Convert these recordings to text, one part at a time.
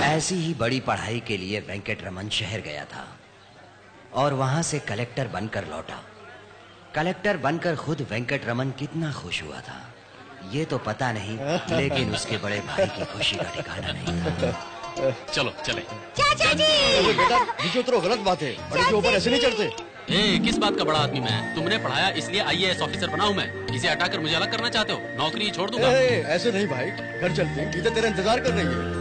ऐसी ही बड़ी पढ़ाई के लिए वेंकटरमन शहर गया था और वहां से कलेक्टर बनकर लौटा। कलेक्टर बनकर खुद वेंकटरमन कितना खुश हुआ था ये तो पता नहीं, लेकिन उसके बड़े भाई की खुशी का ठिकाना नहीं था। चलो चले। चाचा जी बेटा नीचे उतरो, गलत बात है, बड़े के ऊपर ऐसे नहीं चढ़ते। किस बात का बड़ा आदमी मैं? तुमने पढ़ाया इसलिए IAS ऑफिसर बना हूँ मैं। इसे हटाकर मुझे अलग करना चाहते हो? नौकरी छोड़ दूंगा। ऐसे नहीं भाई, घर चलते हैं, गीता तेरा इंतजार कर रही है।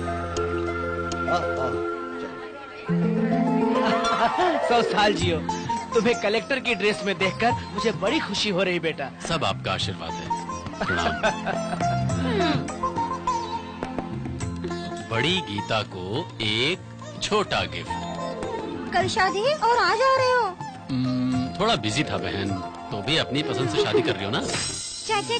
100 साल जियो। तुम्हें कलेक्टर की ड्रेस में देखकर मुझे बड़ी खुशी हो रही बेटा। सब आपका आशीर्वाद है। प्रणाम। बड़ी गीता को एक छोटा गिफ्ट। कल शादी और आज आ रहे हो? थोड़ा बिजी था बहन, तो भी अपनी पसंद से शादी कर रही हो ना? चाचा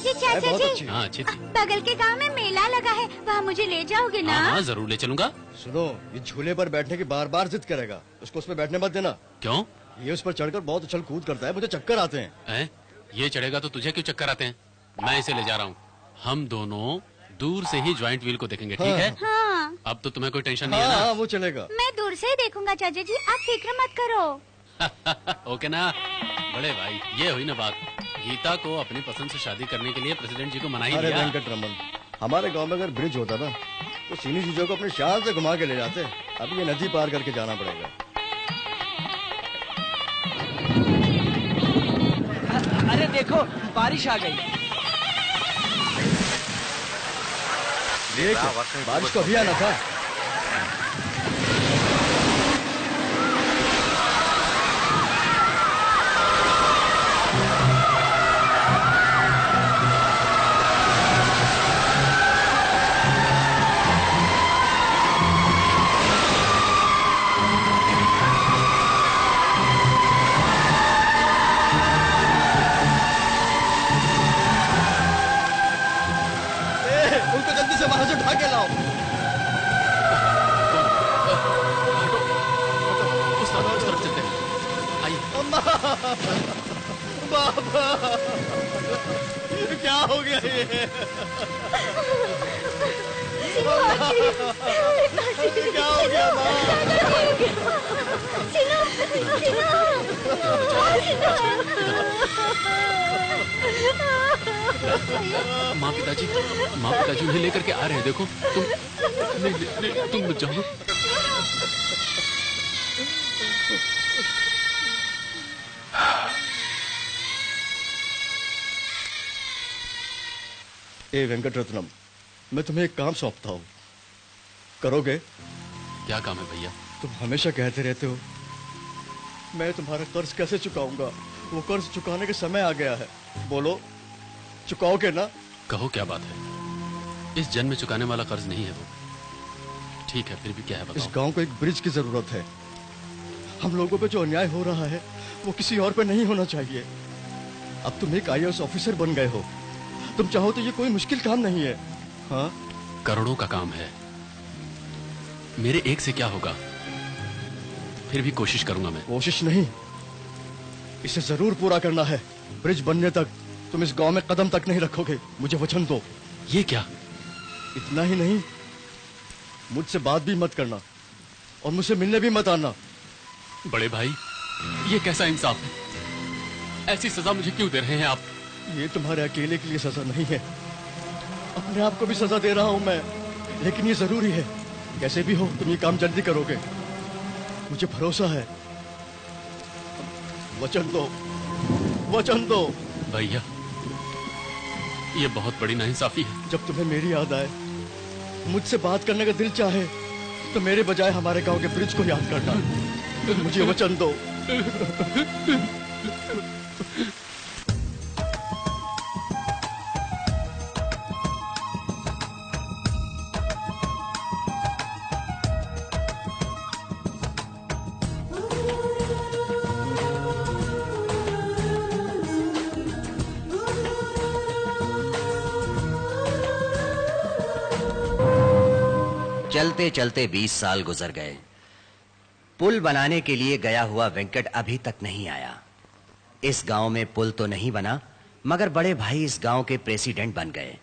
जी हाँ अच्छी थी। बगल के गांव में मेला लगा है, वहाँ मुझे ले जाओगे ना? हाँ जरूर ले चलूंगा। सुनो, ये झूले पर बैठने की बार बार जिद करेगा, उसको उस पर बैठने मत देना। क्यों? ये उस पर चढ़कर बहुत उछल कूद करता है, मुझे चक्कर आते हैं। ये चढ़ेगा तो तुझे क्यों चक्कर आते हैं? मैं इसे ले जा रहा हूँ। हम दोनों दूर से ही ज्वाइंट व्हील को देखेंगे, ठीक है? हाँ। अब तो तुम्हें कोई टेंशन नहीं है ना? हाँ, वो चलेगा। मैं दूर से ही देखूंगा चाचा जी, आप फिक्र मत करो। ओके ना बड़े भाई, ये हुई ना बात। गीता को अपनी पसंद से शादी करने के लिए प्रेसिडेंट जी को मना ही दिया। अरे वेंकटरमन, हमारे गांव में अगर ब्रिज होता ना तो सीनी चीजों को अपने शान से घुमा के ले जाते। अब ये नदी पार करके जाना पड़ेगा। अरे देखो बारिश आ गई। देख, बारिश तो अभी आना था। वहां से उठा के लाओ। उस तरफ चलते हैं। आइए। बाबा क्या हो गया ये? क्या हो गया माँ पिताजी उन्हें लेकर के आ रहे हैं, देखो। तुम मत जाओ। ए वेंकटरत्नम, मैं तुम्हें एक काम सौंपता हूँ, करोगे? क्या काम है भैया? तुम हमेशा कहते रहते हो मैं तुम्हारा कर्ज कैसे चुकाऊंगा, वो कर्ज चुकाने का समय आ गया है। बोलो, चुकाओगे ना? कहो क्या बात है? इस जन्म में चुकाने वाला कर्ज नहीं है वो। ठीक है, फिर भी क्या है बताओ। इस गांव को एक ब्रिज की जरूरत है। हम लोगों पे जो अन्याय हो रहा है वो किसी और पे नहीं होना चाहिए। अब तुम एक IAS ऑफिसर बन गए हो, तुम चाहो तो ये कोई मुश्किल काम नहीं है। हाँ, करोड़ों का काम है, मेरे एक से क्या होगा? फिर भी कोशिश करूंगा मैं। कोशिश नहीं, इसे जरूर पूरा करना है। ब्रिज बनने तक तुम इस गांव में कदम तक नहीं रखोगे, मुझे वचन दो। ये क्या? इतना ही नहीं, मुझसे बात भी मत करना और मुझसे मिलने भी मत आना। बड़े भाई, ये कैसा इंसाफ है? ऐसी सजा मुझे क्यों दे रहे हैं आप? ये तुम्हारे अकेले के लिए सजा नहीं है, अपने आप को भी सजा दे रहा हूं मैं, लेकिन ये जरूरी है। कैसे भी हो तुम ये काम जल्दी करोगे, मुझे भरोसा है। वचन दो, वचन दो। भैया, ये बहुत बड़ी नाइंसाफी है। जब तुम्हें मेरी याद आए, मुझसे बात करने का दिल चाहे, तो मेरे बजाय हमारे गांव के ब्रिज को याद करना। मुझे वचन दो। चलते चलते 20 साल गुजर गए। पुल बनाने के लिए गया हुआ वेंकट अभी तक नहीं आया। इस गांव में पुल तो नहीं बना, मगर बड़े भाई इस गांव के प्रेसिडेंट बन गए।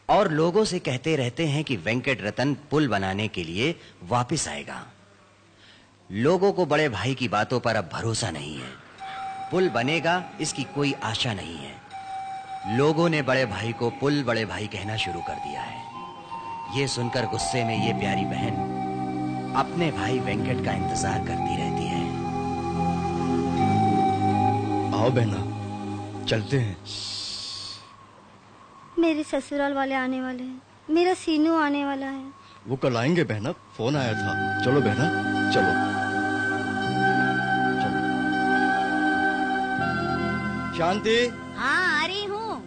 और लोगों से कहते रहते हैं कि वेंकट रतन पुल बनाने के लिए वापस आएगा। लोगों को बड़े भाई की बातों पर अब भरोसा नहीं है। पुल बनेगा इसकी कोई आशा नहीं है। लोगों ने बड़े भाई को पुल बड़े भाई कहना शुरू कर दिया है। ये सुनकर गुस्से में ये प्यारी बहन अपने भाई वेंकट का इंतजार करती रहती है। आओ बहना, चलते हैं। मेरे ससुराल वाले आने वाले हैं, मेरा सीनू आने वाला है। वो कल आएंगे बहना, फोन आया था। चलो बहना, चलो चलो। शांति, हाँ आ रही हूँ।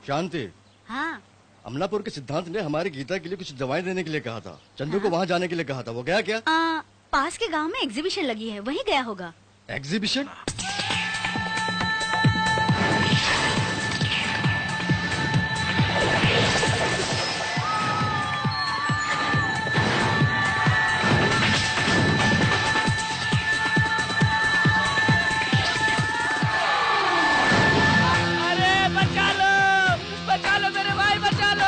शांति, हाँ अमलापुर के सिद्धांत ने हमारी गीता के लिए कुछ दवाएं देने के लिए कहा था। चंदू को वहाँ जाने के लिए कहा था। वो गया क्या? पास के गांव में एग्जीबिशन लगी है, वहीं गया होगा। एग्जीबिशन? बचा लो मेरे भाई, बचा लो।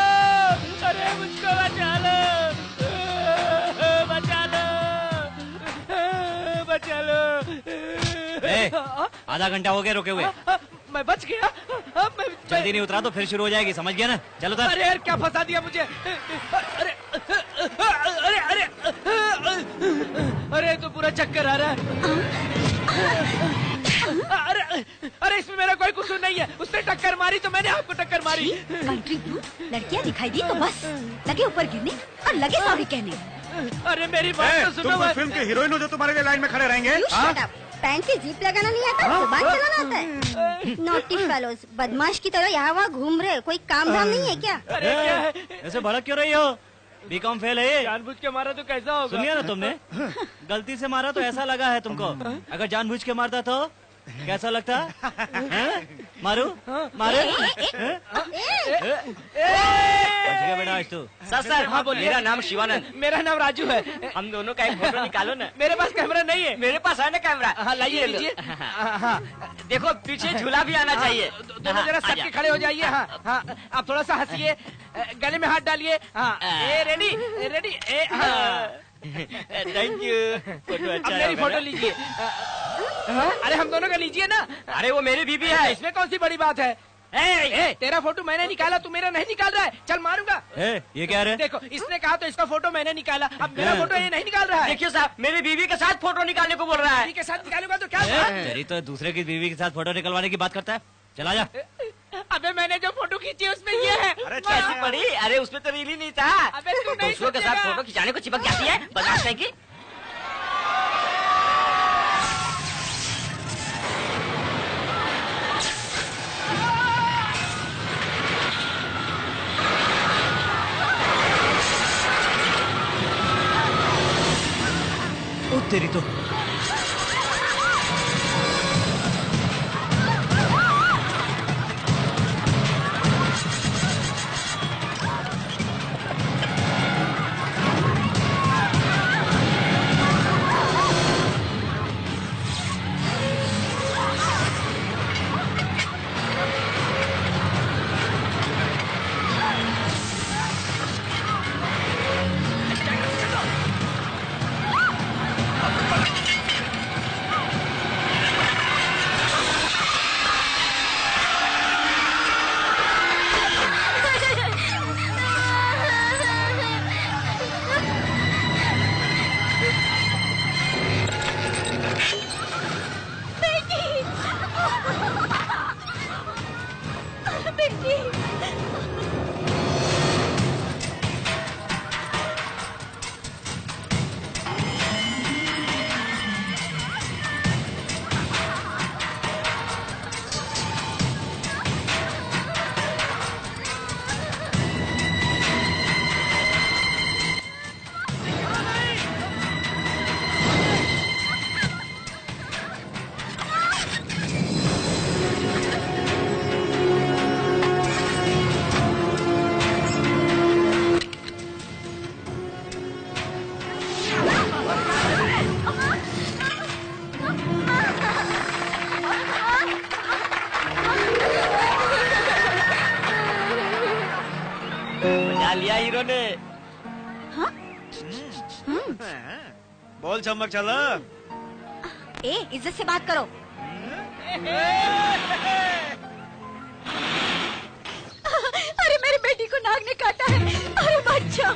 अरे मुझको बचा लो, बचा लो, बचा लो। आधा घंटा हो गया रुके हुए। मैं बच गया। जल्दी नहीं उतरा तो फिर शुरू हो जाएगी, समझ गया ना? चलो तर। अरे यार क्या फंसा दिया मुझे। अरे अरे अरे अरे तो पूरा चक्कर आ रहा है। अरे अरे इसमें मेरा कोई कसूर नहीं है। उसने टक्कर मारी तो मैंने आपको टक्कर मारी। कंट्री ब्लू लड़कियां दिखाई दी तो बस लगे ऊपर गिरने और लगे सॉरी कहने। अरे मेरी बात तो सुनो। तुम फिल्म के हीरोइन हो जो तुम्हारे लिए लाइन में खड़े रहेंगे। पैंट की जीप लगाना नहीं आता, जुबान चलाना आता है। नॉटी फेलोज, बदमाश की तरह यहाँ वहाँ घूम रहे, कोई काम धाम नहीं है क्या? अरे क्या है? ऐसे भड़क क्यों रही हो? बीकॉम फेल है। जानबूझ के मारा तो कैसा होगा? सुनिए ना, तुमने गलती से मारा तो ऐसा लगा है तुमको। अगर जानबूझ के मारता तो कैसा लगता? मारू मारे बेटा। आज तू सर हाँ बोलिए। मेरा नाम शिवानंद। मेरा नाम राजू है। हम दोनों का एक फोटो निकालो ना। मेरे पास कैमरा नहीं है। मेरे पास है ना कैमरा। हाँ लाइए लीजिए। हाँ देखो पीछे झूला भी आना चाहिए। दोनों जरा सट के खड़े हो जाइए। हाँ हाँ आप थोड़ा सा हंसिए, गले में हाथ डालिए। हाँ ए ready ready. Thank you. Photo अब अच्छा मेरी है फोटो लीजिए। अरे हम दोनों का लीजिए ना। अरे वो मेरी बीबी है। इसमें कौन सी बड़ी बात है? ए, तेरा फोटो मैंने निकाला, तू मेरा नहीं निकाल रहा है। चल मारूंगा। ये क्या है? देखो इसने कहा तो इसका फोटो मैंने निकाला, अब मेरा फोटो ये नहीं निकाल रहा है। देखिए साहब, मेरी बीवी के साथ फोटो निकालने को बोल रहा है। बीवी के साथ निकालूंगा तो क्या हुआ? तेरी तो दूसरे की बीवी के साथ फोटो निकलवाने की बात करता है। चला जा। अबे मैंने जो फोटो खींची उसमें ये है। अरे कैसी पड़ी? अरे उसमें तो रील ही नहीं था। अबे तू नहीं दूसरों के साथ समझेगा। फोटो खिंचाने को चिपक जाती है, बदमाश है की। ओ तेरी तो। हीरो ने। हाँ? बोल चमक चलो। ए, इज्जत से बात करो। अरे मेरी बेटी को नाग ने काटा है। अरे बच्चा,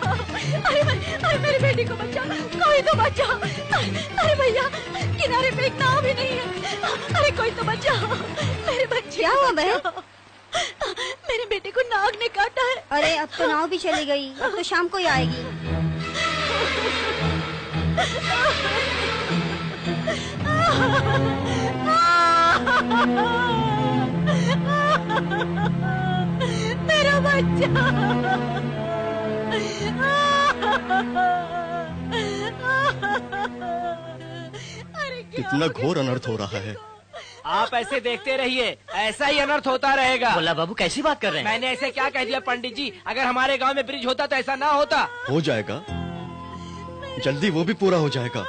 अरे मेरी बेटी को बच्चा, कोई तो बच्चा। अरे भैया, किनारे पे एक नाव भी नहीं है। अरे कोई तो बच्चा, मेरे बच्चे। क्या हुआ बहन? मेरी बेटी को नाग ने काटा है। अरे अब तो नाव भी चली गई, अब तो शाम को ही आएगी। मेरा बच्चा। कितना घोर अनर्थ हो रहा है। आप ऐसे देखते रहिए, ऐसा ही अनर्थ होता रहेगा। बोला बाबू कैसी बात कर रहे हैं? मैंने ऐसे क्या कह दिया पंडित जी? अगर हमारे गांव में ब्रिज होता तो ऐसा ना होता। हो जाएगा, जल्दी वो भी पूरा हो जाएगा।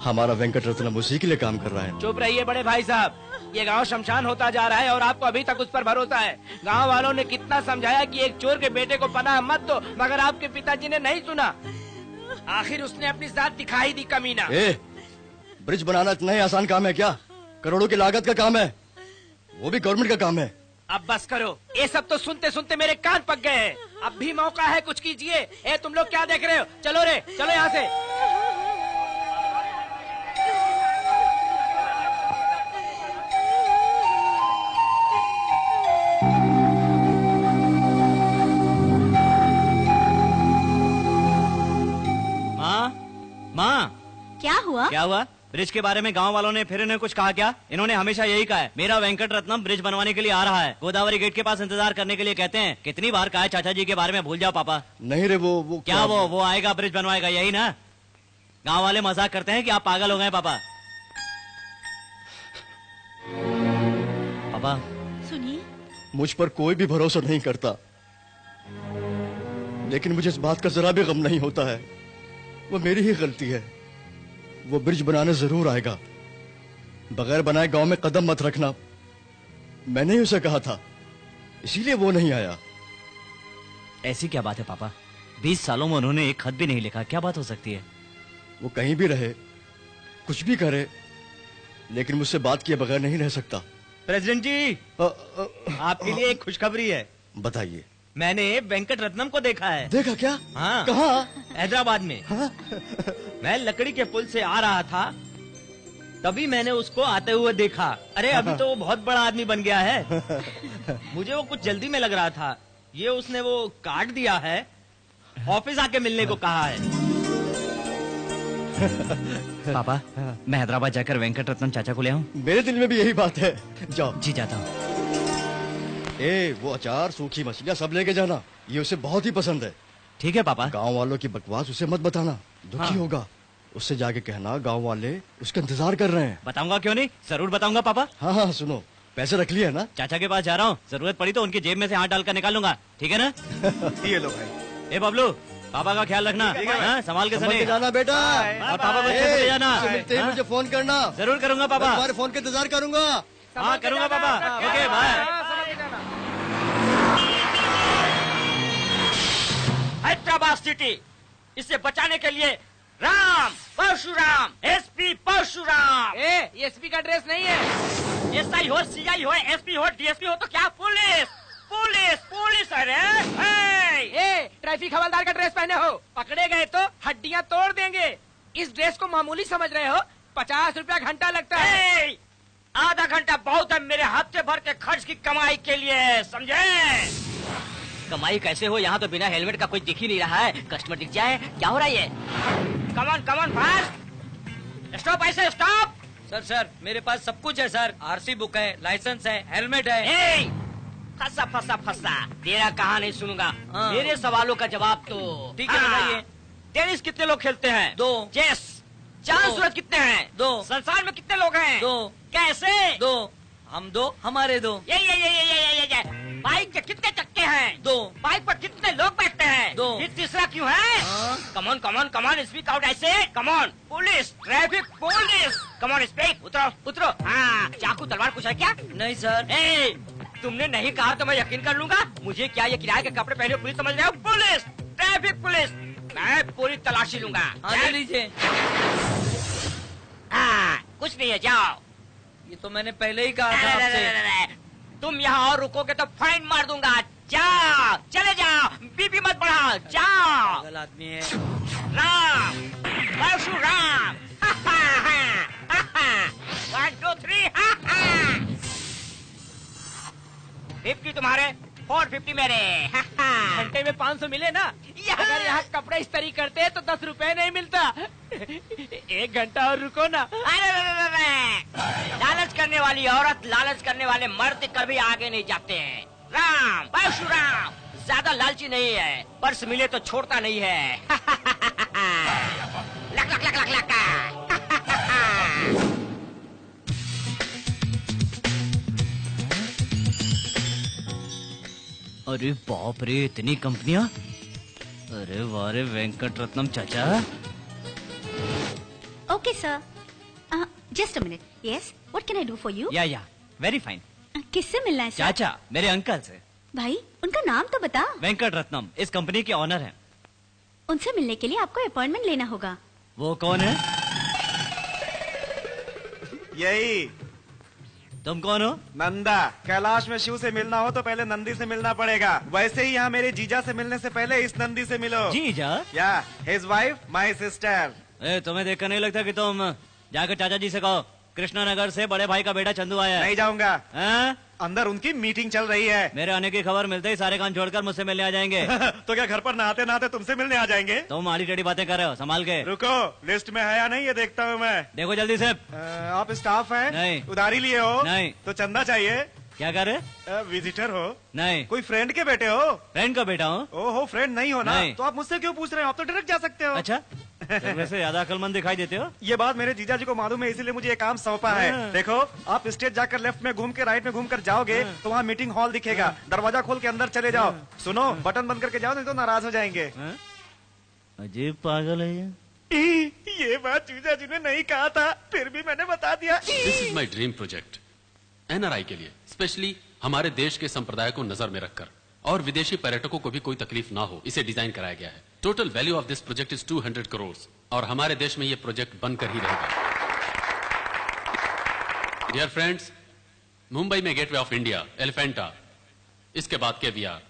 हमारा वेंकट रत्नम उसी के लिए काम कर रहा है। चुप रहिए बड़े भाई साहब, ये गांव शमशान होता जा रहा है और आपको अभी तक उस पर भरोसा है। गांव वालों ने कितना समझाया कि एक चोर के बेटे को पनाह मत दो, मगर आपके पिताजी ने नहीं सुना। आखिर उसने अपनी जात दिखाई दी कमीना। ब्रिज बनाना इतना ही आसान काम है क्या? करोड़ों की लागत का काम है, वो भी गवर्नमेंट का काम है। अब बस करो, ये सब तो सुनते सुनते मेरे कान पक गए हैं। अब भी मौका है, कुछ कीजिए। ए तुम लोग क्या देख रहे हो? चलो रे, चलो यहाँ से। माँ, क्या हुआ? क्या हुआ? ब्रिज के बारे में गांव वालों ने फिर इन्हें कुछ कहा क्या? इन्होंने हमेशा यही कहा है, मेरा वेंकट रत्नम ब्रिज बनवाने के लिए आ रहा है। गोदावरी गेट के पास इंतजार करने के लिए कहते हैं। कितनी बार कहा है चाचा जी के बारे में भूल जाओ पापा। नहीं रे, वो क्या वो आएगा, ब्रिज बनवाएगा, यही ना? गांव वाले मजाक करते हैं कि आप पागल हो गए पापा। पापा सुनिए, मुझ पर कोई भी भरोसा नहीं करता, लेकिन मुझे इस बात का जरा भी गम नहीं होता है। वो मेरी ही गलती है। वो ब्रिज बनाने जरूर आएगा। बगैर बनाए गांव में कदम मत रखना, मैंने ही उसे कहा था, इसीलिए वो नहीं आया। ऐसी क्या बात है पापा? 20 सालों में उन्होंने एक खत भी नहीं लिखा, क्या बात हो सकती है? वो कहीं भी रहे, कुछ भी करे, लेकिन मुझसे बात किए बगैर नहीं रह सकता। प्रेसिडेंट जी, आपके लिए एक खुशखबरी है। बताइए। मैंने वेंकट रत्नम को देखा है। देखा क्या? हाँ। कहाँ? हैदराबाद में। हाँ? मैं लकड़ी के पुल से आ रहा था, तभी मैंने उसको आते हुए देखा। अरे अभी तो वो बहुत बड़ा आदमी बन गया है। मुझे वो कुछ जल्दी में लग रहा था, ये उसने वो काट दिया है, ऑफिस आके मिलने को कहा है। पापा, मैं हैदराबाद जाकर वेंकट रत्नम चाचा को ले आऊं? मेरे दिल में भी यही बात है। जाओ। जी जाता हूँ। वो अचार, सूखी मछलियाँ सब लेके जाना, ये उसे बहुत ही पसंद है। ठीक है पापा। गांव वालों की बकवास उसे मत बताना, दुखी होगा। उससे जाके कहना गांव वाले उसका इंतजार कर रहे हैं। बताऊंगा क्यों नहीं, जरूर बताऊंगा पापा। हाँ, सुनो, पैसे रख लिए ना? चाचा के पास जा रहा हूँ, जरूरत पड़ी तो उनकी जेब में से हाथ डालकर निकालूंगा, ठीक है ना? ये लो भाई। ए बबलू, पापा का ख्याल रखना, हाँ, संभाल के सनी जाना बेटा। और पापा को अच्छे से ले जाना। मिलते ही मुझे फोन करना। जरूर करूंगा पापा। तुम्हारे फोन का इंतजार करूंगा। हाँ करूंगा पापा। Okay bye. हैदराबाद सिटी, इसे बचाने के लिए राम परशुराम, एसपी परशुराम। एसपी का ड्रेस नहीं है। एसआई हो, सीआई हो, एसपी हो, डीएसपी हो तो क्या, पुलिस पुलिस पुलिस। अरे ट्रैफिक हवलदार का ड्रेस पहने हो, पकड़े गए तो हड्डियां तोड़ देंगे। इस ड्रेस को मामूली समझ रहे हो? 50 रुपया घंटा लगता है। आधा घंटा बहुत है मेरे हफ्ते भर के खर्च की कमाई के लिए, समझे? कमाई कैसे हो, यहाँ तो बिना हेलमेट का कोई दिख ही नहीं रहा है। कस्टमर दिख जाए, क्या हो रहा है ये? कमन फास्ट, स्टॉप, ऐसे स्टॉप। सर मेरे पास सब कुछ है सर। आरसी बुक है, लाइसेंस है, हेलमेट है। फंसा तेरा कहा नहीं सुनूंगा। मेरे सवालों का जवाब तो ठीक है, बताइए। टेनिस कितने लोग खेलते हैं? 2। चेस, चांद सूरज कितने हैं? 2। संसार में कितने लोग हैं? 2। कैसे? 2। हम 2, हमारे 2। ये बाइक के कितने चक्के हैं? 2। बाइक पर कितने लोग बैठते हैं? 2। ये तीसरा क्यों है? कमॉन स्पीक आउट ऐसे। Come on, police, traffic police, come on speak. उतरो। हाँ, चाकू तलवार कुछ है क्या? नहीं सर। तुमने नहीं कहा तो मैं यकीन कर लूंगा। मुझे क्या ये किराए के कपड़े पहने पुलिस समझ रहे हो? पुलिस, ट्रैफिक पुलिस, मैं पूरी तलाशी लूंगा। हाँ लीजिए। कुछ नहीं है, जाओ। ये तो मैंने पहले ही कहा था आपसे। तुम यहाँ और रुकोगे तो फाइन मार दूंगा। जाओ, चले जाओ, बीपी मत बढ़ाओ, जाओ। पागल आदमी है। राम, परशुराम, 1 2 3, 50 तुम्हारे, 450 मेरे। घंटे में 500 मिले ना। अगर यहाँ कपड़े इस्त्री करते हैं तो 10 रुपए नहीं मिलता। 1 घंटा और रुको ना। अरे लालच करने वाली औरत, लालच करने वाले मर्द कभी आगे नहीं जाते हैं। राम, परशुराम ज्यादा लालची नहीं है, पर्स मिले तो छोड़ता नहीं है। Luck luck luck luck luck. अरे बाप रे, इतनी कंपनियां। अरे वारे वेंकट रत्नम चाचा। Okay sir, just a minute. Yes, what can I do for you? या वेरी फाइन। किससे मिलना है सर? चाचा, मेरे अंकल से। भाई उनका नाम तो बता। वेंकट रत्नम इस कंपनी के ऑनर हैं। उनसे मिलने के लिए आपको अपॉइंटमेंट लेना होगा। वो कौन है? यही तुम कौन हो? नंदा। कैलाश में शिव से मिलना हो तो पहले नंदी से मिलना पड़ेगा। वैसे ही यहाँ मेरे जीजा से मिलने से पहले इस नंदी से मिलो। जीजा? या हिज वाइफ माय सिस्टर। तुम्हें देखकर नहीं लगता कि तुम जाकर चाचा जी से कहो कृष्णा नगर से बड़े भाई का बेटा चंदू आया है। नहीं जाऊंगा। अंदर उनकी मीटिंग चल रही है। मेरे आने की खबर मिलते ही सारे काम छोड़कर मुझसे मिलने आ जाएंगे। तो क्या घर पर नहाते नहाते तुमसे मिलने आ जाएंगे? तुम आड़ी टेढ़ी बातें कर रहे हो, संभाल के। रुको, लिस्ट में है या नहीं ये देखता हूँ मैं। देखो जल्दी से। आप स्टाफ हैं? नहीं। उधारी लिए हो? नहीं। तो चंदा चाहिए? क्या कर रहे? विजिटर हो? नहीं। कोई फ्रेंड के बेटे हो? फ्रेंड का बेटा हूँ। ओहो, फ्रेंड नहीं हो ना? नहीं। तो आप मुझसे क्यों पूछ रहे हो? आप तो डायरेक्ट जा सकते हो। अच्छा, वैसे ज्यादा अक्लमंद दिखाई देते हो। ये बात मेरे जीजा जी को मालूम है, इसीलिए मुझे ये काम सौंपा है। देखो, आप स्टेज जाकर लेफ्ट में घूम के राइट में घूम कर जाओगे तो वहाँ मीटिंग हॉल दिखेगा। दरवाजा खोल के अंदर चले जाओ। सुनो, बटन बंद करके जाओ नहीं तो नाराज हो जाएंगे। अजीब पागल है ये। ये बात जीजा जी ने नहीं कहा था, फिर भी मैंने बता दिया। This is my dream project. NRI के लिए स्पेशली हमारे देश के संप्रदाय को नजर में रखकर और विदेशी पर्यटकों को भी कोई तकलीफ ना हो, इसे डिजाइन कराया गया है। Total value of this project is 200 crore और हमारे देश में यह प्रोजेक्ट बनकर ही रहेगा। डियर फ्रेंड्स, मुंबई में गेटवे ऑफ इंडिया, एलिफेंटा, इसके बाद केवियर,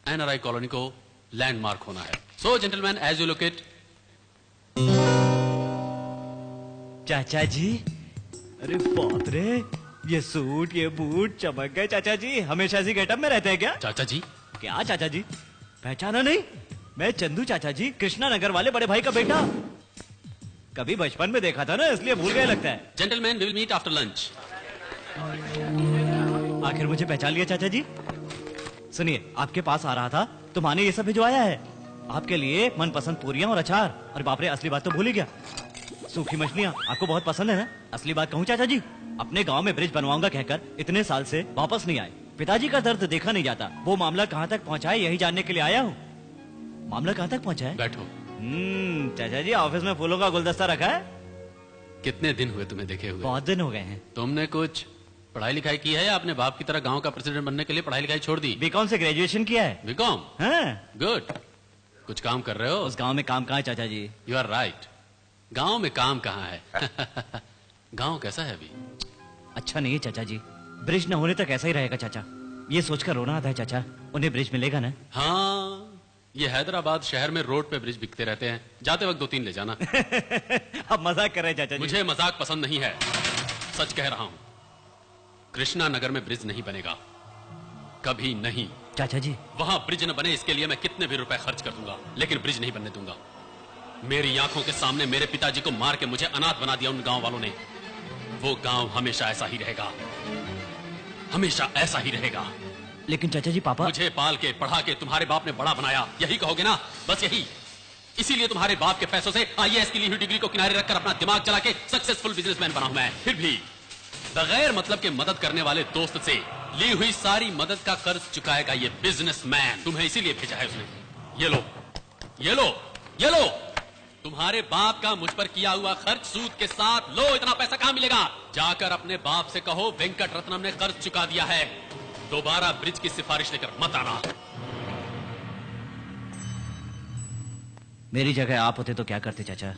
एनआरआई कॉलोनी को लैंडमार्क होना है। So gentleman, as you look it. चाचा जी, अरे बाप रे, ये सूट ये बूट चमक गए। चाचा जी हमेशा ऐसी गेटअप में रहते हैं क्या? चाचा जी? क्या चाचा जी, पहचाना नहीं? मैं चंदू चाचा जी, कृष्णा नगर वाले बड़े भाई का बेटा। कभी बचपन में देखा था ना, इसलिए भूल गए लगता है। Gentleman, we will meet after lunch. आखिर मुझे पहचान लिया चाचा जी। सुनिए, आपके पास आ रहा था तो माँ ने ये सब भिजवाया है आपके लिए, मनपसंद पूरियां और अचार। और बाप रे, असली बात तो भूल ही गया, सूखी मछलियां आपको बहुत पसंद है ना। असली बात कहूँ चाचा जी, अपने गांव में ब्रिज बनवाऊंगा कहकर इतने साल से वापस नहीं आए। पिताजी का दर्द देखा नहीं जाता। वो मामला कहाँ तक पहुँचा है यही जानने के लिए आया हूँ। मामला कहाँ तक पहुँचा है? बैठो। चाचा जी, ऑफिस में फूलों का गुलदस्ता रखा है। कितने दिन हुए तुम्हें देखे हुए? बहुत दिन हो गए हैं। तुमने कुछ पढ़ाई लिखाई की है या अपने बाप की तरह गांव का प्रेसिडेंट बनने के लिए पढ़ाई लिखाई छोड़ दी? बीकॉम से ग्रेजुएशन किया है। बीकॉम? गुड। कुछ काम कर रहे हो? उस गांव में काम कहाँ है चाचा जी? यू आर राइट, गांव में काम कहाँ है। गांव कैसा है अभी? अच्छा नहीं है चाचा जी, ब्रिज न होने तक ऐसा ही रहेगा चाचा। ये सोचकर रोना आता है चाचा, उन्हें ब्रिज मिलेगा ना? हाँ, ये हैदराबाद शहर में रोड पे ब्रिज बिकते रहते हैं, जाते वक्त 2-3 ले जाना। अब मजाक कर रहे हैं चाचा जी। मुझे मजाक पसंद नहीं है, सच कह रहा हूँ। कृष्णा नगर में ब्रिज नहीं बनेगा, कभी नहीं। चाचा जी, वहां ब्रिज न बने इसके लिए मैं कितने भी रुपए खर्च कर दूंगा, लेकिन ब्रिज नहीं बनने दूंगा। मेरी आंखों के सामने मेरे पिताजी को मार के मुझे अनाथ बना दिया उन गांव वालों ने। वो गांव हमेशा ऐसा ही रहेगा, हमेशा ऐसा ही रहेगा। लेकिन चाचा जी, पापा मुझे पाल के पढ़ा के तुम्हारे बाप ने बड़ा बनाया, यही कहोगे ना? बस यही। इसीलिए तुम्हारे बाप के पैसों से आईएएस की ली हुई डिग्री को किनारे रखकर अपना दिमाग चला के सक्सेसफुल बिजनेसमैन बना हूं मैं। फिर भी बगैर मतलब के मदद करने वाले दोस्त से ली हुई सारी मदद का कर्ज चुकाएगा ये बिजनेसमैन। तुम्हें इसीलिए भेजा है उसने। ये लो, ये लो, ये लो, तुम्हारे बाप का मुझ पर किया हुआ खर्च सूद के साथ। लो, इतना पैसा कहां मिलेगा? जाकर अपने बाप से कहो वेंकट रत्नम ने कर्ज चुका दिया है। दोबारा ब्रिज की सिफारिश लेकर मत आना। मेरी जगह आप होते तो क्या करते चाचा?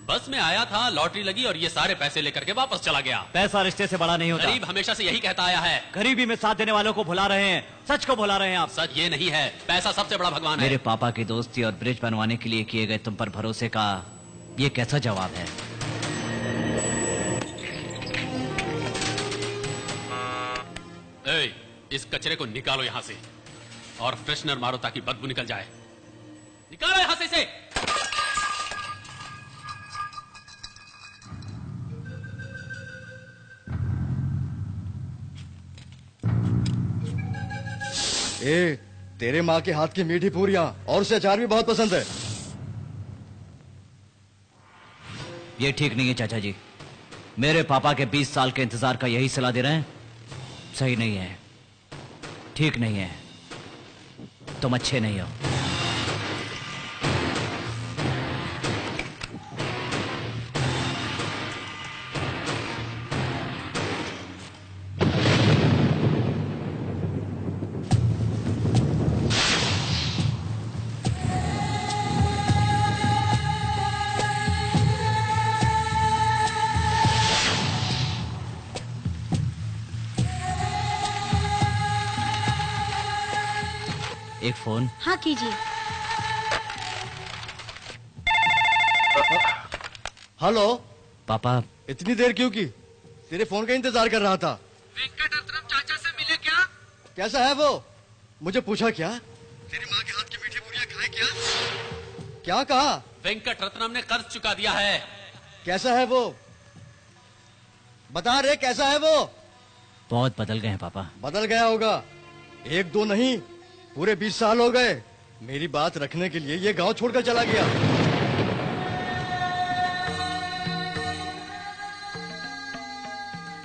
बस में आया था, लॉटरी लगी और ये सारे पैसे लेकर के वापस चला गया। पैसा रिश्ते से बड़ा नहीं होता। गरीब हमेशा से यही कहता आया है। गरीबी में साथ देने वालों को भुला रहे हैं, सच को भुला रहे हैं आप। सच ये नहीं है, पैसा सबसे बड़ा भगवान है। मेरे पापा की दोस्ती और ब्रिज बनवाने के लिए किए गए तुम पर भरोसे का ये कैसा जवाब है? इस कचरे को निकालो यहाँ से और फ्रेशनर मारो ताकि बदबू निकल जाए। निकालो यहाँ से इसे। तेरे माँ के हाथ की मीठी पूरियां और उसे अचार भी बहुत पसंद है। ये ठीक नहीं है चाचा जी। मेरे पापा के 20 साल के इंतजार का यही सलाह दे रहे हैं? सही नहीं है, ठीक नहीं है। तुम अच्छे नहीं हो। एक फोन। हाँ कीजिए। हेलो पापा। इतनी देर क्यों की? तेरे फोन का इंतजार कर रहा था। वेंकटरत्नम चाचा से मिले क्या? कैसा है वो? मुझे पूछा क्या? तेरी माँ के हाथ की मीठी पूरियां खाए क्या? क्या कहा? वेंकटरत्नम ने कर्ज चुका दिया है। कैसा है वो? बता रहे कैसा है वो? बहुत बदल गए हैं पापा। बदल गया होगा, एक दो नहीं पूरे 20 साल हो गए। मेरी बात रखने के लिए ये गांव छोड़कर चला गया।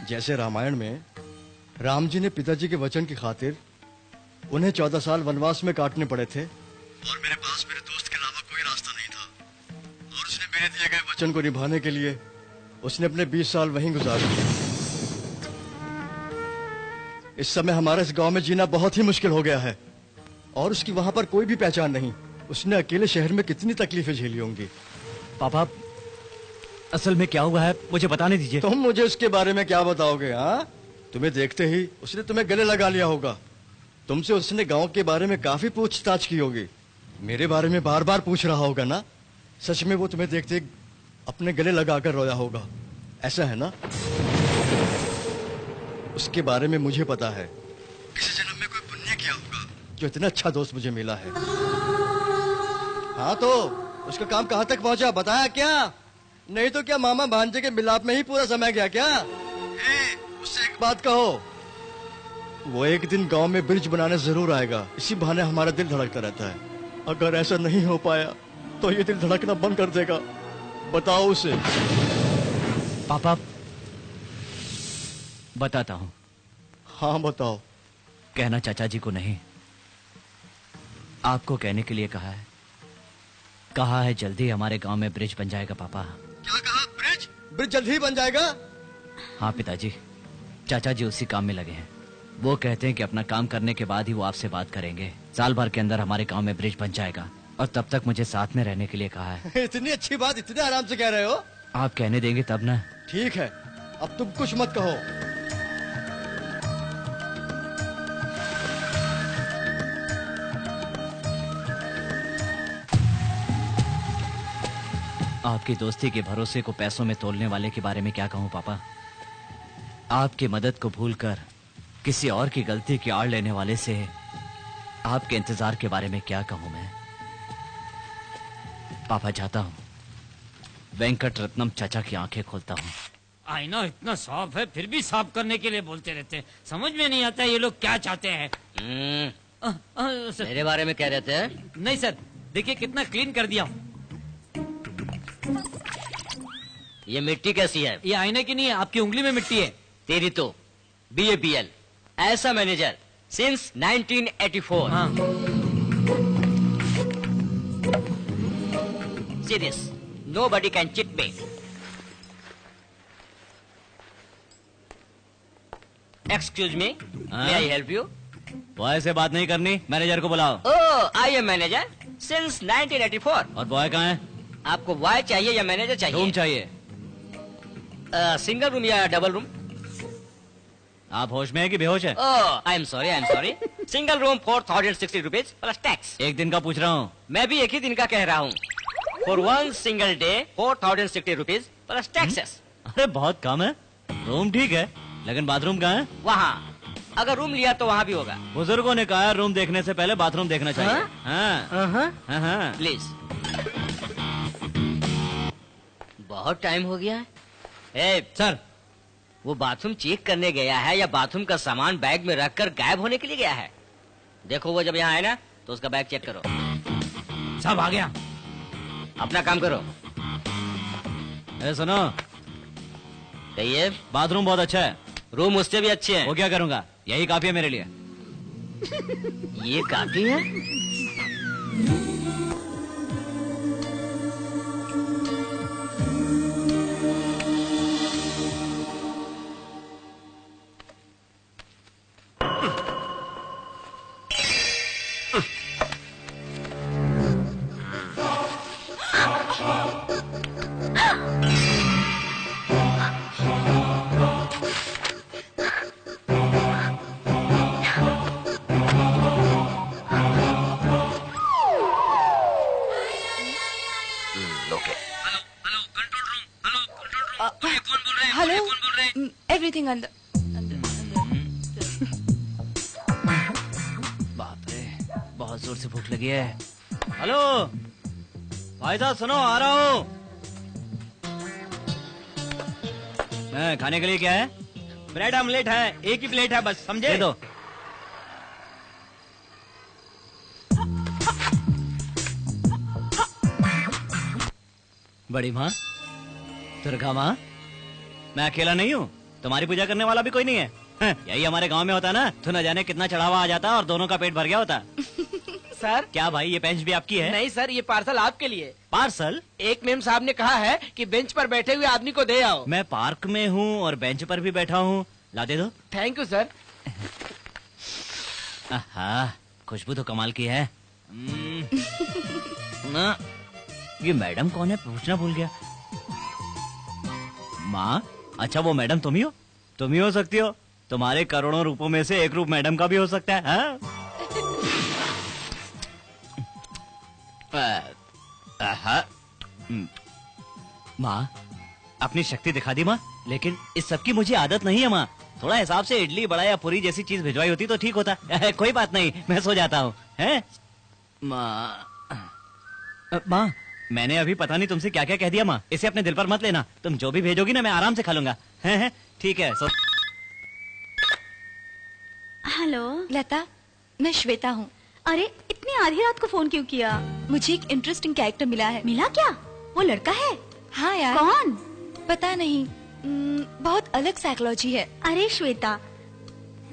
जैसे रामायण में राम जी ने पिताजी के वचन की खातिर उन्हें 14 साल वनवास में काटने पड़े थे और मेरे पास मेरे दोस्त के अलावा कोई रास्ता नहीं था और उसने मेरे दिए गए वचन को निभाने के लिए उसने अपने 20 साल वहीं गुजार दिए। इस समय हमारे इस गांव में जीना बहुत ही मुश्किल हो गया है और उसकी वहां पर कोई भी पहचान नहीं। उसने अकेले शहर में कितनी तकलीफें झेली होंगी। पापा असल में क्या हुआ है मुझे बताने दीजिए। तुम मुझे उसके बारे में क्या बताओगे? हाँ, तुम्हें देखते ही उसने तुम्हें गले लगा लिया होगा। तुमसे उसने गांव के बारे में काफी पूछताछ की होगी। मेरे बारे में बार बार पूछ रहा होगा ना? सच में वो तुम्हें देखते ही अपने गले लगाकर रोया होगा, ऐसा है ना? उसके बारे में मुझे पता है। किसी जन्म में कोई पुण्य किया होगा जो इतना अच्छा दोस्त मुझे मिला है। हाँ तो उसका काम कहाँ तक पहुंचा, बताया क्या? नहीं तो क्या मामा भांजे के मिलाप में ही पूरा समय गया क्या? उससे एक बात कहो, वो एक दिन गांव में ब्रिज बनाने जरूर आएगा। इसी बहाने हमारा दिल धड़कता रहता है। अगर ऐसा नहीं हो पाया तो ये दिल धड़कना बंद कर देगा। बताओ उसे। पापा बताता हूँ। हाँ बताओ। कहना चाचा जी को नहीं, आपको कहने के लिए कहा है। कहा है जल्दी हमारे गांव में ब्रिज बन जाएगा। पापा क्या कहा? ब्रिज? ब्रिज जल्दी ही बन जाएगा? हाँ पिताजी, चाचा जी उसी काम में लगे हैं। वो कहते हैं कि अपना काम करने के बाद ही वो आपसे बात करेंगे। साल भर के अंदर हमारे गांव में ब्रिज बन जाएगा और तब तक मुझे साथ में रहने के लिए कहा है। इतनी अच्छी बात इतने आराम से कह रहे हो? आप कहने देंगे तब ना। ठीक है, अब तुम कुछ मत कहो। आपकी दोस्ती के भरोसे को पैसों में तोलने वाले के बारे में क्या कहूं पापा? आपकी मदद को भूलकर किसी और की गलती की आड़ लेने वाले से आपके इंतजार के बारे में क्या कहूं मैं? पापा चाहता हूं वेंकट रत्नम चाचा की आंखें खोलता हूं। आईना इतना साफ है फिर भी साफ करने के लिए बोलते रहते हैं। समझ में नहीं आता ये लोग क्या चाहते हैं। मेरे बारे में कह रहे थे? नहीं सर, देखिए कितना क्लीन कर दिया। ये मिट्टी कैसी है? ये आईने की नहीं है, आपकी उंगली में मिट्टी है। तेरी तो BABL ऐसा मैनेजर सिंस 1984। हाँ। Serious, nobody can cheat me. Excuse me, may I help you? Boy से बात नहीं करनी, मैनेजर को बुलाओ। ओह, आई एम मैनेजर सिंस 1984। और बॉय कहाँ है? आपको बॉय चाहिए या मैनेजर चाहिए? रूम चाहिए। सिंगल रूम या डबल रूम? आप होश में है कि बेहोश है? Oh, I am sorry. Single room 4060 rupees plus tax. एक दिन का पूछ रहा हूँ। मैं भी एक ही दिन का कह रहा हूँ। For one single day 4060 rupees plus taxes. अरे बहुत कम है। रूम ठीक है, लेकिन बाथरूम कहाँ है? वहाँ, अगर रूम लिया तो वहाँ भी होगा। बुजुर्गों ने कहा रूम देखने से पहले बाथरूम देखना चाहिए। हाँ। प्लीज। बहुत टाइम हो गया है। ए, सर, वो बाथरूम चेक करने गया है या बाथरूम का सामान बैग में रखकर गायब होने के लिए गया है? देखो वो जब यहाँ आए ना तो उसका बैग चेक करो। सब आ गया। अपना काम करो। अरे सुनो, कहिए। बाथरूम बहुत अच्छा है, रूम उससे भी अच्छे हैं। वो क्या करूँगा, यही काफी है मेरे लिए। ये काफी है? एवरीथिंग अंदर। बाप रे, बहुत जोर से भूख लगी है। हेलो भाई साहब, सुनो, आ रहा हूँ। खाने के लिए क्या है? ब्रेड ऑमलेट है, एक ही प्लेट है बस, समझे? दे दो। बड़ी माँ, दुर्गा माँ, मैं अकेला नहीं हूँ, तुम्हारी पूजा करने वाला भी कोई नहीं है। यही हमारे गांव में होता ना, तो न जाने कितना चढ़ावा आ जाता और दोनों का पेट भर गया होता। सर, क्या भाई, ये बेंच भी आपकी है? नहीं सर, ये पार्सल आपके लिए। पार्सल? एक मेम साहब ने कहा है कि बेंच पर बैठे हुए आदमी को दे आओ। मैं पार्क में हूँ और बेंच पर भी बैठा हूँ, ला दे दो। Thank you sir. आहा, खुशबू तो कमाल की है। ना, ये मैडम कौन है पूछना भूल गया। माँ, अच्छा वो मैडम तुम ही हो? तुम ही हो सकती हो, तुम्हारे करोड़ों रूपों में से एक रूप मैडम का भी हो सकता है। हाँ? माँ, अपनी शक्ति दिखा दी माँ, लेकिन इस सब की मुझे आदत नहीं है माँ। थोड़ा हिसाब से इडली बड़ा या पूरी जैसी चीज भिजवाई होती तो ठीक होता। कोई बात नहीं, मैं सो जाता हूँ। हैं? माँ, माँ, मैंने अभी पता नहीं तुमसे क्या क्या कह दिया माँ, इसे अपने दिल पर मत लेना। तुम जो भी भेजोगी ना मैं आराम से खा लूंगा। हैं? ठीक है। हेलो लता, मैं श्वेता हूँ। अरे इतनी आधी रात को फोन क्यों किया? मुझे एक इंटरेस्टिंग कैरेक्टर मिला है। मिला क्या? वो लड़का है? हाँ यार। कौन? पता नहीं, बहुत अलग साइकोलॉजी है। अरे श्वेता,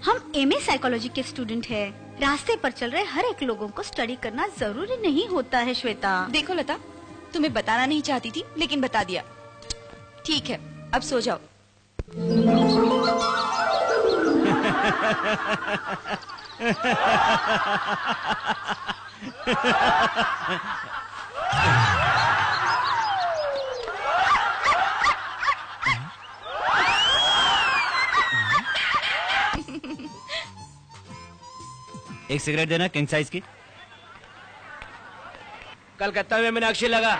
हम एमए साइकोलॉजी के स्टूडेंट हैं। रास्ते पर चल रहे हर एक लोगों को स्टडी करना जरूरी नहीं होता है श्वेता। देखो लता, तुम्हें बताना नहीं चाहती थी लेकिन बता दिया। ठीक है, अब सो जाओ। एक सिगरेट देना, किंग साइज की। कलकत्ता में मीनाक्षी लगा।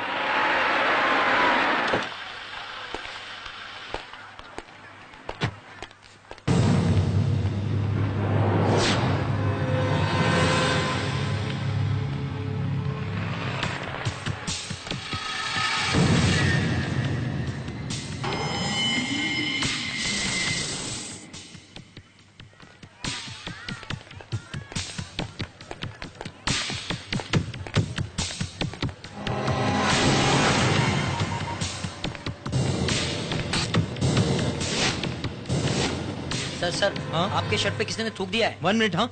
सर, आपके शर्ट पे किसी ने थूक दिया है। 1 मिनट। हाँ,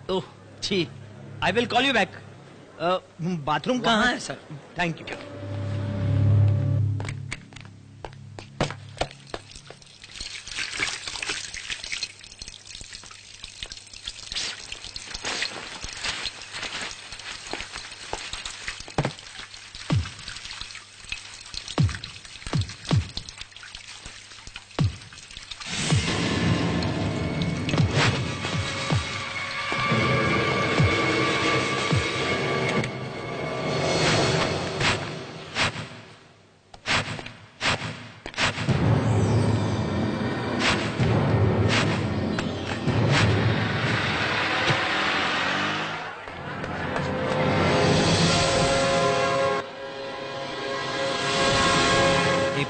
ओह छी, I will call you back. Bathroom कहाँ है? Sir, thank you.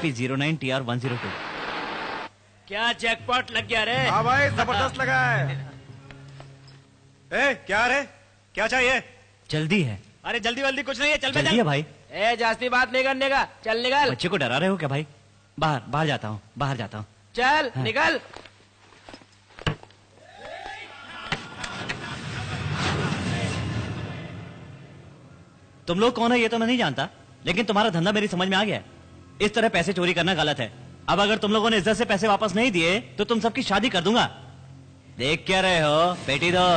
AT09TR102। क्या जैकपॉट लग गया रे? हाँ भाई, जबरदस्त लगा है। क्या रे, क्या चाहिए? जल्दी है। अरे जल्दी वल्दी कुछ नहीं है, चल जल्दी है भाई। जास्ती बात नहीं करने का, चल निकल। बच्चे को डरा रहे हो क्या भाई? बाहर जाता हूँ, बाहर जाता हूँ। चल हाँ। निकल। तुम लोग कौन है ये तो मैं नहीं जानता, लेकिन तुम्हारा धंधा मेरी समझ में आ गया है। इस तरह पैसे चोरी करना गलत है। अब अगर तुम लोगों ने इज्जत से पैसे वापस नहीं दिए तो तुम सबकी शादी कर दूंगा। देख क्या रहे हो? पेटी दो।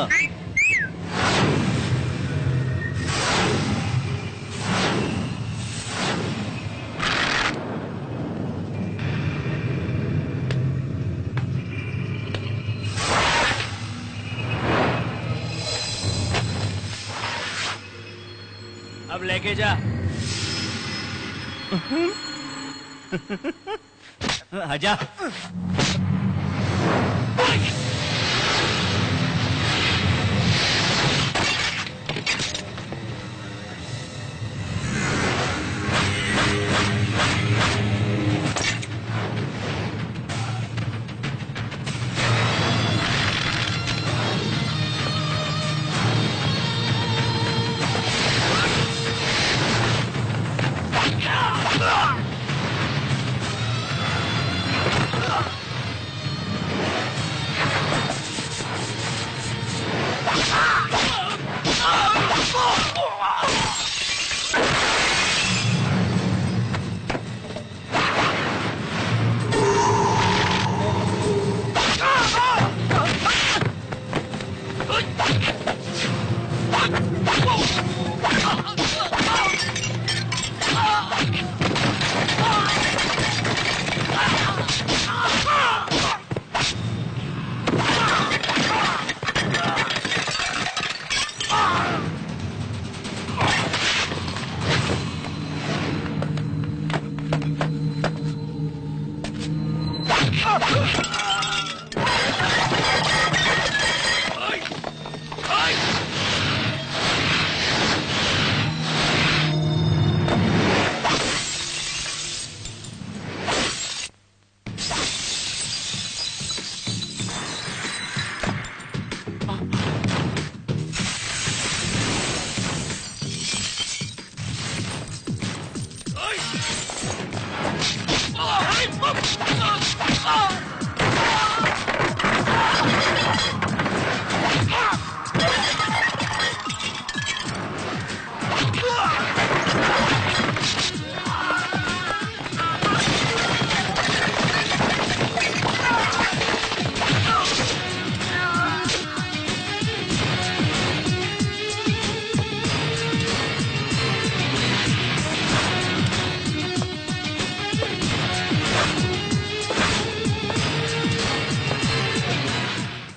अब लेके जा। आजा।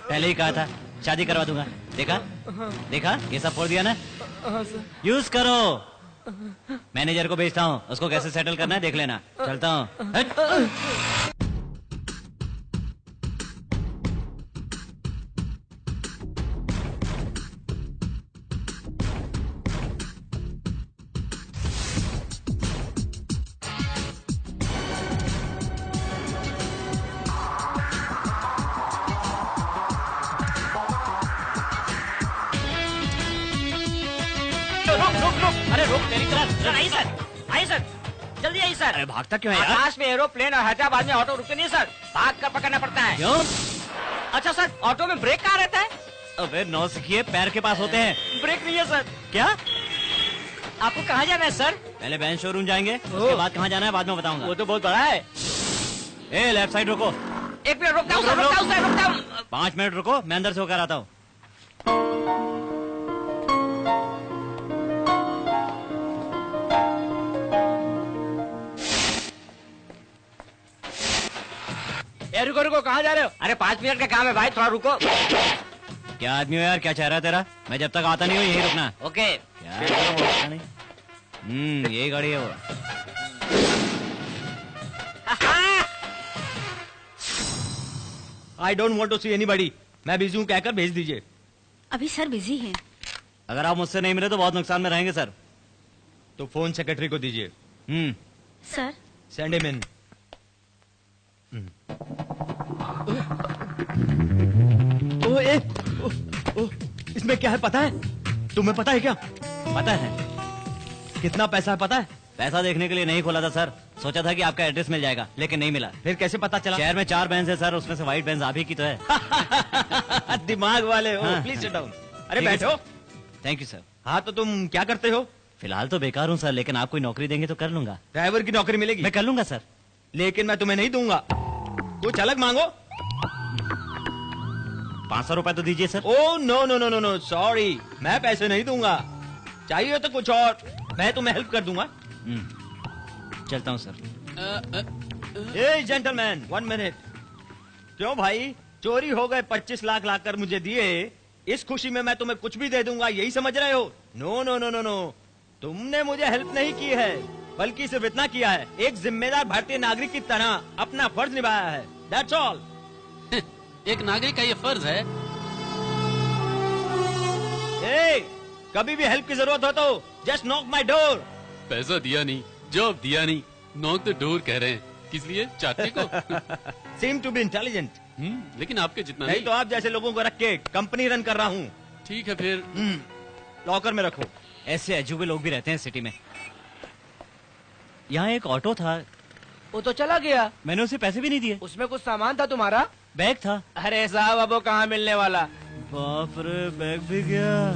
पहले ही कहा था शादी करवा दूंगा। देखा देखा, ये सब फोड़ दिया ना। यूज करो। मैनेजर को भेजता हूँ, उसको कैसे सेटल करना है देख लेना। चलता हूँ। अरे रोक तेरी तरफ। सर आइए सर, आइए सर, जल्दी आइए सर। अरे भागता क्यों है यार? आकाश में एरोप्लेन और हैदराबाद में ऑटो रुकते नहीं सर, भाग कर पकड़ना पड़ता है। क्यों? अच्छा सर, ऑटो में ब्रेक कहाँ रहता है? अबे नौसिखिए, पैर के पास होते हैं। ब्रेक नहीं है सर। क्या? आपको कहाँ जाना है सर? पहले बैंक शोरूम जाएंगे, उसके बाद कहाँ जाना है बाद में बताऊंगा। वो तो बहुत बड़ा है। ए लेफ्ट साइड रुको। एक मिनट रुकता हूँ सर, रुकता हूँ सर, रुकता हूँ। 5 मिनट रुको, मैं अंदर से होकर आता हूँ। रुको रुको, कहाँ जा रहे हो? अरे 5 मिनट का काम है भाई, थोड़ा रुको। क्या आदमी हो यार, क्या चेहरा है तेरा? मैं जब तक आता नहीं हूँ यही रुकना। ओके। क्या पता नहीं। यही गाड़ी है वो। I don't want to see anybody. मैं बिजी हूँ कहकर भेज दीजिए। अभी सर बिजी हैं। अगर आप मुझसे नहीं मिले तो बहुत नुकसान में रहेंगे सर। तो फोन सेक्रेटरी को दीजिए। Sir send him in. इसमें क्या है पता है? तुम्हें पता है क्या? पता है। कितना पैसा है पता है? पैसा देखने के लिए नहीं खोला था सर, सोचा था कि आपका एड्रेस मिल जाएगा, लेकिन नहीं मिला। फिर कैसे पता चला? शहर में 4 बेंच है सर, उसमें से व्हाइट बेंच आप ही की तो है। दिमाग वाले हो। Please sit down. अरे बैठो। Thank you sir. हाँ तो तुम क्या करते हो? फिलहाल तो बेकार हूँ सर, लेकिन आप कोई नौकरी देंगे तो कर लूंगा। ड्राइवर की नौकरी मिलेगी? मैं कर लूंगा सर, लेकिन मैं तुम्हें नहीं दूंगा। कुछ अलग मांगो। 500 रुपए तो दीजिए sir. Oh no no no no no, sorry, मैं पैसे नहीं दूंगा। चाहिए तो कुछ और, मैं तुम्हें हेल्प कर दूंगा। चलता हूँ सर। ए जेंटलमैन, 1 मिनट। क्यों भाई, चोरी हो गए 25 लाख लाकर मुझे दिए, इस खुशी में मैं तुम्हें कुछ भी दे दूंगा, यही समझ रहे हो? No no no no no, तुमने मुझे हेल्प नहीं की है, बल्कि सिर्फ इतना किया है, एक जिम्मेदार भारतीय नागरिक की तरह अपना फर्ज निभाया है। That's all. एक नागरिक का ये फर्ज है। कभी भी हेल्प की जरूरत हो तो जस्ट नॉक माई डोर। पैसा दिया नहीं, जॉब दिया नहीं, नॉक द डोर कह रहे हैं, किस लिए? चाहते को? Seem to be intelligent. लेकिन आपके जितना नहीं तो आप जैसे लोगों को रख के कंपनी रन कर रहा हूँ। ठीक है फिर लॉकर में रखो। ऐसे अजूबे लोग भी रहते हैं सिटी में। यहाँ एक ऑटो था, वो तो चला गया। मैंने उसे पैसे भी नहीं दिए। उसमें कुछ सामान था तुम्हारा? बैग था। अरे साहब, अब वो कहाँ मिलने वाला? बाप रे, बैग भी गया।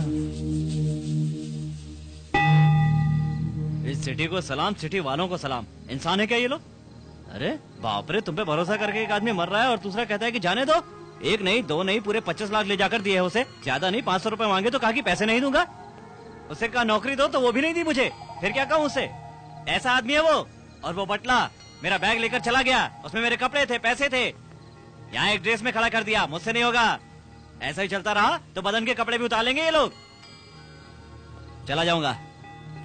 इस सिटी को सलाम, सिटी वालों को सलाम। इंसान है क्या ये लोग? अरे बाप रे, तुम पे भरोसा करके एक आदमी मर रहा है और दूसरा कहता है कि जाने दो। एक नहीं, 2 नहीं, पूरे 25 लाख ले जाकर दिए है उसे। ज्यादा नहीं, 500 रुपए मांगे तो कहा कि पैसे नहीं दूंगा। उसे कहा नौकरी दो तो वो भी नहीं दी मुझे। फिर क्या कहूँ उसे? ऐसा आदमी है वो। और वो बटला मेरा बैग लेकर चला गया, उसमें मेरे कपड़े थे, पैसे थे। यहाँ एक ड्रेस में खड़ा कर दिया, मुझसे नहीं होगा। ऐसा ही चलता रहा तो बदन के कपड़े भी उतार लेंगे ये लोग। चला जाऊंगा,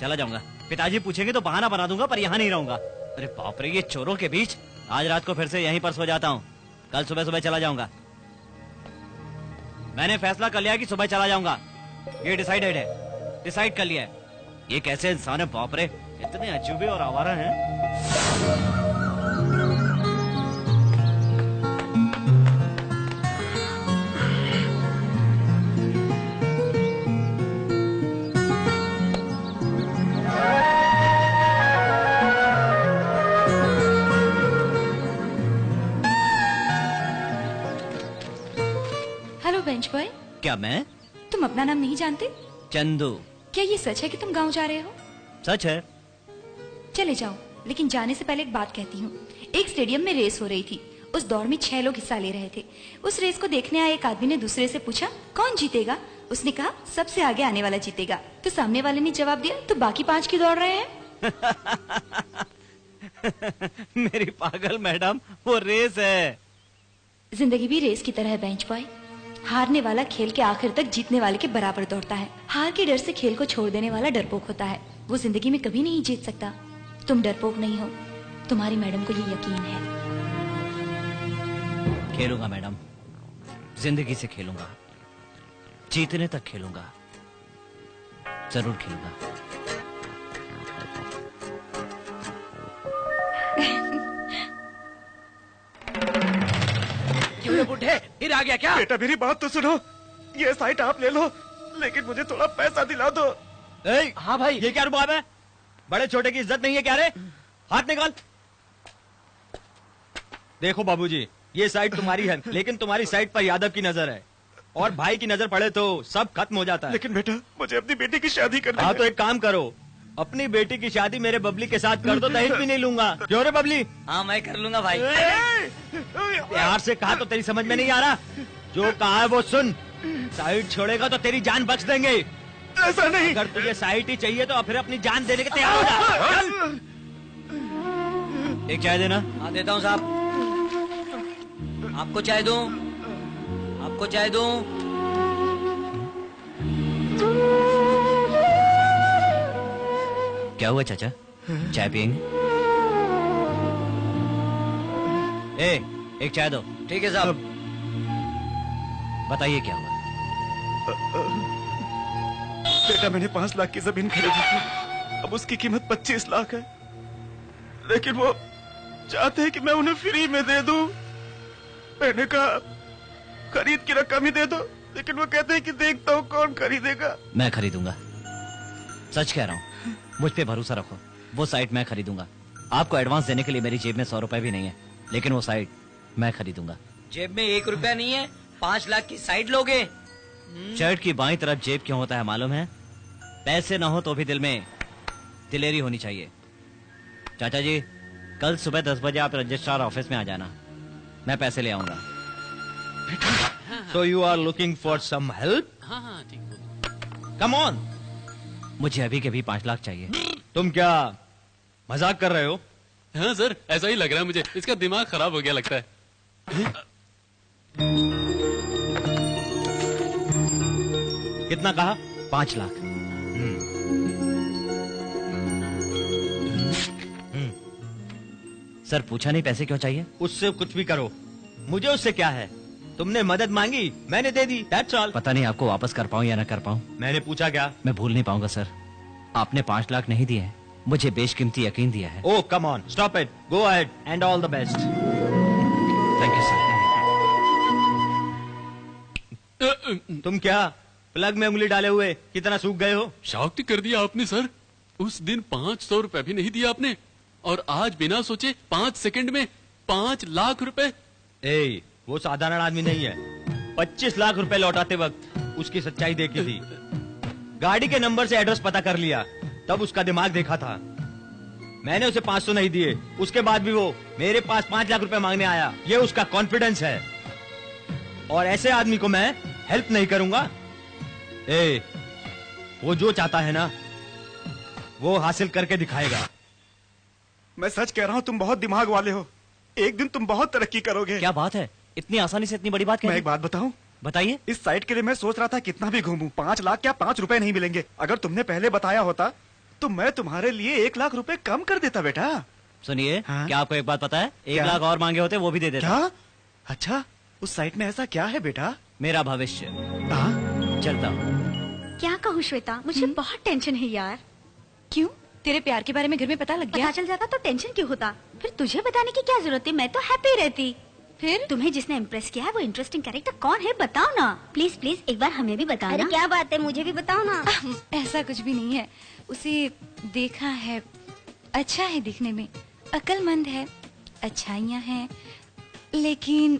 चला जाऊंगा। पिताजी पूछेंगे तो बहाना बना दूंगा, पर यहाँ नहीं रहूंगा। अरे बाप रे, ये चोरों के बीच। आज रात को फिर से यहीं पर सो जाता हूँ, कल सुबह सुबह चला जाऊंगा। मैंने फैसला कर लिया कि सुबह चला जाऊंगा। ये डिसाइडेड है, डिसाइड कर लिया है। ये कैसे इंसान है बाप रे, इतने अजूबे और आवारा हैं। Hello bench boy. क्या मैं? तुम अपना नाम नहीं जानते? चंदू। क्या ये सच है कि तुम गांव जा रहे हो? सच है। चले जाओ, लेकिन जाने से पहले एक बात कहती हूँ। एक स्टेडियम में रेस हो रही थी, उस दौड़ में 6 लोग हिस्सा ले रहे थे। उस रेस को देखने आए एक आदमी ने दूसरे से पूछा, कौन जीतेगा? उसने कहा, सबसे आगे आने वाला जीतेगा। तो सामने वाले ने जवाब दिया, तो बाकी 5 क्यों दौड़ रहे हैं? मेरी पागल मैडम, वो रेस है। जिंदगी भी रेस की तरह है बेंच बॉय। हारने वाला खेल के आखिर तक जीतने वाले के बराबर दौड़ता है। हार के डर से खेल को छोड़ देने वाला डरपोक होता है, वो जिंदगी में कभी नहीं जीत सकता। तुम डरपोक नहीं हो, तुम्हारी मैडम को ये यकीन है। खेलूंगा मैडम, जिंदगी से खेलूंगा, जीतने तक खेलूंगा, जरूर खेलूंगा। क्यों बुढ़े, फिर आ गया क्या? बेटा मेरी बात तो सुनो, ये साइट आप ले लो, लेकिन मुझे थोड़ा पैसा दिला दो। हाँ भाई, ये क्या रुबाब है? बड़े छोटे की इज्जत नहीं है क्या रे? हाथ निकाल। देखो बाबूजी, ये साइट तुम्हारी है, लेकिन तुम्हारी साइट पर यादव की नजर है, और भाई की नजर पड़े तो सब खत्म हो जाता है। लेकिन बेटा, मुझे अपनी बेटी की शादी करनी है। हाँ तो एक काम करो, अपनी बेटी की शादी मेरे बबली के साथ कर दो, दहेज भी नहीं लूंगा। क्यों रे बबली? हाँ मैं कर लूंगा भाई। प्यार से कहा तो तेरी समझ में नहीं आ रहा। जो कहा है वो सुन, साइट छोड़ेगा तो तेरी जान बख्श देंगे। ऐसा नहीं। अगर तुझे साइट ही चाहिए तो फिर अपनी जान देने के तैयार हो जा। एक चाय देना। हाँ देता हूँ साहब। आपको चाय दूं? आपको चाय दूं? क्या हुआ चाचा, चाय पियेंगे? एक चाय दो। ठीक है साहब। बताइए क्या हुआ? बेटा मैंने 5 लाख की जमीन खरीदी थी, अब उसकी कीमत 25 लाख है, लेकिन वो चाहते हैं कि मैं उन्हें फ्री में दे दूं। मैंने कहा खरीद की रकम ही दे दो, लेकिन वो कहते हैं कि देखता हूँ कौन खरीदेगा। मैं खरीदूंगा, सच कह रहा हूँ, मुझ पे भरोसा रखो। वो साइट मैं खरीदूंगा। आपको एडवांस देने के लिए मेरी जेब में 100 रुपए भी नहीं है, लेकिन वो साइट मैं खरीदूंगा। जेब में 1 रुपया नहीं है, 5 लाख की साइट लोगे? शर्ट की बाईं तरफ जेब क्यों होता है मालूम है? पैसे ना हो तो भी दिल में दिलेरी होनी चाहिए। चाचा जी, कल सुबह 10 बजे आप रजिस्ट्रार ऑफिस में आ जाना, मैं पैसे ले आऊंगा। So you are looking for some help? हाँ ठीक। Come on. मुझे अभी के भी 5 लाख चाहिए। तुम क्या मजाक कर रहे हो? हाँ सर, ऐसा ही लग रहा है मुझे, इसका दिमाग खराब हो गया लगता है। कितना कहा? 5 लाख। सर पूछा नहीं पैसे क्यों चाहिए? उससे कुछ भी करो, मुझे उससे क्या है? तुमने मदद मांगी, मैंने दे दी, that's all। पता नहीं आपको वापस कर पाऊं या ना कर पाऊं। मैंने पूछा क्या? मैं भूल नहीं पाऊंगा सर। आपने 5 लाख नहीं दिए हैं, मुझे बेशकीमती यकीन दिया है। Oh, come on, stop it, go ahead and all the best। Thank you sir. तुम क्या प्लग में उंगली डाले हुए कितना सूख गए हो? शॉक कर दिया आपने सर। उस दिन 500 रुपए भी नहीं दिया आपने, और आज बिना सोचे 5 सेकंड में 5 लाख रुपए। ए, वो साधारण आदमी नहीं है। 25 लाख रुपए लौटाते वक्त उसकी सच्चाई देखी थी। गाड़ी के नंबर से एड्रेस पता कर लिया, तब उसका दिमाग देखा था। मैंने उसे 500 नहीं दिए, उसके बाद भी वो मेरे पास 5 लाख रुपए मांगने आया। ये उसका कॉन्फिडेंस है, और ऐसे आदमी को मैं हेल्प नहीं करूंगा। ए, वो जो चाहता है ना, वो हासिल करके दिखाएगा। मैं सच कह रहा हूँ, तुम बहुत दिमाग वाले हो। एक दिन तुम बहुत तरक्की करोगे। क्या बात है, इतनी आसानी से इतनी बड़ी बात? मैं एक बात बताऊं? बताइए। इस साइट के लिए मैं सोच रहा था कितना भी घूमूं, 5 लाख क्या 5 रुपए नहीं मिलेंगे। अगर तुमने पहले बताया होता तो मैं तुम्हारे लिए 1 लाख रुपए कम कर देता बेटा। सुनिए, हाँ? क्या आपको एक बात पता है? 1 क्या? लाख और मांगे होते वो भी दे देता। क्या? अच्छा, उस साइट में ऐसा क्या है बेटा? मेरा भविष्य। चलता हूँ। क्या कहूँ श्वेता, मुझे बहुत टेंशन है यार। क्यों? तेरे प्यार के बारे में घर में पता लग गया? पता चल जाता तो टेंशन क्यों होता? फिर तुझे बताने की क्या जरूरत है, मैं तो हैप्पी रहती। फिर तुम्हें जिसने इम्प्रेस किया है वो इंटरेस्टिंग कैरेक्टर कौन है, बताओ ना। प्लीज प्लीज एक बार हमें भी बताओ। अरे क्या बात है, मुझे भी बताओ ना। ऐसा कुछ भी नहीं है, उसे देखा है, अच्छा है दिखने में, अक्लमंद है, अच्छाइयाँ हैं, लेकिन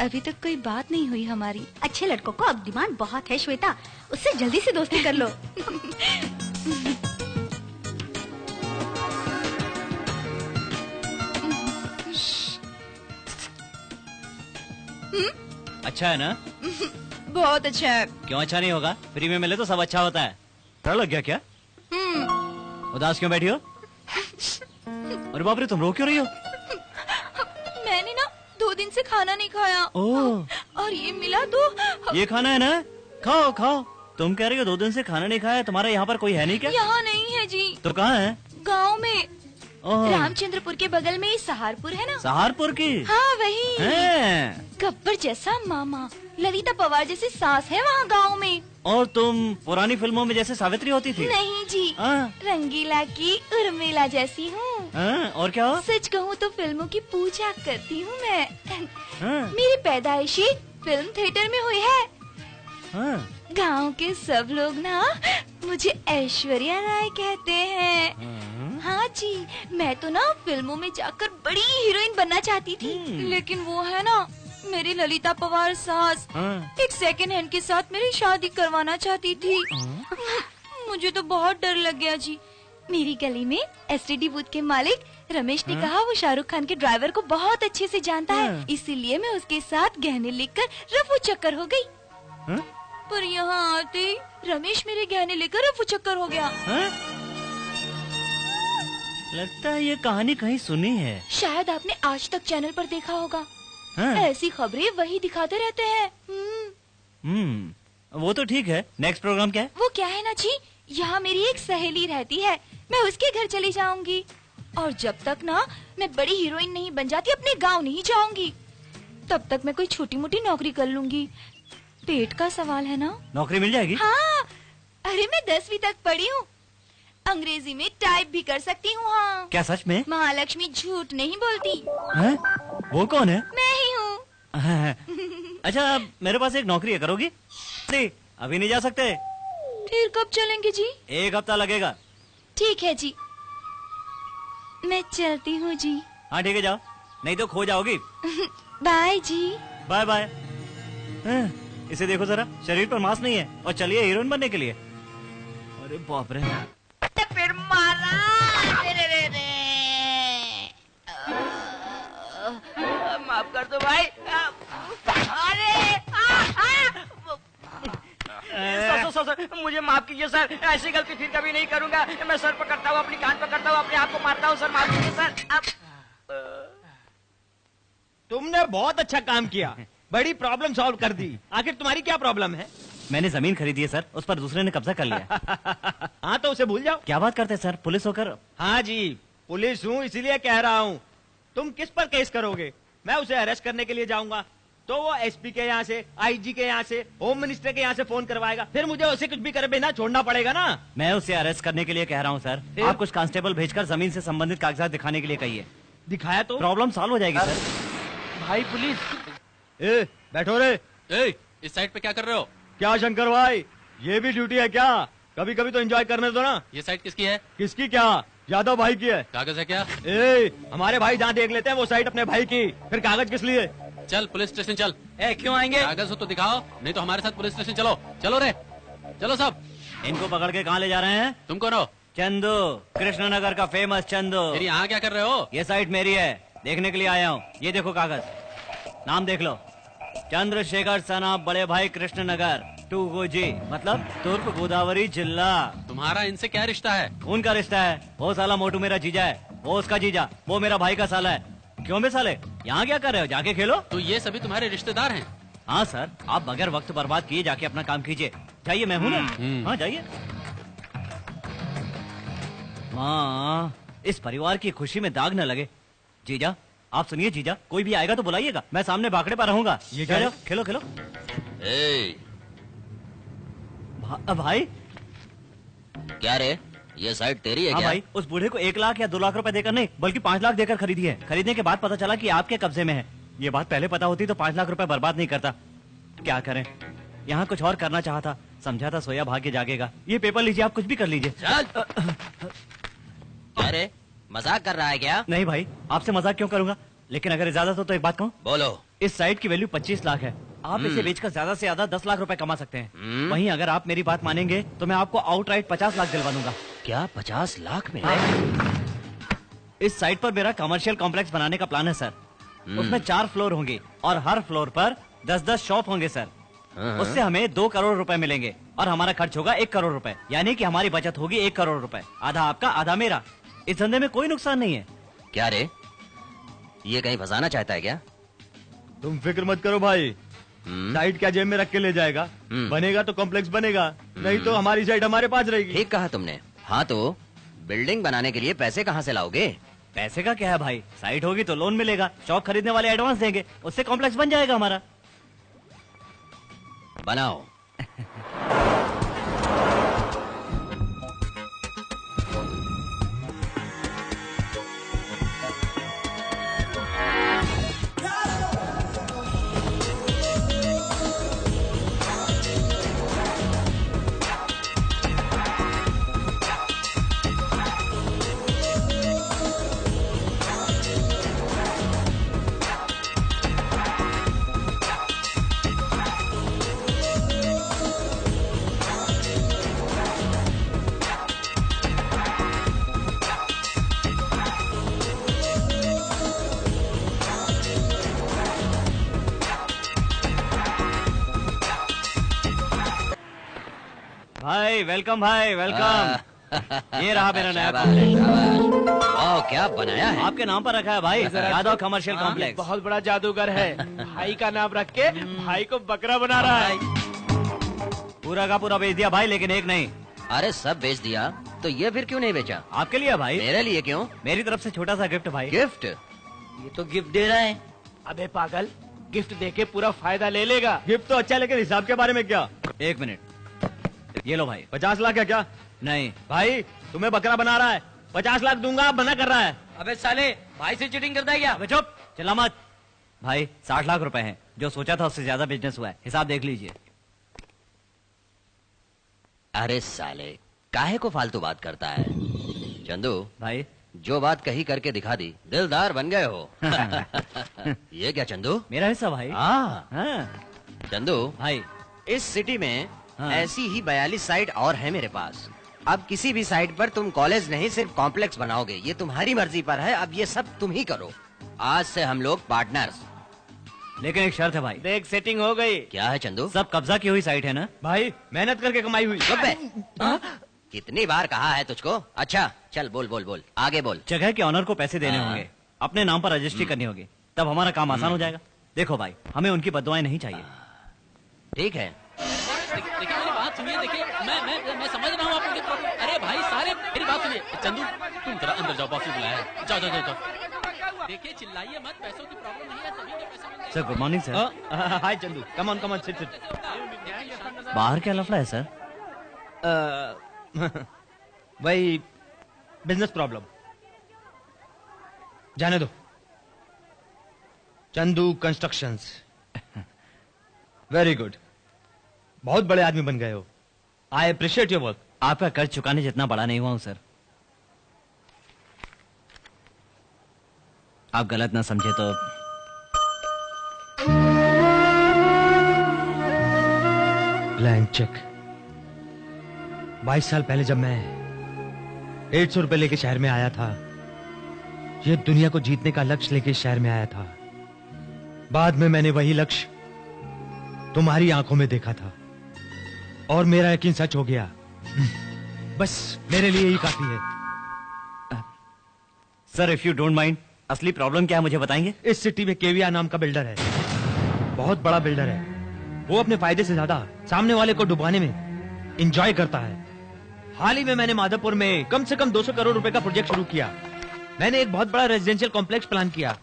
अभी तक कोई बात नहीं हुई हमारी। अच्छे लड़कों को अब डिमांड बहुत है श्वेता, उससे जल्दी से दोस्ती कर लो। अच्छा है ना? बहुत अच्छा है। क्यों अच्छा नहीं होगा? फ्री में मिले तो सब अच्छा होता है। डर लग गया क्या? उदास क्यों बैठी हो? अरे बाप रे, तुम रो क्यों रही हो? मैंने ना 2 दिन से खाना नहीं खाया। ओह। और ये मिला तो ये खाना है ना, खाओ खाओ। तुम कह रही हो 2 दिन से खाना नहीं खाया, तुम्हारा यहाँ पर कोई है नहीं क्या? यहाँ नहीं है जी। तो कहाँ है? गांव में, ओह। रामचंद्रपुर के बगल में सहारपुर है ना। सहारपुर की? हाँ वही। हैं। गब्बर जैसा मामा, ललिता पवार जैसी सास है वहाँ गांव में। और तुम पुरानी फिल्मों में जैसे सावित्री होती थी? नहीं जी, हाँ। रंगीला की उर्मिला जैसी हूँ। हाँ, और क्या हो? सच कहूँ तो फिल्मों की पूजा करती हूँ मैं। हाँ। मेरी पैदाइशी फिल्म थिएटर में हुई है। हाँ। गांव के सब लोग ना मुझे ऐश्वर्या राय कहते हैं। हाँ जी, मैं तो ना फिल्मों में जाकर बड़ी हीरोइन बनना चाहती थी, लेकिन वो है ना मेरी ललिता पवार सास, एक सेकंड हैंड के साथ मेरी शादी करवाना चाहती थी। मुझे तो बहुत डर लग गया जी। मेरी गली में एसटीडी बूथ के मालिक रमेश ने कहा वो शाहरुख खान के ड्राइवर को बहुत अच्छे से जानता है, इसीलिए मैं उसके साथ गहने लेकर रफू चक्कर हो गई। पर यहाँ आते ही रमेश मेरे गहने लेकर रफू चक्कर हो गया। लगता है ये कहानी कहीं सुनी है। शायद आपने आज तक चैनल पर देखा होगा। ऐसी खबरें वही दिखाते रहते हैं। वो तो ठीक है। नेक्स्ट प्रोग्राम क्या है? वो क्या है ना जी, यहाँ मेरी एक सहेली रहती है, मैं उसके घर चली जाऊंगी। और जब तक ना मैं बड़ी हीरोइन नहीं बन जाती अपने गांव नहीं जाऊंगी, तब तक मैं कोई छोटी मोटी नौकरी कर लूंगी। पेट का सवाल है ना। नौकरी मिल जाएगी? हाँ, अरे मैं 10वीं तक पढ़ी हूँ, अंग्रेजी में टाइप भी कर सकती हूँ। हाँ। क्या सच में? महालक्ष्मी झूठ नहीं बोलती। है? वो कौन है? मैं ही हूँ। अच्छा, मेरे पास एक नौकरी है, करोगी? नहीं, अभी नहीं जा सकते। फिर कब चलेंगे जी? 1 हफ्ता लगेगा। ठीक है जी, मैं चलती हूँ जी। हाँ ठीक है, जाओ, नहीं तो खो जाओगी। बाय जी। Bye bye. इसे देखो जरा, शरीर पर मांस नहीं है और चलिए हीरोइन बनने के लिए। अरे बाप रे। फिर मारा। माफ कर दो भाई। अरे सर, मुझे माफ कीजिए सर, ऐसी गलती फिर कभी नहीं करूंगा। मैं सर पकड़ता हूँ, अपनी कान पकड़ता हूँ, अपने आप को मारता हूँ सर, माफ कीजिए सर। तुमने बहुत अच्छा काम किया, बड़ी प्रॉब्लम सॉल्व कर दी। आखिर तुम्हारी क्या प्रॉब्लम है? मैंने जमीन खरीदी है सर, उस पर दूसरे ने कब्जा कर लिया। हाँ तो उसे भूल जाओ। क्या बात करते हैं सर, पुलिस होकर? हाँ जी, पुलिस हूँ इसीलिए कह रहा हूँ। तुम किस पर केस करोगे? मैं उसे अरेस्ट करने के लिए जाऊंगा तो वो एसपी के यहाँ से, आईजी के यहाँ से, होम मिनिस्टर के यहाँ से फोन करवाएगा, फिर मुझे उसे कुछ भी करे बिना छोड़ना पड़ेगा ना। मैं उसे अरेस्ट करने के लिए कह रहा हूँ सर। आप कुछ कांस्टेबल भेजकर जमीन से संबंधित कागजात दिखाने के लिए कहिए। दिखाया तो प्रॉब्लम सॉल्व हो जाएगी सर। भाई पुलिस। ए, बैठो रे। ए, इस साइड पे क्या कर रहे हो? क्या शंकर भाई, ये भी ड्यूटी है क्या? कभी कभी तो एंजॉय करने दो ना। ये साइड किसकी है? किसकी क्या? यादव भाई की है। कागज है क्या? ए, हमारे भाई जहाँ देख लेते हैं वो साइड अपने भाई की, फिर कागज किस लिए? चल पुलिस स्टेशन चल। क्यों आएंगे? कागज हो तो दिखाओ, नहीं तो हमारे साथ पुलिस स्टेशन चलो। चलो रे, चलो सब। इनको पकड़ के कहाँ ले जा रहे हैं? तुम कौन हो? चंदू, कृष्णनगर का फेमस चंदू। फिर यहाँ क्या कर रहे हो? ये साइट मेरी है, देखने के लिए आया हूँ। ये देखो कागज, नाम देख लो, चंद्रशेखर सनाब बड़े भाई कृष्णनगर 2 गोजी, मतलब तूर्प गोदावरी जिला। तुम्हारा इनसे क्या रिश्ता है? उनका रिश्ता है, वो साला मोटू मेरा जीजा है, वो उसका जीजा, वो मेरा भाई का साला है। क्यों बे साले, यहाँ क्या कर रहे हो? जाके खेलो। तो ये सभी तुम्हारे रिश्तेदार हैं? हाँ सर, आप बगैर वक्त बर्बाद किए जाके अपना काम कीजिए। जाइए, मैं हूँ ना। हाँ जाइए। माँ, इस परिवार की खुशी में दाग न लगे। जीजा, आप सुनिए जीजा, कोई भी आएगा तो बुलाइएगा, मैं सामने बाकड़े पर रहूंगा। ये क्या? खेलो खेलो। भाई क्या रे, ये साइड तेरी है क्या? क्या? भाई, उस बूढ़े को 1 लाख या 2 लाख रुपए देकर नहीं, बल्कि 5 लाख देकर खरीदी है। खरीदने के बाद पता चला कि आपके कब्जे में है। ये बात पहले पता होती तो 5 लाख रुपए बर्बाद नहीं करता। क्या करें, यहाँ कुछ और करना चाहा था, समझा था सोया भाग्य जागेगा। ये पेपर लीजिए, आप कुछ भी कर लीजिए। क्या रे, मजाक कर रहा है क्या? नहीं भाई, आपसे मजाक क्यों करूंगा, लेकिन अगर इजाजत हो तो एक बात कहूँ। बोलो। इस साइट की वैल्यू 25 लाख है। आप इसे बेचकर ज्यादा से ज्यादा 10 लाख रुपए कमा सकते हैं। वहीं अगर आप मेरी बात मानेंगे तो मैं आपको आउटराइट 50 लाख दिलवा दूंगा। क्या 50 लाख में? इस साइट पर मेरा कमर्शियल कॉम्प्लेक्स बनाने का प्लान है सर। उसमें 4 फ्लोर होंगे और हर फ्लोर पर 10-10 शॉप होंगे सर। उससे हमें 2 करोड़ रुपए मिलेंगे और हमारा खर्च होगा 1 करोड़ रुपए, यानी कि हमारी बचत होगी 1 करोड़ रुपए। आधा आपका, आधा मेरा। इस धंधे में कोई नुकसान नहीं है। क्या रे, ये कहीं फंसाना चाहता है क्या? तुम फिक्र मत करो भाई, साइट क्या जेब में रख के ले जाएगा। बनेगा तो कॉम्प्लेक्स बनेगा, नहीं तो हमारी साइट हमारे पास रहेगी। ठीक कहा तुमने। हाँ तो बिल्डिंग बनाने के लिए पैसे कहाँ से लाओगे? पैसे का क्या है भाई, साइट होगी तो लोन मिलेगा, शॉप खरीदने वाले एडवांस देंगे, उससे कॉम्प्लेक्स बन जाएगा हमारा। बनाओ। भाई वेलकम, भाई वेलकम। ये रहा मेरा नया वाह, क्या बनाया है? आपके नाम पर रखा है भाई, यादव कमर्शियल कॉम्प्लेक्स। बहुत बड़ा जादूगर है, भाई का नाम रख के भाई को बकरा बना रहा है। पूरा का पूरा बेच दिया भाई, लेकिन एक नहीं। अरे सब बेच दिया, तो ये फिर क्यों नहीं बेचा? आपके लिए भाई। मेरे लिए क्यों? मेरी तरफ से छोटा सा गिफ्ट भाई। गिफ्ट? ये तो गिफ्ट दे रहा है। अबे पागल, गिफ्ट देके पूरा फायदा ले लेगा। गिफ्ट तो अच्छा, लेकिन हिसाब के बारे में क्या? 1 मिनट, ये लो भाई। 50 लाख है क्या? नहीं भाई, तुम्हें बकरा बना रहा है, 50 लाख दूंगा, आप मना कर रहा है। अबे साले, भाई से चीटिंग करता है क्या? अबे चुप, चिल्ला मत। भाई 60 लाख रुपए हैं। जो सोचा था उससे ज्यादा बिजनेस हुआ है, हिसाब देख लीजिए। अरे साले, काहे को फालतू बात करता है? चंदू भाई, जो बात कही करके दिखा दी, दिलदार बन गए हो। ये क्या चंदू? मेरा हिस्सा भाई। हाँ। चंदू भाई, इस सिटी में ऐसी ही 42 साइट और है मेरे पास। अब किसी भी साइट पर तुम कॉलेज नहीं सिर्फ कॉम्प्लेक्स बनाओगे, ये तुम्हारी मर्जी पर है। अब ये सब तुम ही करो। आज से हम लोग पार्टनर्स। लेकिन एक शर्त है भाई। देख, सेटिंग हो गई। क्या है चंदू? सब कब्जा की हुई साइट है ना भाई, मेहनत करके कमाई हुई। कितनी बार कहा है तुझको? अच्छा चल बोल बोल बोल, आगे बोल। जगह के ऑनर को पैसे देने होंगे, अपने नाम पर रजिस्ट्री करनी होगी, तब हमारा काम आसान हो जाएगा। देखो भाई, हमें उनकी बददुआएं नहीं चाहिए। ठीक है। देखिए मेरी बात सुनिए। देखिए मैं समझ रहा हूँ आप लोग प्रॉब्लम। अरे भाई सारे मेरी बात सुनिए। चंदू तुम जरा अंदर जाओ, बॉस ने बुलाया है। जाओ जाओ जाओ। देखिए चिल्लाइए मत, पैसों की प्रॉब्लम नहीं है, सभी के पैसे मिल sir good morning sir. Hi Chandu, come on sit sit. बाहर क्या लफड़ा है सर? वही बिजनेस प्रॉब्लम। जाने दो। चंदू कंस्ट्रक्शंस। वेरी गुड, बहुत बड़े आदमी बन गए हो। I appreciate your work. आपका कर्ज चुकाने जितना बड़ा नहीं हुआ हूं सर। आप गलत ना समझे तो ब्लैंक चेक। 22 साल पहले जब मैं 150 रुपए लेके शहर में आया था, ये दुनिया को जीतने का लक्ष्य लेके शहर में आया था। बाद में मैंने वही लक्ष्य तुम्हारी आंखों में देखा था और मेरा यकीन सच हो गया। बस मेरे लिए ही काफी है। Sir if you don't mind, असली प्रॉब्लम क्या है मुझे बताएंगे? इस सिटी में केवीआर नाम का बिल्डर है, बहुत बड़ा बिल्डर है। वो अपने फायदे से ज्यादा सामने वाले को डुबाने में एंजॉय करता है। हाल ही में मैंने माधवपुर में कम से कम 200 करोड़ रुपए का प्रोजेक्ट शुरू किया। मैंने एक बहुत बड़ा रेजिडेंशियल कॉम्प्लेक्स प्लान किया।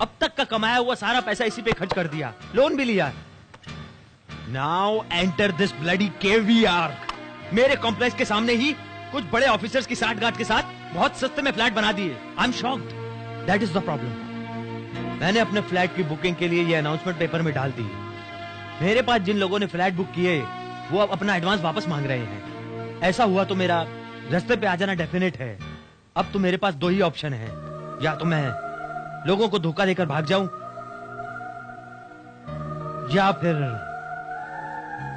अब तक का कमाया हुआ सारा पैसा इसी पे खर्च कर दिया, लोन भी लिया। Now enter this bloody KVR. मेरे कॉम्प्लेक्स के सामने ही कुछ बड़े ऑफिसर्स की साठगांठ के साथ बहुत सस्ते में फ्लैट बना दिए। I am shocked, that is the problem. मैंने अपने फ्लैट की बुकिंग के लिए ये अनाउंसमेंट पेपर में डाल दी। मेरे पास जिन लोगों ने फ्लैट बुक किए वो अब अपना एडवांस वापस मांग रहे हैं। ऐसा हुआ तो मेरा रास्ते पे आ जाना डेफिनेट है। अब तो मेरे पास दो ही ऑप्शन है, या तो मैं लोगों को धोखा देकर भाग जाऊं या फिर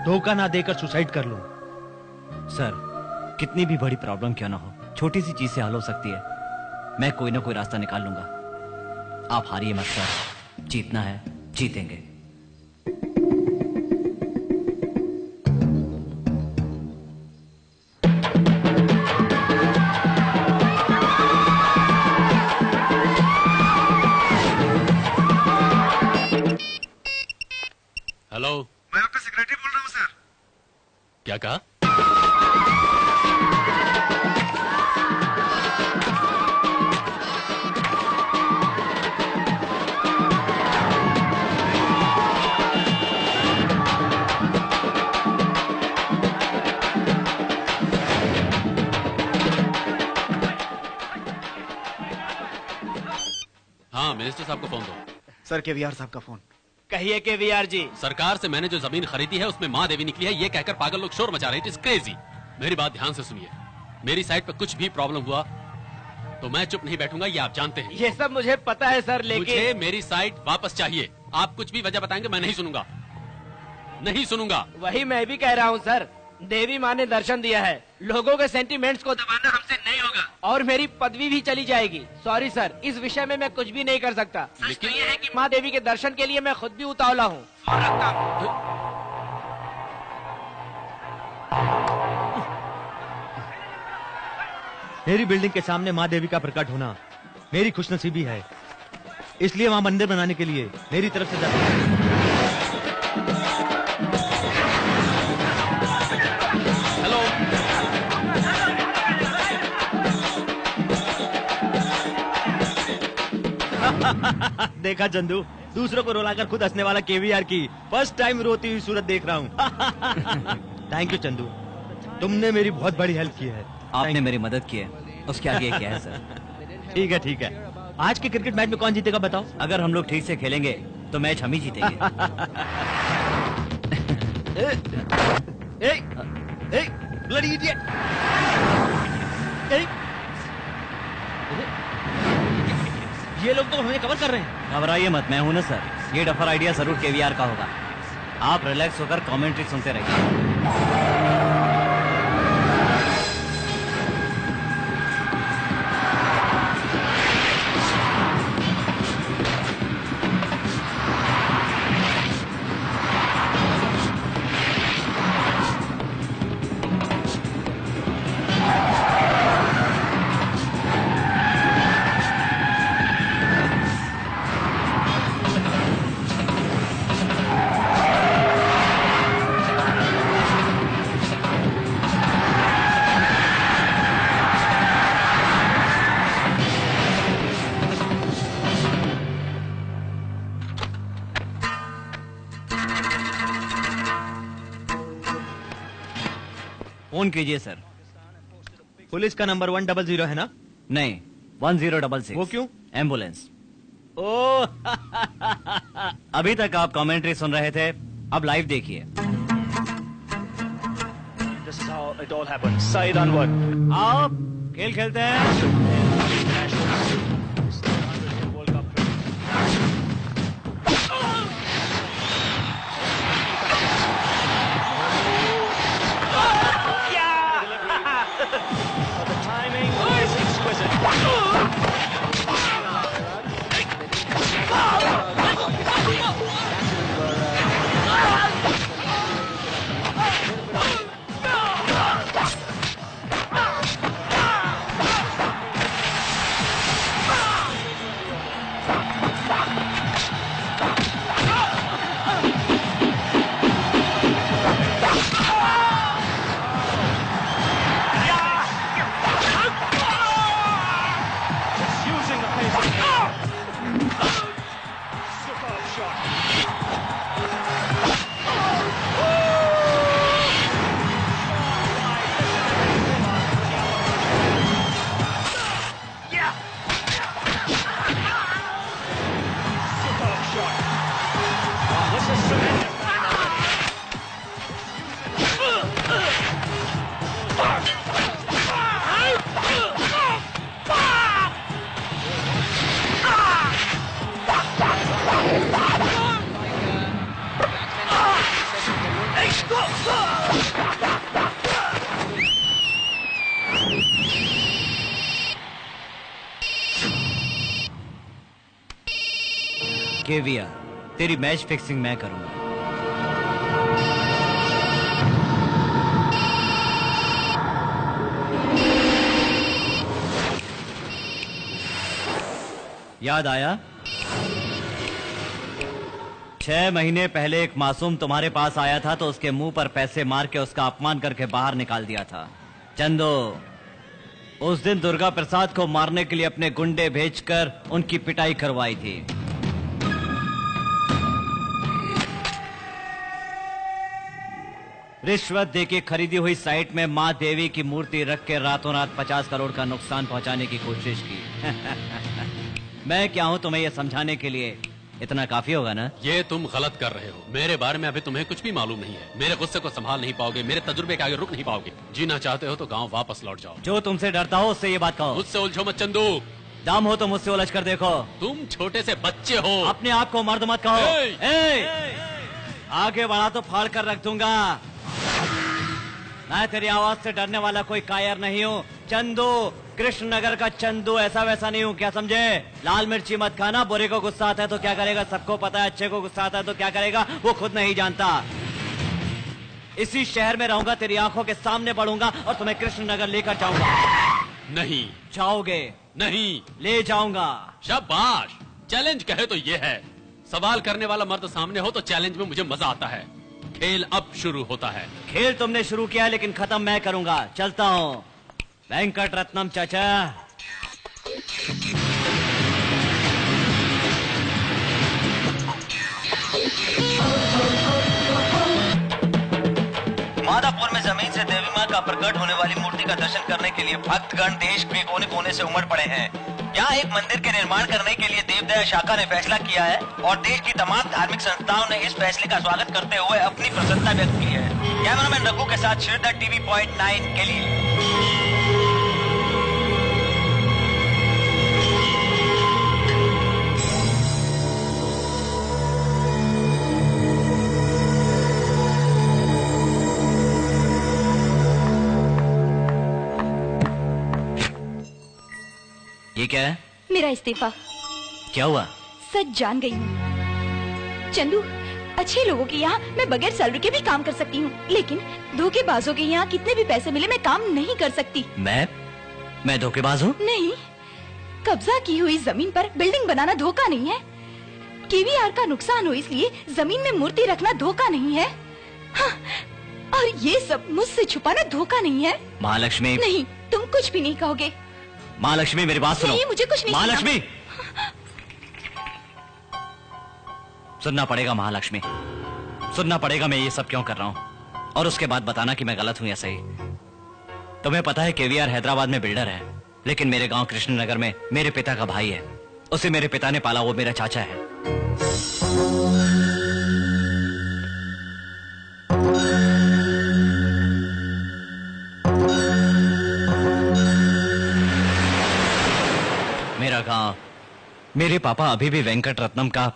धोखा ना देकर सुसाइड कर लूं। सर कितनी भी बड़ी प्रॉब्लम क्यों ना हो, छोटी सी चीज से हल हो सकती है। मैं कोई ना कोई रास्ता निकाल लूंगा। आप हारिए मत सर, जीतना है जीतेंगे। हेलो, मैं आपका सेक्रेटरी बोल रहा हूँ सर। क्या कहा? हाँ, मिनिस्टर साहब को फोन दो। सर केवीआर साहब का फोन। कहिए केवीआर जी। सरकार से मैंने जो जमीन खरीदी है उसमें माँ देवी निकली है, ये कहकर पागल लोग शोर मचा रहे हैं। It is crazy. मेरी बात ध्यान से सुनिए। मेरी साइट पर कुछ भी प्रॉब्लम हुआ तो मैं चुप नहीं बैठूंगा, ये आप जानते हैं। ये सब मुझे पता है सर, लेकिन मुझे मेरी साइट वापस चाहिए। आप कुछ भी वजह बताएंगे मैं नहीं सुनूंगा, नहीं सुनूंगा। वही मैं भी कह रहा हूँ सर। देवी माँ ने दर्शन दिया है, लोगों के सेंटिमेंट्स को दबाना हमसे नहीं होगा और मेरी पदवी भी चली जाएगी। सॉरी सर, इस विषय में मैं कुछ भी नहीं कर सकता। सच तो ये है कि माँ देवी के दर्शन के लिए मैं खुद भी उतावला हूँ। मेरी बिल्डिंग के सामने माँ देवी का प्रकट होना मेरी खुशनसीबी है, इसलिए वहाँ मंदिर बनाने के लिए मेरी तरफ से देखा चंदू, दूसरों को रुलाकर खुद हंसने वाला केवीआर की फर्स्ट टाइम रोती हुई सूरत देख रहा हूँ। थैंक यू चंदू, तुमने मेरी बहुत बड़ी हेल्प की है। आपने मेरी मदद की है, उसके आगे क्या है सर? ठीक है ठीक है, आज के क्रिकेट मैच में कौन जीतेगा बताओ? अगर हम लोग ठीक से खेलेंगे तो मैच हम ही जीतेंगे। Bloody idiot! ये लोग तो हमें कवर कर रहे हैं। घबराइए मत, मैं हूं ना सर। ये डफर आइडिया जरूर केवीआर का होगा। आप रिलैक्स होकर कमेंट्री सुनते रहिए। फोन कीजिए सर। पुलिस का नंबर 100 है ना? नहीं, 1066। वो क्यों? एम्बुलेंस। ओ अभी तक आप कमेंट्री सुन रहे थे, अब लाइव देखिए। आओ खेल खेलते हैं। केवीआर, तेरी मैच फिक्सिंग मैं करूंगा। याद आया? 6 महीने पहले एक मासूम तुम्हारे पास आया था तो उसके मुंह पर पैसे मार के उसका अपमान करके बाहर निकाल दिया था। चंदू, उस दिन दुर्गा प्रसाद को मारने के लिए अपने गुंडे भेजकर उनकी पिटाई करवाई थी। रिश्वत देके खरीदी हुई साइट में मां देवी की मूर्ति रख के रातों रात 50 करोड़ का नुकसान पहुंचाने की कोशिश की। मैं क्या हूं तुम्हें यह समझाने के लिए? इतना काफी होगा ना? ये तुम गलत कर रहे हो। मेरे बारे में अभी तुम्हें कुछ भी मालूम नहीं है। मेरे गुस्से को संभाल नहीं पाओगे, मेरे तजुर्बे के आगे रुक नहीं पाओगे। जीना चाहते हो तो गांव वापस लौट जाओ। जो तुमसे डरता हो उससे ये बात कहो। मुझसे उलझो मत चंदू। दम हो तो मुझसे उलझ कर देखो। तुम छोटे से बच्चे हो। अपने आप को मर्द मत कहो। आगे बढ़ा तो फाड़ कर रख दूंगा। मैं तेरी आवाज से डरने वाला कोई कायर नहीं हूँ। चंदू, कृष्णनगर का चंदू, ऐसा वैसा नहीं हूँ, क्या समझे? लाल मिर्ची मत खाना। बुरे को गुस्सा आता है तो क्या करेगा सबको पता है, अच्छे को गुस्सा आता है तो क्या करेगा वो खुद नहीं जानता। इसी शहर में रहूंगा, तेरी आंखों के सामने बढ़ूंगा और तुम्हें कृष्णनगर लेकर जाऊंगा। नहीं जाओगे? नहीं, ले जाऊंगा। शाबाश। चैलेंज कहे तो ये है। सवाल करने वाला मर्द सामने हो तो चैलेंज में मुझे मजा आता है। खेल अब शुरू होता है। खेल तुमने शुरू किया लेकिन खत्म मैं करूंगा। चलता हूं। वेंकट रत्नम चाचा। मादापुर में जमीन से देवी मां का प्रकट होने वाली मूर्ति का दर्शन करने के लिए भक्तगण देश के कोने कोने से उमड़ पड़े हैं। यहाँ एक मंदिर के निर्माण करने के लिए देवदया शाखा ने फैसला किया है और देश की तमाम धार्मिक संस्थाओं ने इस फैसले का स्वागत करते हुए अपनी प्रसन्नता व्यक्त की है। कैमरामैन रघु के साथ श्रीधर टीवी पॉइंट 9 के लिए। ये क्या है? मेरा इस्तीफा। क्या हुआ? सच जान गई हूँ चंदू। अच्छे लोगों के यहाँ मैं बगैर सैलरी के भी काम कर सकती हूँ, लेकिन धोखेबाजों के यहाँ कितने भी पैसे मिले मैं काम नहीं कर सकती। मैं धोखेबाज हूँ? नहीं, कब्जा की हुई जमीन पर बिल्डिंग बनाना धोखा नहीं है। केवीआर का नुकसान हो इसलिए जमीन में मूर्ति रखना धोखा नहीं है। हाँ, और ये सब मुझसे छुपाना धोखा नहीं है। महालक्ष्मी। नहीं, तुम कुछ भी नहीं कहोगे। महालक्ष्मी मेरी बात सुनो। नहीं, मुझे कुछ नहीं। महालक्ष्मी सुनना पड़ेगा। महालक्ष्मी सुनना पड़ेगा मैं ये सब क्यों कर रहा हूँ, और उसके बाद बताना कि मैं गलत हूँ या सही। तुम्हें पता है केवीआर हैदराबाद में बिल्डर है, लेकिन मेरे गांव कृष्णनगर में मेरे पिता का भाई है। उसे मेरे पिता ने पाला, वो मेरा चाचा है। मेरा गांव, मेरे पापा अभी भी वेंकट रत्नम का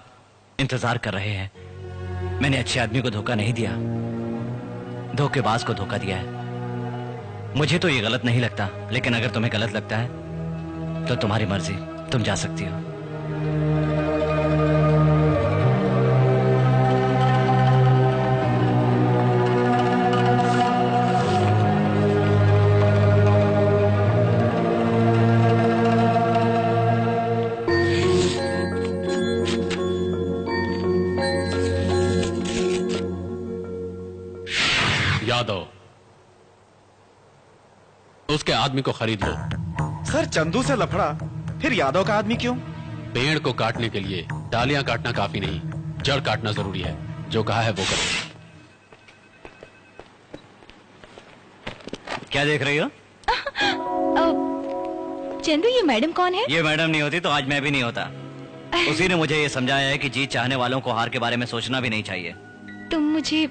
इंतजार कर रहे हैं। मैंने अच्छे आदमी को धोखा नहीं दिया, धोखेबाज को धोखा दिया है। मुझे तो ये गलत नहीं लगता, लेकिन अगर तुम्हें गलत लगता है तो तुम्हारी मर्जी, तुम जा सकती हो। यादव, उसके आदमी को खरीद लो। सर चंदू से लफड़ा, फिर यादव का आदमी क्यों? पेड़ को काटने के लिए डालियां काटना काफी नहीं, जड़ काटना जरूरी है। जो कहा है वो करो। क्या देख रही हो? चंदू, ये मैडम कौन है? ये मैडम नहीं होती तो आज मैं भी नहीं होता। उसी ने मुझे ये समझाया है कि जीत चाहने वालों को हार के बारे में सोचना भी नहीं चाहिए। तुम मुझे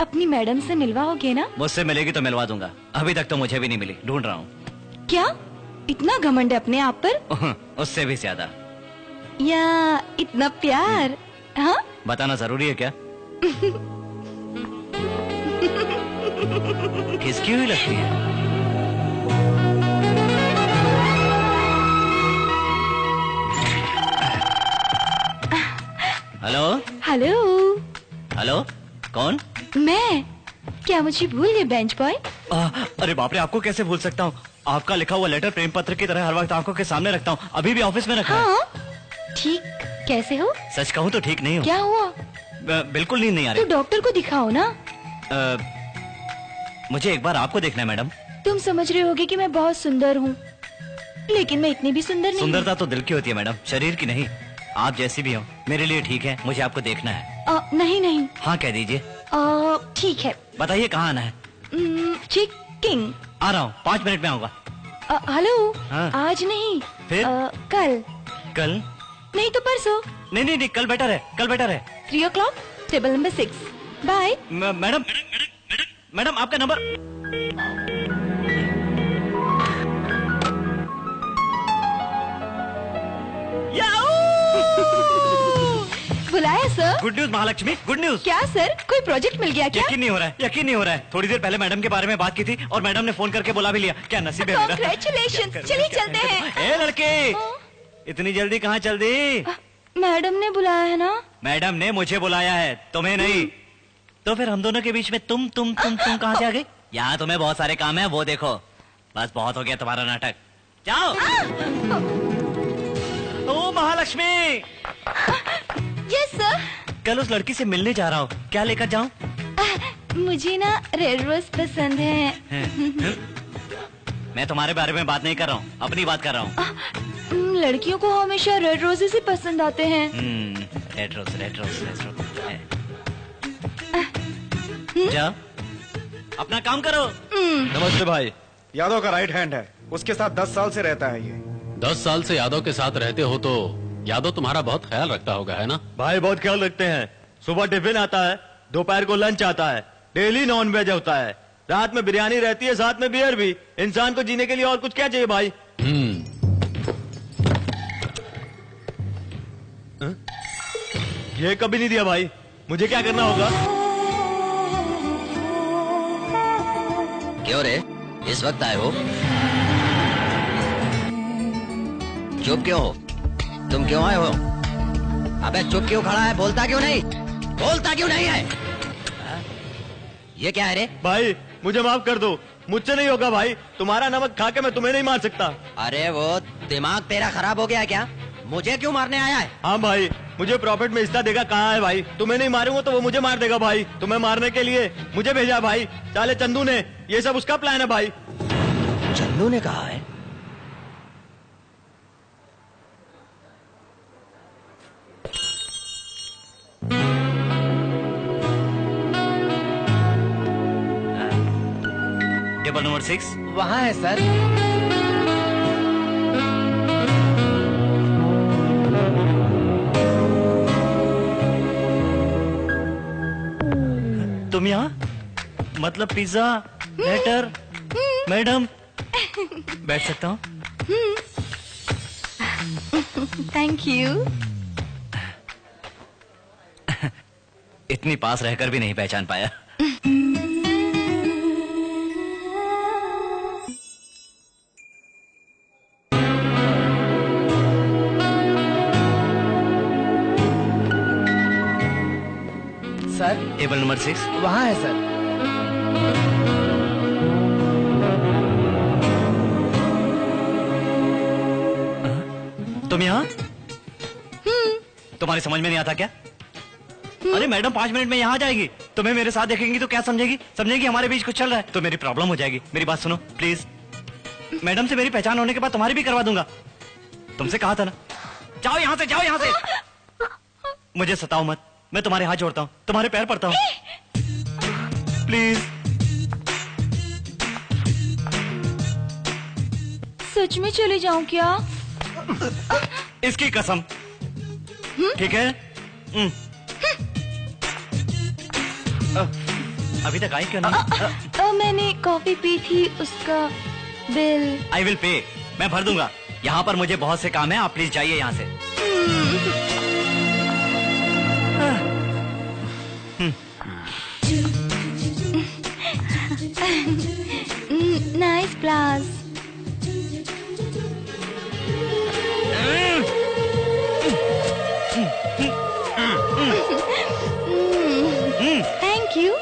अपनी मैडम से मिलवाओगे ना? मुझसे मिलेगी तो मिलवा दूंगा। अभी तक तो मुझे भी नहीं मिली, ढूंढ रहा हूँ। क्या इतना घमंड है अपने आप पर? उससे भी ज्यादा। या इतना प्यार? हाँ, बताना जरूरी है क्या? किसकी हुई लगती है? हेलो हेलो हेलो, कौन? मैं। क्या मुझे भूल गए बेंच बॉय? अरे बाप रे, आपको कैसे भूल सकता हूँ? आपका लिखा हुआ लेटर प्रेम पत्र की तरह हर वक्त आंखों के सामने रखता हूँ। अभी भी ऑफिस में रखा हाँ? ठीक कैसे हो? सच कहूँ तो ठीक नहीं हूँ। क्या हुआ? बिल्कुल नींद नहीं आ रही। तो डॉक्टर को दिखाओ ना। मुझे एक बार आपको देखना है मैडम। तुम समझ रहे होगे कि मैं बहुत सुंदर हूँ, लेकिन मैं इतनी भी सुंदर नहीं। सुंदरता तो दिल की होती है मैडम, शरीर की नहीं। आप जैसी भी हो मेरे लिए ठीक है, मुझे आपको देखना है। नहीं नहीं। हाँ कह दीजिए। ठीक है। बताइए कहाँ आना है? चिकिंग। आ रहा हूँ, 5 मिनट में आऊंगा। हेलो। हाँ? आज नहीं, फिर? कल। कल? नहीं तो परसों। नहीं, कल बेटर है, कल बेटर है। 3 o'clock, table number 6। Bye. Madam आपका नंबर। बुलाया sir? Good news Mahalakshmi, good news. क्या सर, कोई प्रोजेक्ट मिल गया क्या? यकीन नहीं हो रहा है। थोड़ी देर पहले मैडम के बारे में बात की थी और मैडम ने फोन करके बुला भी लिया। क्या नसीब है मेरा। कांग्रेचुलेशंस। चलिए चलते हैं। ए लड़के, इतनी जल्दी कहाँ चल दी? मैडम ने बुलाया है ना? मैडम ने मुझे बुलाया है, तुम्हें नहीं। तो फिर हम दोनों के बीच में तुम कहाँ से आ गई? यहाँ तुम्हें बहुत सारे काम है, वो देखो। बस बहुत हो गया तुम्हारा नाटक, जाओ। ओ महालक्ष्मी। Yes sir. कल उस लड़की से मिलने जा रहा हूँ, क्या लेकर जाऊँ? मुझे ना रेड रोज पसंद है। मैं तुम्हारे बारे में बात नहीं कर रहा हूँ, अपनी बात कर रहा हूँ। लड़कियों को हमेशा रेड रोजेस ही पसंद आते हैं। Red rose. जाओ, अपना काम करो। नमस्ते भाई। यादव का राइट हैंड है, उसके साथ 10 साल से रहता है ये। 10 साल से यादव के साथ रहते हो तो यादव तुम्हारा बहुत ख्याल रखता होगा, है ना? भाई बहुत ख्याल रखते हैं। सुबह टिफिन आता है, दोपहर को लंच आता है, डेली नॉन वेज होता है, रात में बिरयानी रहती है, साथ में बियर भी। इंसान को जीने के लिए और कुछ क्या चाहिए भाई? ये कभी नहीं दिया भाई। मुझे क्या करना होगा? क्यों रे, इस वक्त आए हो? चुप क्यों हो? तुम क्यों आए हो? अबे चुप क्यों खड़ा है? बोलता क्यों नहीं? बोलता क्यों नहीं है? ये क्या है रे? भाई मुझे माफ कर दो, मुझसे नहीं होगा भाई। तुम्हारा नमक खा के मैं तुम्हें नहीं मार सकता। अरे वो दिमाग तेरा खराब हो गया है क्या? मुझे क्यों मारने आया है? हाँ भाई, मुझे प्रॉफिट में हिस्सा देगा कहाँ है भाई? तुम्हें नहीं मारूंगा तो वो मुझे मार देगा भाई। तुम्हें मारने के लिए मुझे भेजा भाई, साले चंदू ने। ये सब उसका प्लान है भाई। चंदू ने कहा है? टेबल नंबर 6 वहाँ है सर। तुम यहाँ? मतलब पिज्जा, वेटर, मैडम, बैठ सकता हूँ? Thank you. इतनी पास रहकर भी नहीं पहचान पाया। सर टेबल नंबर 6 वहाँ है सर। तुम यहाँ? तुम्हारी समझ में नहीं आता क्या? अरे मैडम 5 मिनट में यहाँ आ जाएगी। तुम्हें मेरे साथ देखेंगी तो क्या समझेगी? समझेगी हमारे बीच कुछ चल रहा है तो मेरी प्रॉब्लम हो जाएगी। मेरी बात सुनो प्लीज। मैडम से मेरी पहचान होने के बाद तुम्हारी भी करवा दूंगा। तुमसे कहा था ना, जाओ यहाँ से, जाओ यहाँ से। मुझे सताओ मत, मैं तुम्हारे हाथ जोड़ता हूँ, तुम्हारे पैर पड़ता हूँ, प्लीज। सच में चले जाऊं क्या? इसकी कसम। ठीक है? अभी तक आई क्यों नहीं? मैंने कॉफी पी थी, उसका बिल। आई विल पे, मैं भर दूंगा। यहाँ पर मुझे बहुत से काम है, आप प्लीज जाइए यहाँ से। Nice class. Thank you.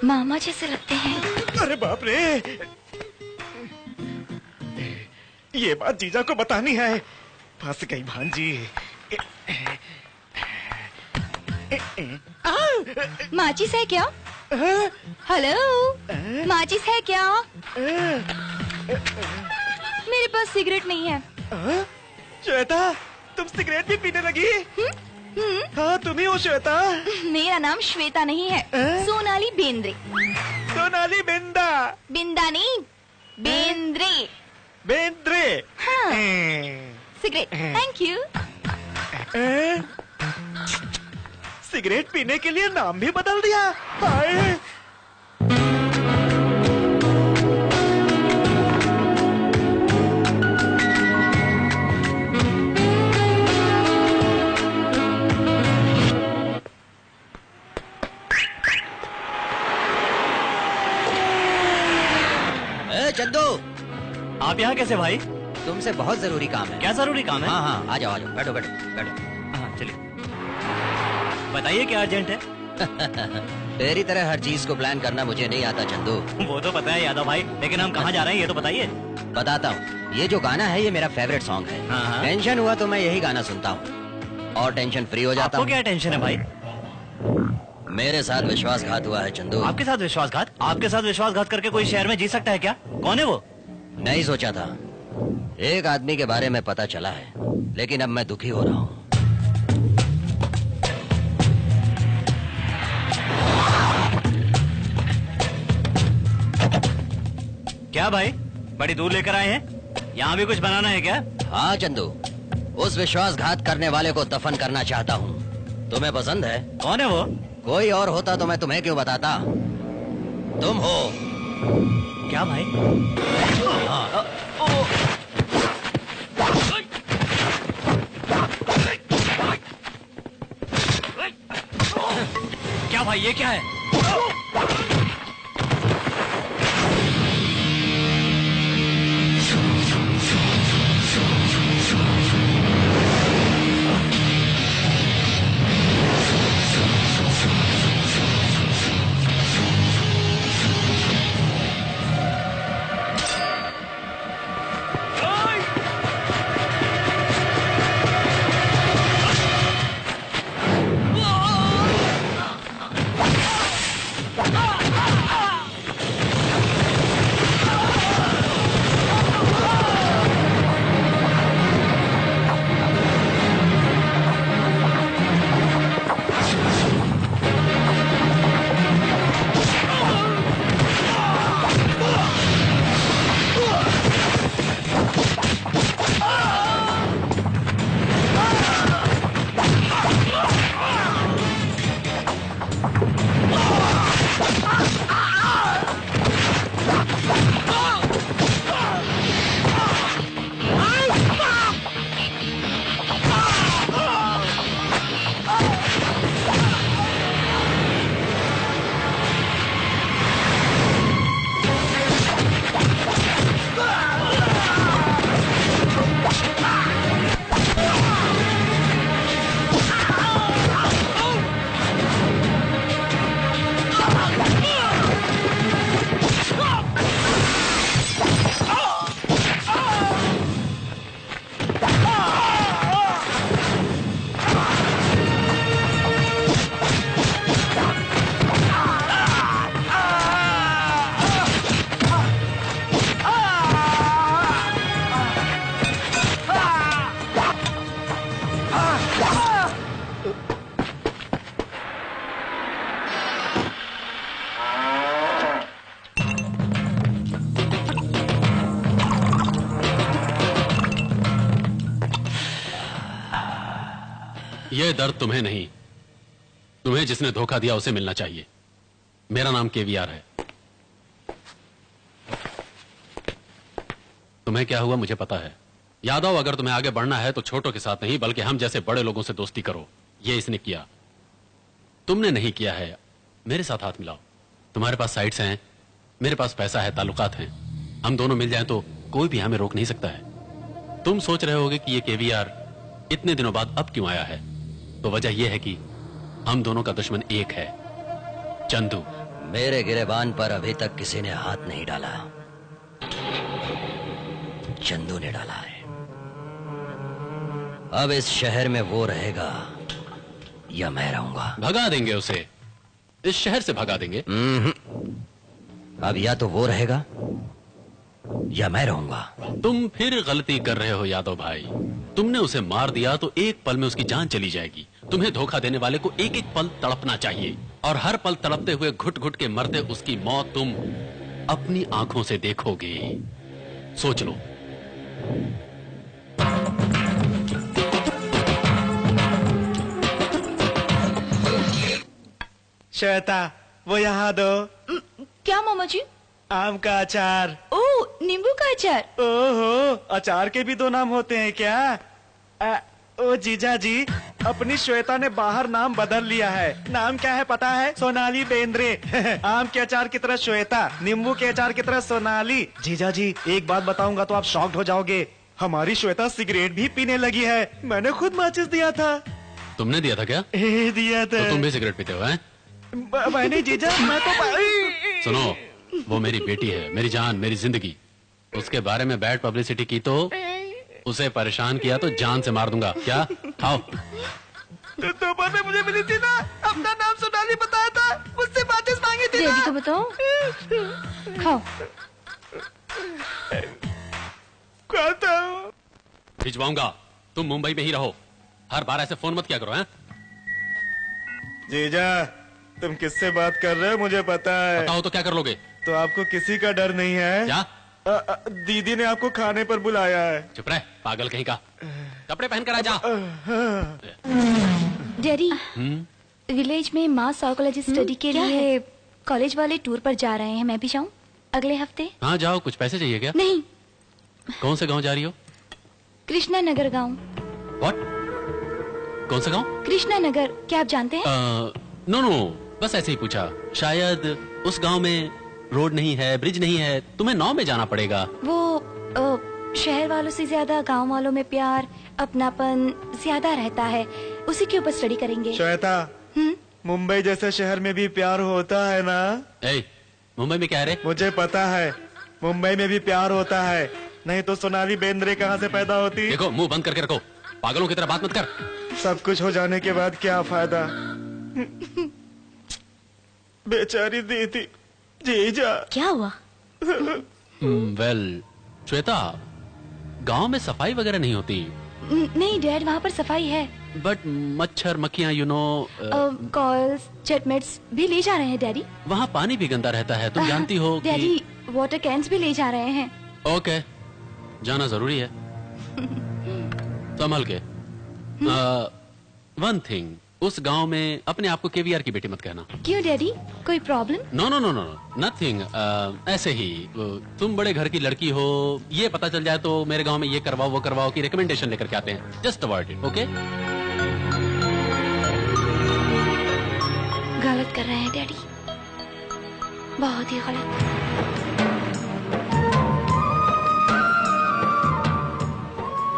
मामा जैसे लगते हैं। अरे बाप रे, ये बात जीजा को बतानी है। फंस गई भांजी। माचिस है क्या? हेलो, माचिस है क्या? मेरे पास सिगरेट नहीं है। श्वेता, तुम सिगरेट भी पीने लगी? हाँ तुम ही हो श्वेता। मेरा नाम श्वेता नहीं है, सोनाली बेंद्रे। सोनाली बिंदा। बिंदा नहीं, बेंद्रे। बेंद्रे। हाँ। सिगरेट। Thank you. सिगरेट पीने के लिए नाम भी बदल दिया। हाय। चंदू, आप यहाँ कैसे भाई? तुमसे बहुत जरूरी काम है। क्या जरूरी काम है? हाँ हाँ, आ जाओ आ जाओ, बैठो बैठो बैठो। हाँ चलिए, बताइए क्या अर्जेंट है? तेरी तरह हर चीज को प्लान करना मुझे नहीं आता चंदू। वो तो पता है यादव भाई, लेकिन हम कहाँ जा रहे हैं ये तो बताइए। बताता हूँ। ये जो गाना है ये मेरा फेवरेट सॉन्ग है। हाँ। टेंशन हुआ तो मैं यही गाना सुनता हूँ और टेंशन फ्री हो जाता हूँ। आपको क्या टेंशन है भाई? मेरे साथ विश्वासघात हुआ है चंदू। आपके साथ विश्वासघात? आपके साथ विश्वासघात करके कोई शहर में जी सकता है क्या? कौन है वो? नहीं सोचा था। एक आदमी के बारे में पता चला है, लेकिन अब मैं दुखी हो रहा हूँ। क्या भाई, बड़ी दूर लेकर आए हैं? यहाँ भी कुछ बनाना है क्या? हाँ चंदू, उस विश्वासघात करने वाले को दफन करना चाहता हूँ। तुम्हें पसंद है? कौन है वो? कोई और होता तो मैं तुम्हें क्यों बताता। तुम हो। क्या भाई? हाँ। क्या भाई, ये क्या है? ये दर्द तुम्हें नहीं, तुम्हें जिसने धोखा दिया उसे मिलना चाहिए। मेरा नाम केवीआर है। तुम्हें क्या हुआ मुझे पता है। यादव, अगर तुम्हें आगे बढ़ना है तो छोटों के साथ नहीं बल्कि हम जैसे बड़े लोगों से दोस्ती करो। ये इसने किया, तुमने नहीं किया है। मेरे साथ हाथ मिलाओ। तुम्हारे पास साइट्स हैं, मेरे पास पैसा है, ताल्लुकात हैं। हम दोनों मिल जाएं तो कोई भी हमें रोक नहीं सकता है। तुम सोच रहे होगे कि ये केवीआर इतने दिनों बाद अब क्यों आया है, तो वजह यह है कि हम दोनों का दुश्मन एक है, चंदू। मेरे गिरेबान पर अभी तक किसी ने हाथ नहीं डाला, चंदू ने डाला है। अब इस शहर में वो रहेगा या मैं रहूंगा। भगा देंगे उसे, इस शहर से भगा देंगे। अब या तो वो रहेगा या मैं रहूंगा। तुम फिर गलती कर रहे हो यादव भाई। तुमने उसे मार दिया तो एक पल में उसकी जान चली जाएगी। तुम्हें धोखा देने वाले को एक एक पल तड़पना चाहिए, और हर पल तड़पते हुए घुट घुट के मरते उसकी मौत तुम अपनी आंखों से देखोगे। सोच लो। श्वेता, वो यहाँ दो। क्या मामा जी? आम का अचार। ओह, नींबू का अचार। ओहो, अचार के भी दो नाम होते हैं क्या? ओ जीजा जी, अपनी श्वेता ने बाहर नाम बदल लिया है। नाम क्या है पता है? सोनाली बेंद्रे। आम के अचार की तरह श्वेता, नींबू के अचार की तरह सोनाली। जीजा जी, एक बात बताऊंगा तो आप शॉक्ड हो जाओगे। हमारी श्वेता सिगरेट भी पीने लगी है। मैंने खुद माचिस दिया था। तुमने दिया था क्या? दिया था। तो तुम भी सिगरेट पीते हो हैं? मैंने जीजा, मैं तो सुनो, वो मेरी बेटी है, मेरी जान, मेरी जिंदगी। उसके बारे में बैड पब्लिसिटी की तो, उसे परेशान किया तो जान से मार दूंगा। क्या? आओ। दोपहर में मुझे मिली थी ना, अपना नाम सोनाली बताया था, मुझसे माचिस मांगी थी ना। दीदी को बताओ। खाओ। खाता हूँ। भिजवाऊंगा। तुम मुंबई में ही रहो, हर बार ऐसे फोन मत किया करो। हैं? जीजा, तुम किससे बात कर रहे हो मुझे पता है। बताओ तो क्या कर लोगे? तो आपको किसी का डर नहीं है? क्या? दीदी ने आपको खाने पर बुलाया है। चुप रह पागल कहीं का। कपड़े पहन कर आ जा। डैडी, विलेज में मास साइकोलॉजी स्टडी के लिए कॉलेज वाले टूर पर जा रहे हैं। मैं भी जाऊं अगले हफ्ते? हाँ जाओ। कुछ पैसे चाहिए क्या? नहीं। कौन से गांव जा रही हो? कृष्णा नगर गाँव। व्हाट? कौन सा गांव? कृष्णा नगर, क्या आप जानते हैं? नो, बस ऐसे ही पूछा। शायद उस गांव में रोड नहीं है, ब्रिज नहीं है, तुम्हें नाव में जाना पड़ेगा। वो शहर वालों से ज्यादा गांव वालों में प्यार, अपनापन ज्यादा रहता है, उसी के ऊपर स्टडी करेंगे। श्वेता, मुंबई जैसे शहर में भी प्यार होता है ना? मुंबई में क्या है रे? मुझे पता है, मुंबई में भी प्यार होता है, नहीं तो सोनाली बेंद्रे कहाँ से पैदा होती? देखो, मुंह बंद करके रखो, पागलों की तरह बात मत कर। सब कुछ हो जाने के बाद क्या फायदा? बेचारी दीदी। जीजा। क्या हुआ? वेल श्वेता, गांव में सफाई वगैरह नहीं होती। नहीं डैड, वहाँ पर सफाई है। बट मच्छर मक्खियाँ कॉल्स चटमेट्स भी ले जा रहे हैं डैडी। वहाँ पानी भी गंदा रहता है, तुम जानती हो कि... डैडी, वाटर कैंस भी ले जा रहे हैं। ओके, जाना जरूरी है। संभल के। वन थिंग, उस गांव में अपने आप को केवीआर की बेटी मत कहना। क्यों डैडी, कोई प्रॉब्लम? No, nothing. ऐसे ही, तुम बड़े घर की लड़की हो, ये पता चल जाए तो मेरे गांव में ये करवाओ वो करवाओ की रिकमेंडेशन लेकर के आते हैं। Just avoid it, okay? गलत कर रहे हैं डैडी, बहुत ही गलत।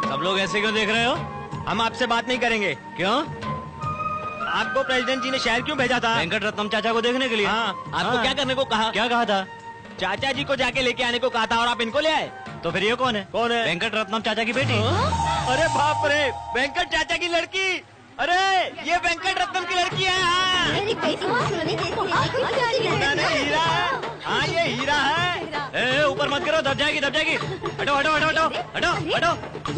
सब लोग ऐसे क्यों देख रहे हो? हम आपसे बात नहीं करेंगे। क्यों? आपको प्रेसिडेंट जी ने शहर क्यों भेजा था? वेंकट रत्नम चाचा को देखने के लिए। आपको क्या करने को कहा? क्या कहा था? चाचा जी को जाके लेके आने को कहा था और आप इनको ले आए। तो फिर ये कौन है? कौन है? वेंकट रत्नम चाचा की बेटी। अरे बाप रे, वेंकट चाचा की लड़की। अरे ये वेंकट रत्नम की लड़की है। हीरा है। हाँ ये हीरा है। ऊपर मत करो, दब जाएगी दब जाएगी। हटो हटो हटो हटो हटो हटो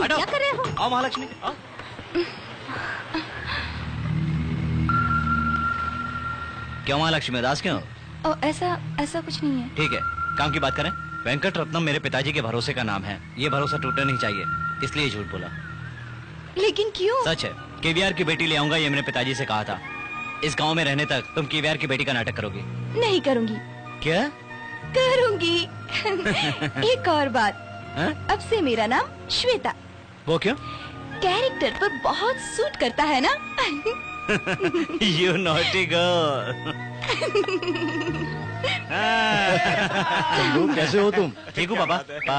हटो। क्या कर रहे हो? आओ महालक्ष्मी। क्यों महालक्ष्मी, उदास क्यों? ऐसा कुछ नहीं है। ठीक है, काम की बात करें। वेंकट रत्नम मेरे पिताजी के भरोसे का नाम है, ये भरोसा टूटना नहीं चाहिए, इसलिए झूठ बोला। लेकिन क्यों? सच है, केवीआर की बेटी ले आऊंगा, ये मैंने पिताजी से कहा था। इस गांव में रहने तक तुम केवीआर की बेटी का नाटक करोगी? नहीं करूंगी। क्या? करूंगी। एक और बात, अब से मेरा नाम श्वेता। वो क्यों? कैरेक्टर पर बहुत सूट करता है ना। You naughty girl। चंदू, कैसे हो तुम? ठीक हूँ पापा।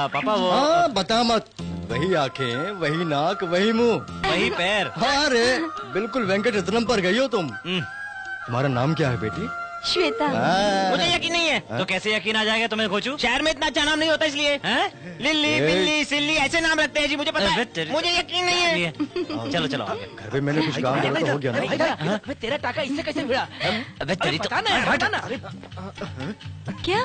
पापा वो... बता मत, वही आंखें, वही नाक, वही मुंह, वही पैर। हाँ रे, बिल्कुल वेंकट रत्नम पर गई हो तुम। तुम्हारा नाम क्या है बेटी? श्वेता। मुझे यकीन नहीं है। तो कैसे यकीन आ जाएगा? तुम्हें खोजूं? शहर में इतना अच्छा नाम नहीं होता इसलिए। लिल्ली बिल्ली सिल्ली ऐसे नाम रखते हैं जी, मुझे पता है। मुझे यकीन नहीं है। चलो चलो, घर पे मैंने कुछ काम किया तो हो गया ना। तेरा टाका इससे कैसे भिड़ा? अबे तेरी तो क्या?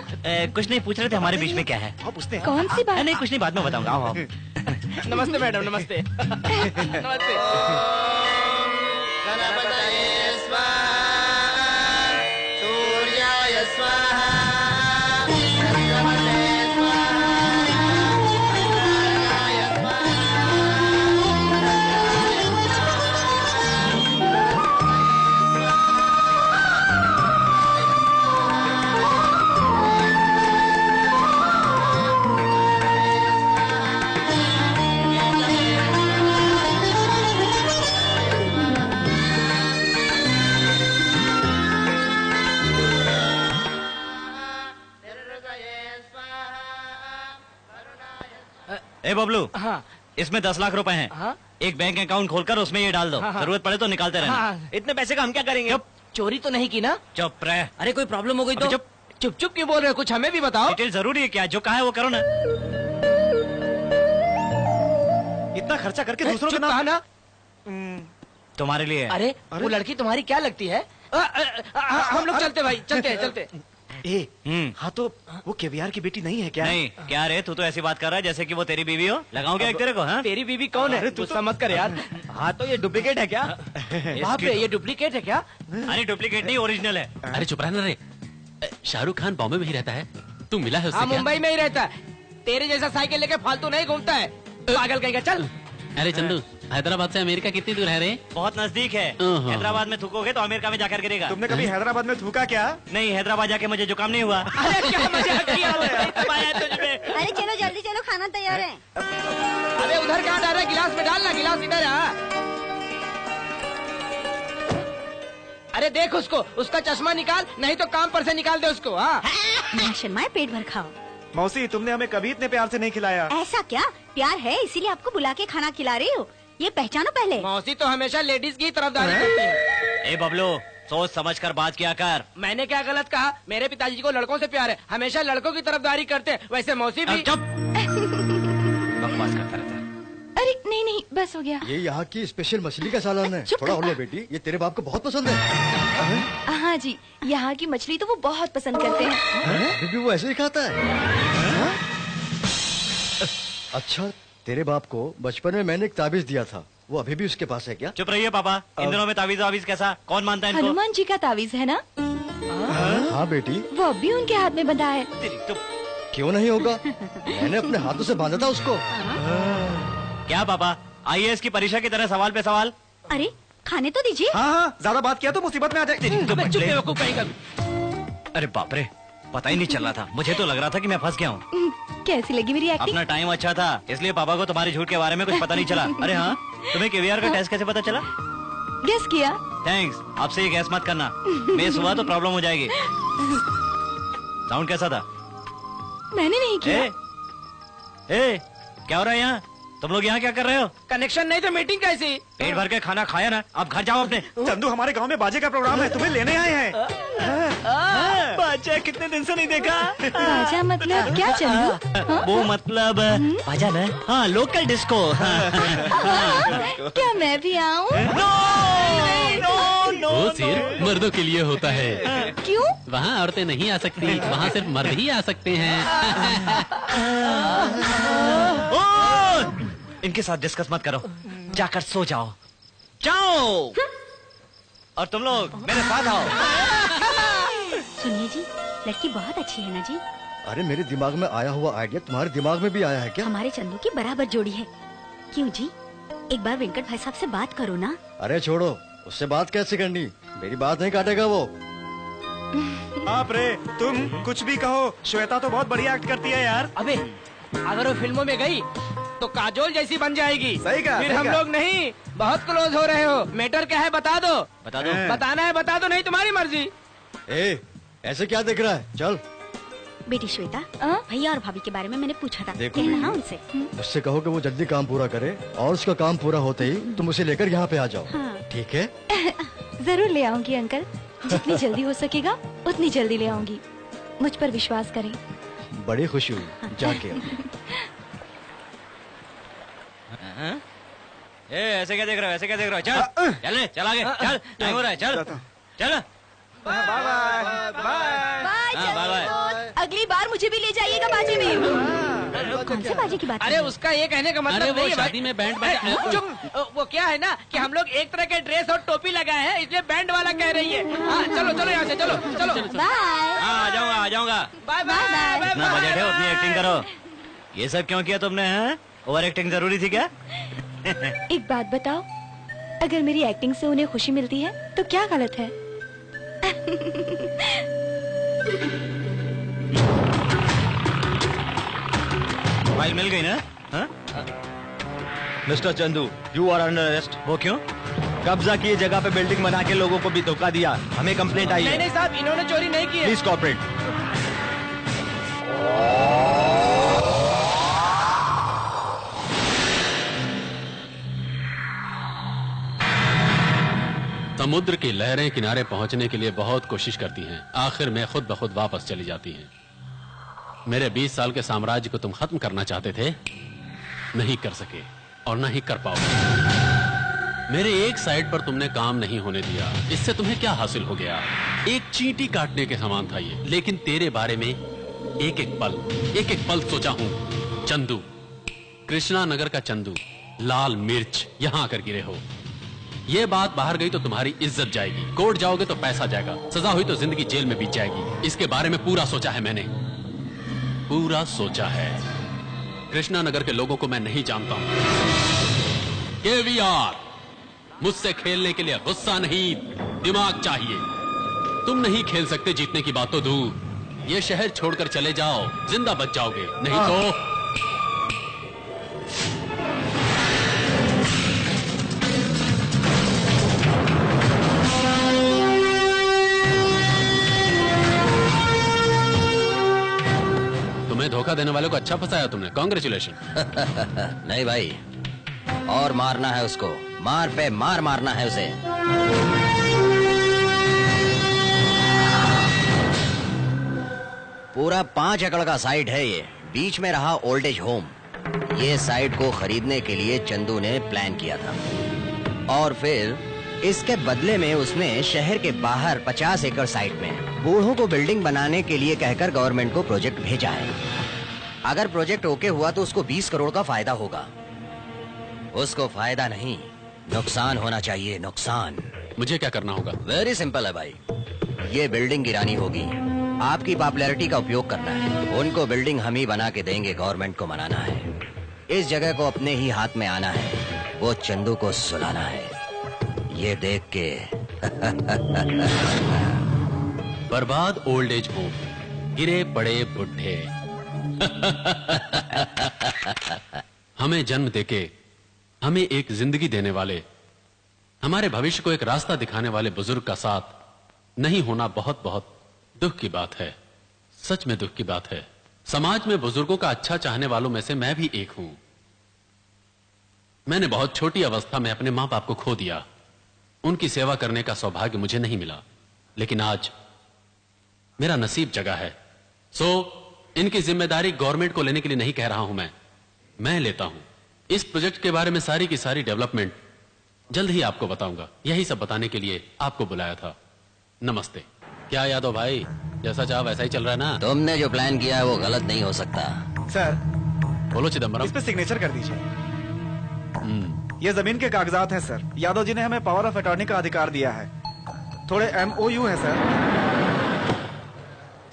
कुछ नहीं, पूछ रहे थे हमारे बीच में क्या है। कौन सी बात? नहीं कुछ नहीं, बाद में बताऊंगा। नमस्ते मैडम, नमस्ते। नमस्ते। ए बबलू, हाँ। इसमें 10 लाख रुपए हैं। हाँ? एक बैंक अकाउंट खोलकर उसमें ये डाल दो। हाँ। जरूरत पड़े तो निकालते रहना। हाँ। इतने पैसे का हम क्या करेंगे? चोरी तो नहीं की ना? चुप रह। अरे कोई प्रॉब्लम हो गई तो? चुप चुप क्यों बोल रहे हो? कुछ हमें भी बताओ। डिटेल जरूरी है क्या? जो कहा है वो करो ना। इतना खर्चा करके दूसरों का नाम ना तुम्हारे लिए। अरे वो लड़की तुम्हारी क्या लगती है? हम लोग चलते भाई, चलते। हाँ तो वो केवीआर की बेटी नहीं है क्या? नहीं क्या रे, तू तो ऐसी बात कर रहा है जैसे कि वो तेरी बीवी हो। लगाऊं क्या एक तेरे को? हाँ तेरी बीवी कौन है? तू समझ कर यार। हाँ तो ये डुप्लीकेट है क्या? बाप रे, ये डुप्लीकेट है क्या? अरे डुप्लीकेट नहीं, ओरिजिनल है। अरे चुप रहना रे, शाहरुख खान बॉम्बे में ही रहता है, तू मिला है उससे? हाँ मुंबई में ही रहता है। तेरे जैसा साइकिल लेके फालतू नहीं घूमता है, पागल कहेगा। चल। अरे चंदू, हैदराबाद से अमेरिका कितनी दूर है रे? बहुत नजदीक है। हैदराबाद में थूकोगे तो अमेरिका में जाकर गिरेगा। तुमने कभी हैदराबाद में थूका क्या? नहीं, हैदराबाद जाके मुझे जुकाम नहीं हुआ। अरे क्या मजाक किया तुझमें। अरे चलो जल्दी चलो, खाना तैयार है। अरे उधर कहाँ डाल रहा, गिलास में डालना, गिलास इधर है। अरे देख उसको, उसका चश्मा निकाल, नहीं तो काम पर से निकाल दे उसको। हाँ ना शर्माए, पेट भर खाओ। मौसी, तुमने हमें कभी इतने प्यार से नहीं खिलाया। ऐसा क्या प्यार है, इसीलिए आपको बुला के खाना खिला रही हो? ये पहचानो पहले। मौसी तो हमेशा लेडीज की तरफदारी करती है। ए बबलू, सोच समझ कर बात किया कर। मैंने क्या गलत कहा? मेरे पिताजी को लड़कों से प्यार है, हमेशा लड़कों की तरफदारी करते हैं। वैसे मौसी भी चुप बकवास करता रहता है। अरे नहीं नहीं, बस हो गया। ये यहाँ की स्पेशल मछली का सालन है। थोड़ा और लो बेटी, ये तेरे बाप को बहुत पसंद है। हाँ जी, यहाँ की मछली तो वो बहुत पसंद करते हैं। अभी भी वो ऐसे ही खाता है। अच्छा, तेरे बाप को बचपन में मैंने एक ताबीज दिया था, वो अभी भी उसके पास है क्या? चुप रहिए पापा, इन दिनों में तावीज वावीज कैसा, कौन मानता है इनको? हनुमान जी का तावीज है ना? हाँ बेटी, वो अब भी उनके हाथ में बंधा है। क्यों नहीं होगा, मैंने अपने हाथों से बांधा था उसको। क्या पापा, IAS की परीक्षा की तरह सवाल पे सवाल? अरे खाने तो दीजिए। हाँ, ज्यादा बात किया तो मुसीबत में आ जाए। अरे बाप रे, पता ही नहीं चल रहा था, मुझे तो लग रहा था कि मैं फंस गया हूँ। कैसी लगी मेरी एक्टिंग? अपना टाइम अच्छा था, इसलिए पापा को तुम्हारे झूठ के बारे में कुछ पता नहीं चला। अरे हाँ, तुम्हें KVR का टेस्ट कैसे पता चला? गेस किया। थैंक्स, आपसे ये गैस मत करना, मिस हुआ तो प्रॉब्लम हो जाएगी। साउंड कैसा था? मैंने नहीं किया। ए, क्या हो रहा है यहाँ? तुम लोग यहाँ क्या कर रहे हो? कनेक्शन नहीं तो मीटिंग कैसी? पेट भर के खाना खाया ना, आप घर जाओ अपने। चंदू, हमारे गांव में बाजे का प्रोग्राम है, तुम्हें लेने आए हैं। बाजा कितने दिन से नहीं देखा। बाजा मतलब क्या चंदू? वो मतलब बाजा ना, हाँ लोकल डिस्को। क्या मैं भी आऊँ? वो सिर्फ मर्दों के लिए होता है। क्यों? वहाँ औरतें नहीं आ सकती, वहाँ सिर्फ मर्द ही आ सकते हैं। इनके साथ डिस्कस मत करो, जाकर सो जाओ। जाओ। और तुम लोग मेरे साथ आओ। सुनिए जी, लड़की बहुत अच्छी है ना जी? अरे मेरे दिमाग में आया हुआ आइडिया तुम्हारे दिमाग में भी आया है क्या? हमारे चंदू की बराबर जोड़ी है। क्यों जी, एक बार वेंकट भाई साहब से बात करो ना। अरे छोड़ो, उससे बात कैसे करनी, मेरी बात नहीं काटेगा वो। आप रे, तुम कुछ भी कहो, श्वेता तो बहुत बढ़िया एक्ट करती है यार। अबे अगर वो फिल्मों में गई तो काजोल जैसी बन जाएगी। सही कहा, फिर सही हम कहा। लोग नहीं, बहुत क्लोज हो रहे हो। मैटर क्या है बता दो। बता दो। बताना है बता दो, नहीं तुम्हारी मर्जी। ए, ऐसे क्या देख रहा है, चल। बेटी श्वेता, भैया और भाभी के बारे में मैंने पूछा था, देखो कहना बेटी, हाँ उनसे। उससे कहो कि वो जल्दी काम पूरा करे, और उसका काम पूरा होते ही तुम उसे लेकर यहाँ पे आ जाओ। हाँ। ठीक है? जरूर ले आऊंगी अंकल, जितनी जल्दी हो सकेगा उतनी जल्दी ले आऊंगी। मुझ पर विश्वास करें। बड़ी खुशी हुई, जाके आओ। ए, ऐसे क्या देख रहे हो, ऐसे क्या देख रहे हो? चल चल चल आगे, चल टाइम हो रहा है, चल चल। Bye bye bye. हाँ, बाय। अगली बार मुझे भी ले जाइएगा बाजी में। कौन से बाजी की बात? अरे उसका ये कहने का मतलब अरे वो नहीं है भाई। शादी में बैंड बजा। चुप, वो क्या है ना कि हम लोग एक तरह के ड्रेस और टोपी लगाए हैं, इसलिए बैंड वाला कह रही है। हाँ, चलो चलो यहाँ से, चलो चलो। बाय। हाँ, आ जाऊंगा। Bye bye. इतना बजट है, उतनी एक्टिंग करो। ये सब क्यों किया तुमने? ओवर एक्टिंग जरूरी थी क्या? एक बात बताओ, अगर मेरी एक्टिंग से उन्हें खुशी मिलती है तो क्या गलत है? फाइल मिल गई ना? Mister Chandu, you are under arrest. वो क्यों? कब्जा की जगह पे बिल्डिंग बना के लोगों को भी धोखा दिया, हमें कंप्लेंट आई है। नहीं साहब, इन्होंने चोरी नहीं की है। Please cooperate. समुद्र की लहरें किनारे पहुंचने के लिए बहुत कोशिश करती हैं, आखिर में खुद ब खुद वापस चली जाती हैं। मेरे 20 साल के साम्राज्य को तुम खत्म करना चाहते थे, नहीं कर सके और ना ही कर पाओगे। मेरे एक साइड पर तुमने काम नहीं होने दिया, इससे तुम्हें क्या हासिल हो गया? एक चींटी काटने के समान था ये। लेकिन तेरे बारे में एक एक पल सोचा हूं। चंदू, कृष्णा नगर का चंदू, लाल मिर्च, यहां आकर गिरे हो। ये बात बाहर गई तो तुम्हारी इज्जत जाएगी, कोर्ट जाओगे तो पैसा जाएगा, सजा हुई तो जिंदगी जेल में बीत जाएगी। इसके बारे में पूरा सोचा है मैंने, पूरा सोचा है। कृष्णा नगर के लोगों को मैं नहीं जानता हूं। केवीआर, मुझसे खेलने के लिए गुस्सा नहीं, दिमाग चाहिए। तुम नहीं खेल सकते, जीतने की बात तो दूर। ये शहर छोड़कर चले जाओ, जिंदा बच जाओगे, नहीं तो तुम्हें धोखा देने वाले को अच्छा फंसाया तुमने। कांग्रेचुलेशन। नहीं भाई, और मारना है उसको, मार पे मार मारना है उसे। पूरा 5 एकड़ का साइट है ये, बीच में रहा ओल्ड एज होम। ये साइट को खरीदने के लिए चंदू ने प्लान किया था और फिर इसके बदले में उसने शहर के बाहर 50 एकड़ साइट में बूढ़ों को बिल्डिंग बनाने के लिए कहकर गवर्नमेंट को प्रोजेक्ट भेजा है। अगर प्रोजेक्ट ओके हुआ तो उसको 20 करोड़ का फायदा होगा। उसको फायदा नहीं, नुकसान होना चाहिए, नुकसान। मुझे क्या करना होगा? वेरी सिंपल है भाई, ये बिल्डिंग गिरानी होगी, आपकी पॉपुलैरिटी का उपयोग करना है। उनको बिल्डिंग हम ही बना के देंगे, गवर्नमेंट को मनाना है। इस जगह को अपने ही हाथ में आना है, वो चंदू को सुलाना है। ये देख के बर्बाद ओल्ड एज होम, गिरे पड़े बुढ़े। हमें जन्म देके हमें एक जिंदगी देने वाले, हमारे भविष्य को एक रास्ता दिखाने वाले बुजुर्ग का साथ नहीं होना बहुत बहुत दुख की बात है। सच में दुख की बात है। समाज में बुजुर्गों का अच्छा चाहने वालों में से मैं भी एक हूं। मैंने बहुत छोटी अवस्था में अपने मां बाप को खो दिया। उनकी सेवा करने का सौभाग्य मुझे नहीं मिला, लेकिन आज मेरा नसीब जगा है। सो इनकी जिम्मेदारी गवर्नमेंट को लेने के लिए नहीं कह रहा हूं, मैं लेता हूं। इस प्रोजेक्ट के बारे में सारी की सारी डेवलपमेंट जल्द ही आपको बताऊंगा। यही सब बताने के लिए आपको बुलाया था। नमस्ते। क्या यादव भाई, जैसा चाह वैसा ही चल रहा है ना? तुमने जो प्लान किया है वो गलत नहीं हो सकता। सर, बोलो चिदम्बरम। इस पे सिग्नेचर कर दीजिए। ये जमीन के कागजात हैं सर। यादव जी ने हमें पावर ऑफ अटॉर्नी का अधिकार दिया है। थोड़े MOU है सर।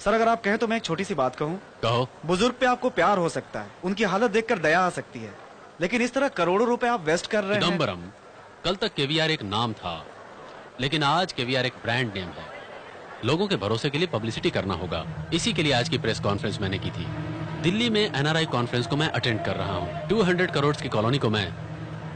सर अगर आप कहें तो मैं एक छोटी सी बात कहूं। कहो। बुजुर्ग पे आपको प्यार हो सकता है, उनकी हालत देखकर दया आ सकती है, लेकिन इस तरह करोड़ों रुपए आप वेस्ट कर रहे हैं। चिदम्बरम, कल तक केवीआर एक नाम था, लेकिन आज केवीआर एक ब्रांड नेम है। लोगों के भरोसे के लिए पब्लिसिटी करना होगा। इसी के लिए आज की प्रेस कॉन्फ्रेंस मैंने की थी। दिल्ली में NRI कॉन्फ्रेंस को मैं अटेंड कर रहा हूँ। 200 करोड़ की कॉलोनी को मैं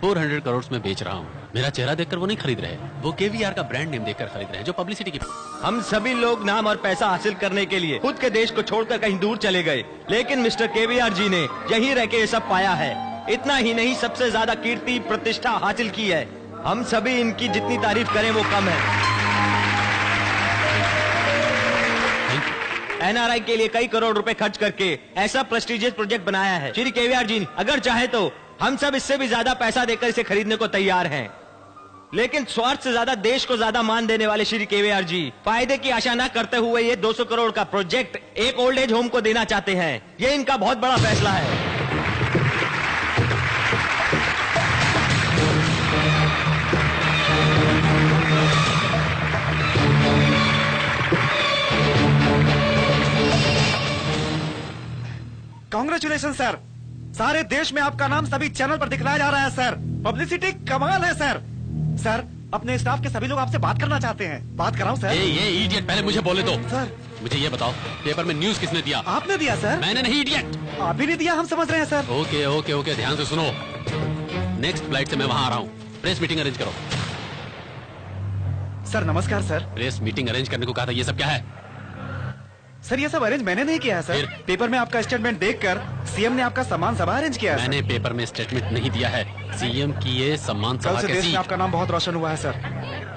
400 करोड़ में बेच रहा हूँ। मेरा चेहरा देखकर वो नहीं खरीद रहे, वो केवीआर का ब्रांड नेम देखकर खरीद रहे हैं, जो पब्लिसिटी की। हम सभी लोग नाम और पैसा हासिल करने के लिए खुद के देश को छोड़कर कहीं दूर चले गए, लेकिन मिस्टर केवीआर जी ने यहीं रह के ये सब पाया है। इतना ही नहीं, सबसे ज्यादा कीर्ति प्रतिष्ठा हासिल की है। हम सभी इनकी जितनी तारीफ करें वो कम है। NRI के लिए कई करोड़ रुपए खर्च करके ऐसा प्रेस्टिजियस प्रोजेक्ट बनाया है। श्री केवीआर जी, अगर चाहे तो हम सब इससे भी ज्यादा पैसा देकर इसे खरीदने को तैयार हैं। लेकिन स्वार्थ से ज्यादा देश को ज्यादा मान देने वाले श्री केवीआर जी फायदे की आशा न करते हुए ये 200 करोड़ का प्रोजेक्ट एक ओल्ड एज होम को देना चाहते हैं। ये इनका बहुत बड़ा फैसला है। Congratulation sir. सारे देश में आपका नाम सभी चैनल पर दिखलाया जा रहा है सर। पब्लिसिटी कमाल है सर। सर, अपने स्टाफ के सभी लोग आपसे बात करना चाहते हैं। बात कराऊं सर? ये इडियट, पहले मुझे बोले दो। सर, मुझे ये बताओ, पेपर में न्यूज किसने दिया? आपने दिया सर। मैंने नहीं, इडियट। आप ही ने दिया, हम समझ रहे हैं सर। ओके ओके ओके, ध्यान से सुनो। नेक्स्ट फ्लाइट से मैं वहां आ रहा हूँ। प्रेस मीटिंग अरेंज करो। सर नमस्कार सर। प्रेस मीटिंग अरेंज करने को कहा था, ये सब क्या है? सर ये सब अरेंज मैंने नहीं किया है सर। पेपर में आपका स्टेटमेंट देखकर सीएम ने आपका सम्मान सभा अरेंज किया है। मैंने पेपर में स्टेटमेंट नहीं दिया है। सीएम की ये सम्मान सभा कैसी? देश में आपका नाम बहुत रोशन हुआ है सर।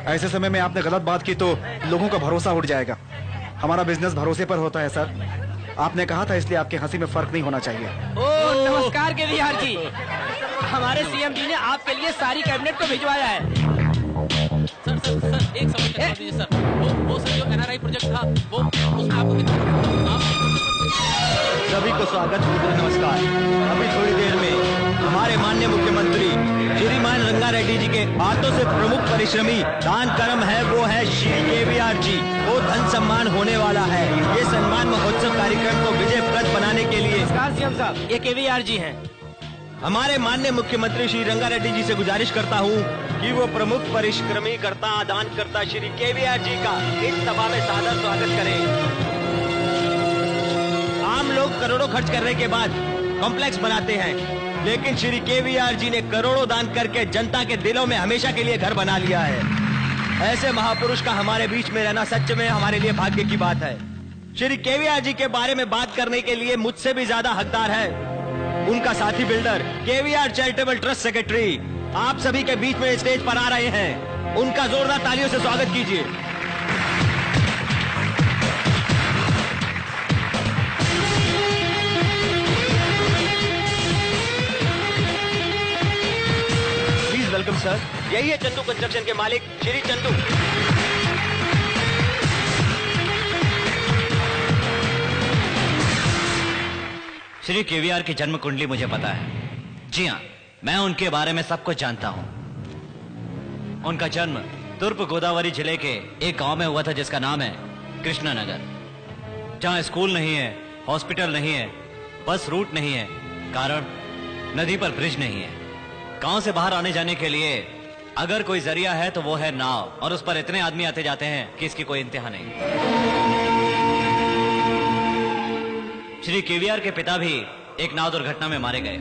ऐसे समय में आपने गलत बात की तो लोगों का भरोसा उठ जाएगा। हमारा बिजनेस भरोसे पर होता है सर। आपने कहा था, इसलिए आपकी हंसी में फर्क नहीं होना चाहिए। नमस्कार केवीआर जी, हमारे CM जी ने आपके लिए सारी कैबिनेट को भिजवाया है। सर एक सवाल दीजिए सर। वो सर जो NRI प्रोजेक्ट था, वो उसमें आपको सभी को स्वागत, नमस्कार। अभी थोड़ी देर में हमारे माननीय मुख्यमंत्री श्रीमान रंगा रेड्डी जी के हाथों से प्रमुख परिश्रमी दान कर्म है, वो है श्री केवीआर जी। वो धन सम्मान होने वाला है। ये सम्मान महोत्सव कार्यक्रम को विजयप्रद बनाने के लिए सीएम साहब, ये केवीआर जी हैं। हमारे माननीय मुख्यमंत्री श्री रंगा रेड्डी जी से गुजारिश करता हूँ कि वो प्रमुख परिश्रमी कर्ता दानकर्ता श्री केवीआर जी का इस सभा में सादर स्वागत करें। आम लोग करोड़ों खर्च करने के बाद कॉम्प्लेक्स बनाते हैं, लेकिन श्री केवीआर जी ने करोड़ों दान करके जनता के दिलों में हमेशा के लिए घर बना लिया है। ऐसे महापुरुष का हमारे बीच में रहना सच में हमारे लिए भाग्य की बात है। श्री केवीआर जी के बारे में बात करने के लिए मुझसे भी ज्यादा हकदार है उनका साथी builder KVR charitable trust secretary आप सभी के बीच में स्टेज पर आ रहे हैं। उनका जोरदार तालियों से स्वागत कीजिए। Please welcome sir. यही है चंदू कंस्ट्रक्शन के मालिक श्री चंदू। श्री केवीआर की जन्म कुंडली मुझे पता है। जी हाँ, मैं उनके बारे में सब कुछ जानता हूँ। उनका जन्म तुर्प गोदावरी जिले के एक गांव में हुआ था जिसका नाम है कृष्णनगर, जहाँ स्कूल नहीं है, हॉस्पिटल नहीं है, बस रूट नहीं है, कारण नदी पर ब्रिज नहीं है। गांव से बाहर आने जाने के लिए अगर कोई जरिया है तो वो है नाव, और उस पर इतने आदमी आते जाते हैं कि इसकी कोई इंतहा नहीं। श्री केवीआर के पिता भी एक नाव दुर्घटना में मारे गए।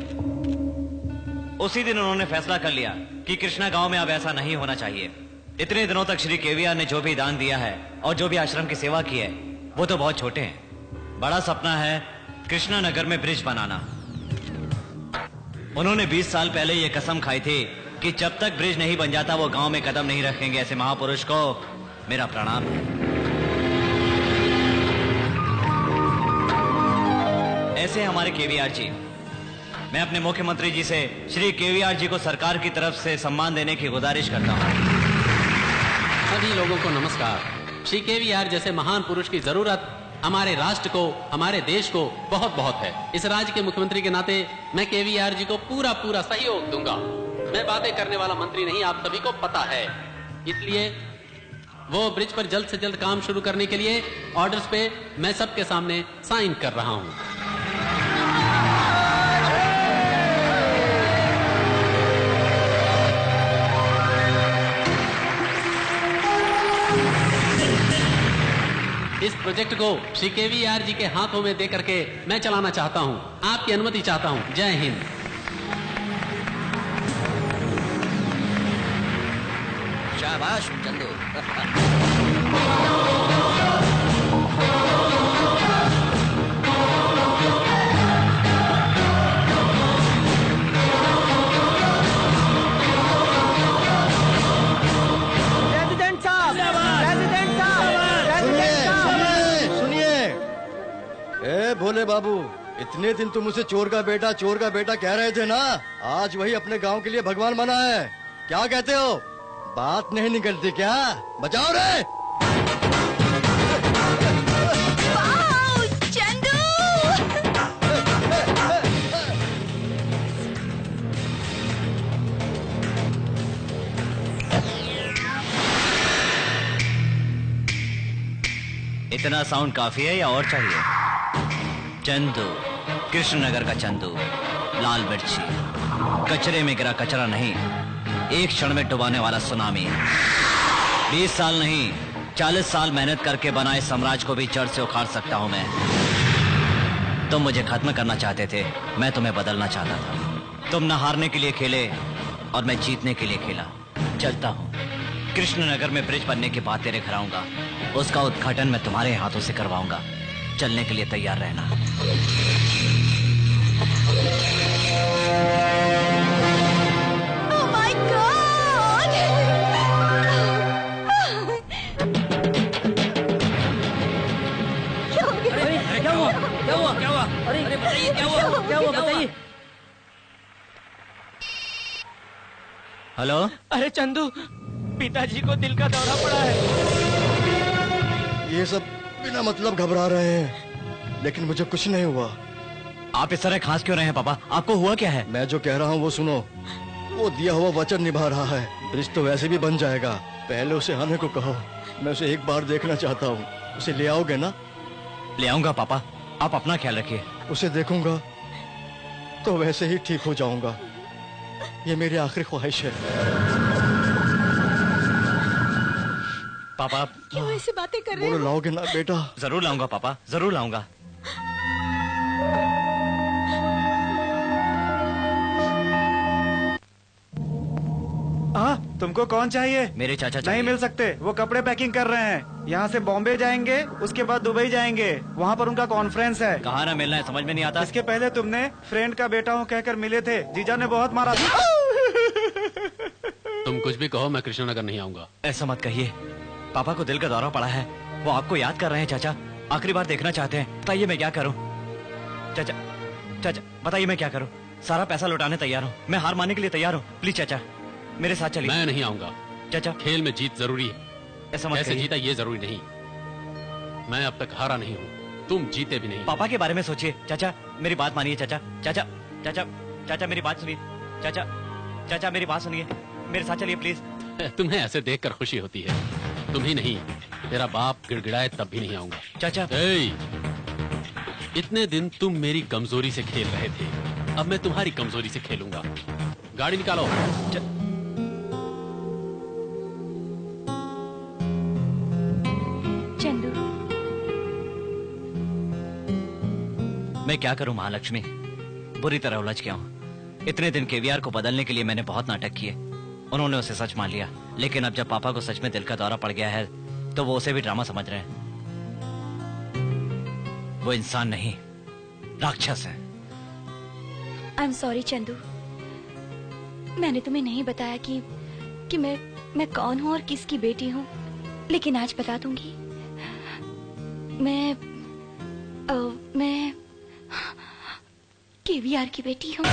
उसी दिन उन्होंने फैसला कर लिया कि कृष्णा गांव में अब ऐसा नहीं होना चाहिए। इतने दिनों तक श्री केवीआर ने जो भी दान दिया है और जो भी आश्रम की सेवा की है वो तो बहुत छोटे हैं। बड़ा सपना है कृष्णा नगर में ब्रिज बनाना। उन्होंने 20 साल पहले ये कसम खाई थी कि जब तक ब्रिज नहीं बन जाता वो गांव में कदम नहीं रखेंगे। ऐसे महापुरुष को मेरा प्रणाम है। ऐसे हमारे केवीआर जी। मैं अपने मुख्यमंत्री जी से श्री केवीआर जी को सरकार की तरफ से सम्मान देने की गुजारिश करता हूँ। सभी लोगों को नमस्कार। श्री केवीआर जैसे महान पुरुष की जरूरत हमारे राष्ट्र को, हमारे देश को बहुत बहुत है। इस राज्य के मुख्यमंत्री के नाते मैं केवीआर जी को पूरा पूरा सहयोग दूंगा। मैं बातें करने वाला मंत्री नहीं, आप सभी को पता है। इसलिए वो ब्रिज पर जल्द से जल्द काम शुरू करने के लिए ऑर्डर्स पे मैं सबके सामने साइन कर रहा हूँ। इस प्रोजेक्ट को श्री केवीआर जी के हाथों में दे करके मैं चलाना चाहता हूं। आपकी अनुमति चाहता हूं। जय हिंद। शाबाश चंदू। भोले बाबू, इतने दिन तुम उसे चोर का बेटा कह रहे थे ना, आज वही अपने गांव के लिए भगवान बना है। क्या कहते हो? बात नहीं निकलती क्या? बचाओ रे। चंदू! इतना साउंड काफी है या और चाहिए? चंदू, कृष्णनगर का चंदू, लाल मिर्ची, कचरे में गिरा कचरा नहीं, एक क्षण में डुबाने वाला सुनामी। 20 साल नहीं 40 साल मेहनत करके बनाए साम्राज्य को भी जड़ से उखाड़ सकता हूं मैं। तुम मुझे खत्म करना चाहते थे, मैं तुम्हें बदलना चाहता था। तुम न हारने के लिए खेले और मैं जीतने के लिए खेला। चलता हूं। कृष्णनगर में ब्रिज बनने के बाद तेरे घर आऊंगा। उसका उद्घाटन मैं तुम्हारे हाथों से करवाऊंगा। चलने के लिए तैयार रहना। Oh my God! क्या हुआ? अरे बताइए क्या हुआ? बताइए। हेलो। अरे चंदू, पिताजी को दिल का दौरा पड़ा है। ये सब बिना मतलब घबरा रहे हैं, लेकिन मुझे कुछ नहीं हुआ। आप इस तरह खांस क्यों रहे हैं पापा? आपको हुआ क्या है? मैं जो कह रहा हूँ वो सुनो। वो दिया हुआ वचन निभा रहा है। ब्रिज तो वैसे भी बन जाएगा। पहले उसे आने को कहो, मैं उसे एक बार देखना चाहता हूँ। उसे ले आओगे ना? ले आऊंगा पापा, आप अपना ख्याल रखिए। उसे देखूंगा तो वैसे ही ठीक हो जाऊंगा। ये मेरी आखिरी ख्वाहिश है। पापा क्यों ऐसी बातें कर रहे हो? बोलो लाओगे ना बेटा? जरूर लाऊंगा पापा, जरूर लाऊंगा। तुमको कौन चाहिए? मेरे चाचा नहीं मिल सकते, वो कपड़े पैकिंग कर रहे हैं। यहाँ से बॉम्बे जाएंगे, उसके बाद दुबई जाएंगे, वहाँ पर उनका कॉन्फ्रेंस है। कहाँ ना मिलना है, समझ में नहीं आता। इसके पहले तुमने फ्रेंड का बेटा हूँ कहकर मिले थे, जीजा ने बहुत मारा था। तुम कुछ भी कहो, मैं कृष्णनगर नहीं आऊंगा। ऐसा मत कहिए, पापा को दिल का दौरा पड़ा है, वो आपको याद कर रहे हैं चाचा, आखिरी बार देखना चाहते हैं। बताइए मैं क्या करूँ? चाचा चाचा बताइए मैं क्या करूँ? सारा पैसा लौटाने तैयार हूँ, मैं हार मानने के लिए तैयार हूँ। प्लीज चाचा मेरे साथ चलिए। मैं नहीं आऊंगा चाचा। खेल में जीत जरूरी है, ऐसा मत कैसे कहिए। जीता ये जरूरी नहीं। मैं अब तक हारा नहीं हूँ, तुम जीते भी नहीं। पापा के बारे में सोचिए चाचा, मेरी बात मानिए चाचा। चाचा चाचा चाचा मेरी बात सुनिए। चाचा चाचा मेरी बात सुनिए, मेरे साथ चलिए प्लीज। तुम्हें ऐसे देखकर खुशी होती है, तुम ही नहीं, तेरा बाप गिड़गिड़ाए तब भी नहीं आऊंगा। चाचा इतने दिन तुम मेरी कमजोरी से खेल रहे थे, अब मैं तुम्हारी कमजोरी से खेलूंगा। गाड़ी निकालो। चंदू, मैं क्या करूं महालक्ष्मी, बुरी तरह उलझ गया हूं। इतने दिन केवीआर को बदलने के लिए मैंने बहुत नाटक किए, उन्होंने उसे सच मान लिया, लेकिन अब जब पापा को सच में दिल का दौरा पड़ गया है तो वो उसे भी ड्रामा समझ रहे हैं। वो इंसान नहीं, राक्षस है। आई एम सॉरी चंदू, मैंने तुम्हें नहीं बताया कि मैं कौन हूँ और किसकी बेटी हूँ, लेकिन आज बता दूंगी। मैं केवीआर की बेटी हूँ।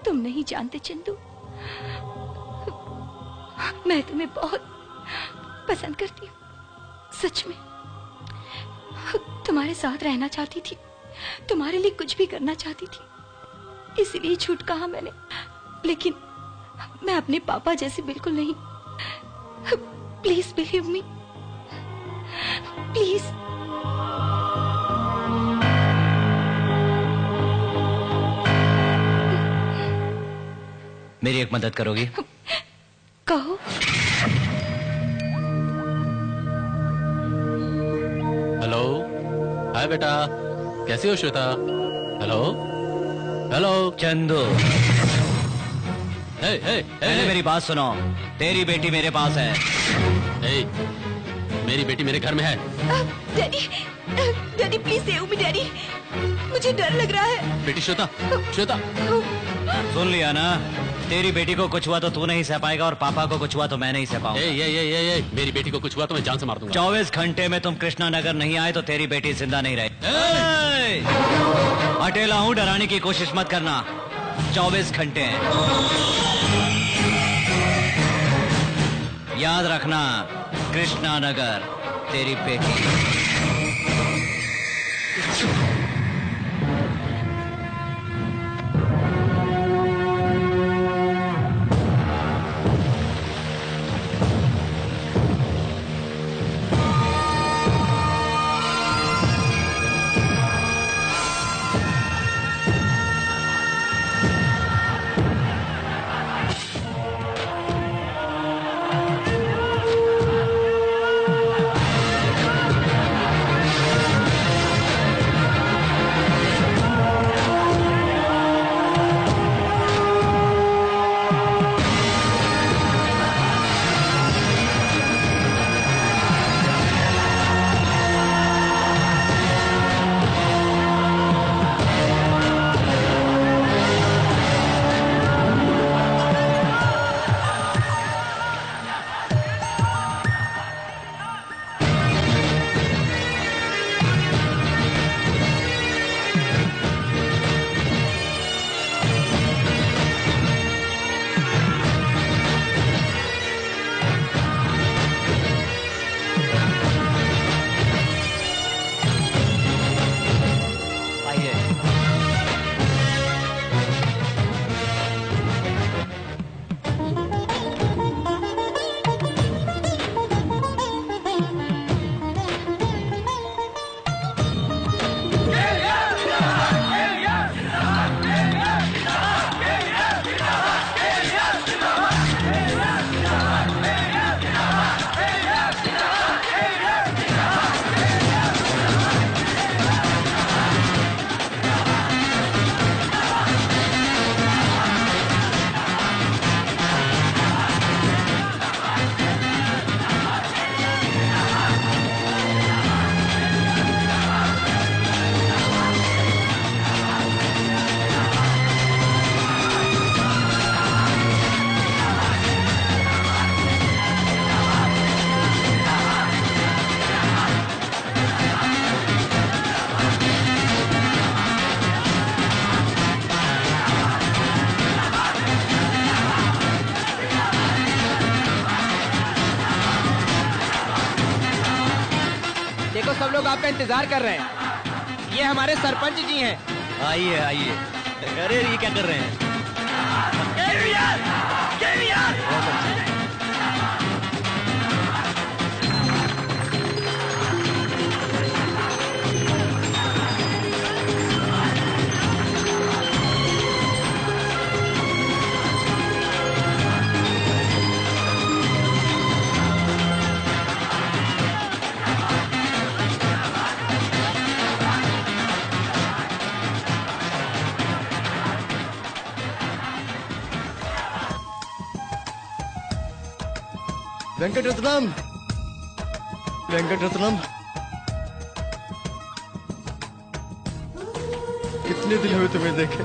तुम नहीं जानते चंदू, मैं तुम्हें बहुत पसंद करती हूँ, सच में। तुम्हारे साथ रहना चाहती थी, तुम्हारे लिए कुछ भी करना चाहती थी, इसलिए झूठ कहा मैंने। लेकिन मैं अपने पापा जैसे बिल्कुल नहीं। Please believe me, please. मेरी एक मदद करोगी? कहो। हेलो, हाय बेटा, कैसी हो श्वेता? हेलो हेलो चंदू, पहले मेरी बात सुनो, तेरी बेटी मेरे पास है। मेरी बेटी मेरे घर में है। Daddy, daddy please save me daddy, मुझे डर लग रहा है। बेटी श्वेता, श्वेता सुन लिया ना, तेरी बेटी को कुछ हुआ तो तू नहीं सह पाएगा और पापा को कुछ हुआ तो मैं नहीं सह पाऊंगा। मेरी बेटी को कुछ हुआ तो मैं जान से मार दूंगा। 24 घंटे में तुम कृष्णा नगर नहीं आए तो तेरी बेटी जिंदा नहीं रही। अकेला हूँ, डराने की कोशिश मत करना। 24 घंटे हैं, याद रखना। कृष्णा नगर, तेरी बेटी। आपका इंतजार कर रहे हैं। ये हमारे सरपंच जी हैं। आइए आइए। अरे ये क्या कर रहे हैं? वेंकटरत्नम, वेंकटरत्नम, कितने दिन हुए तुम्हें देखे।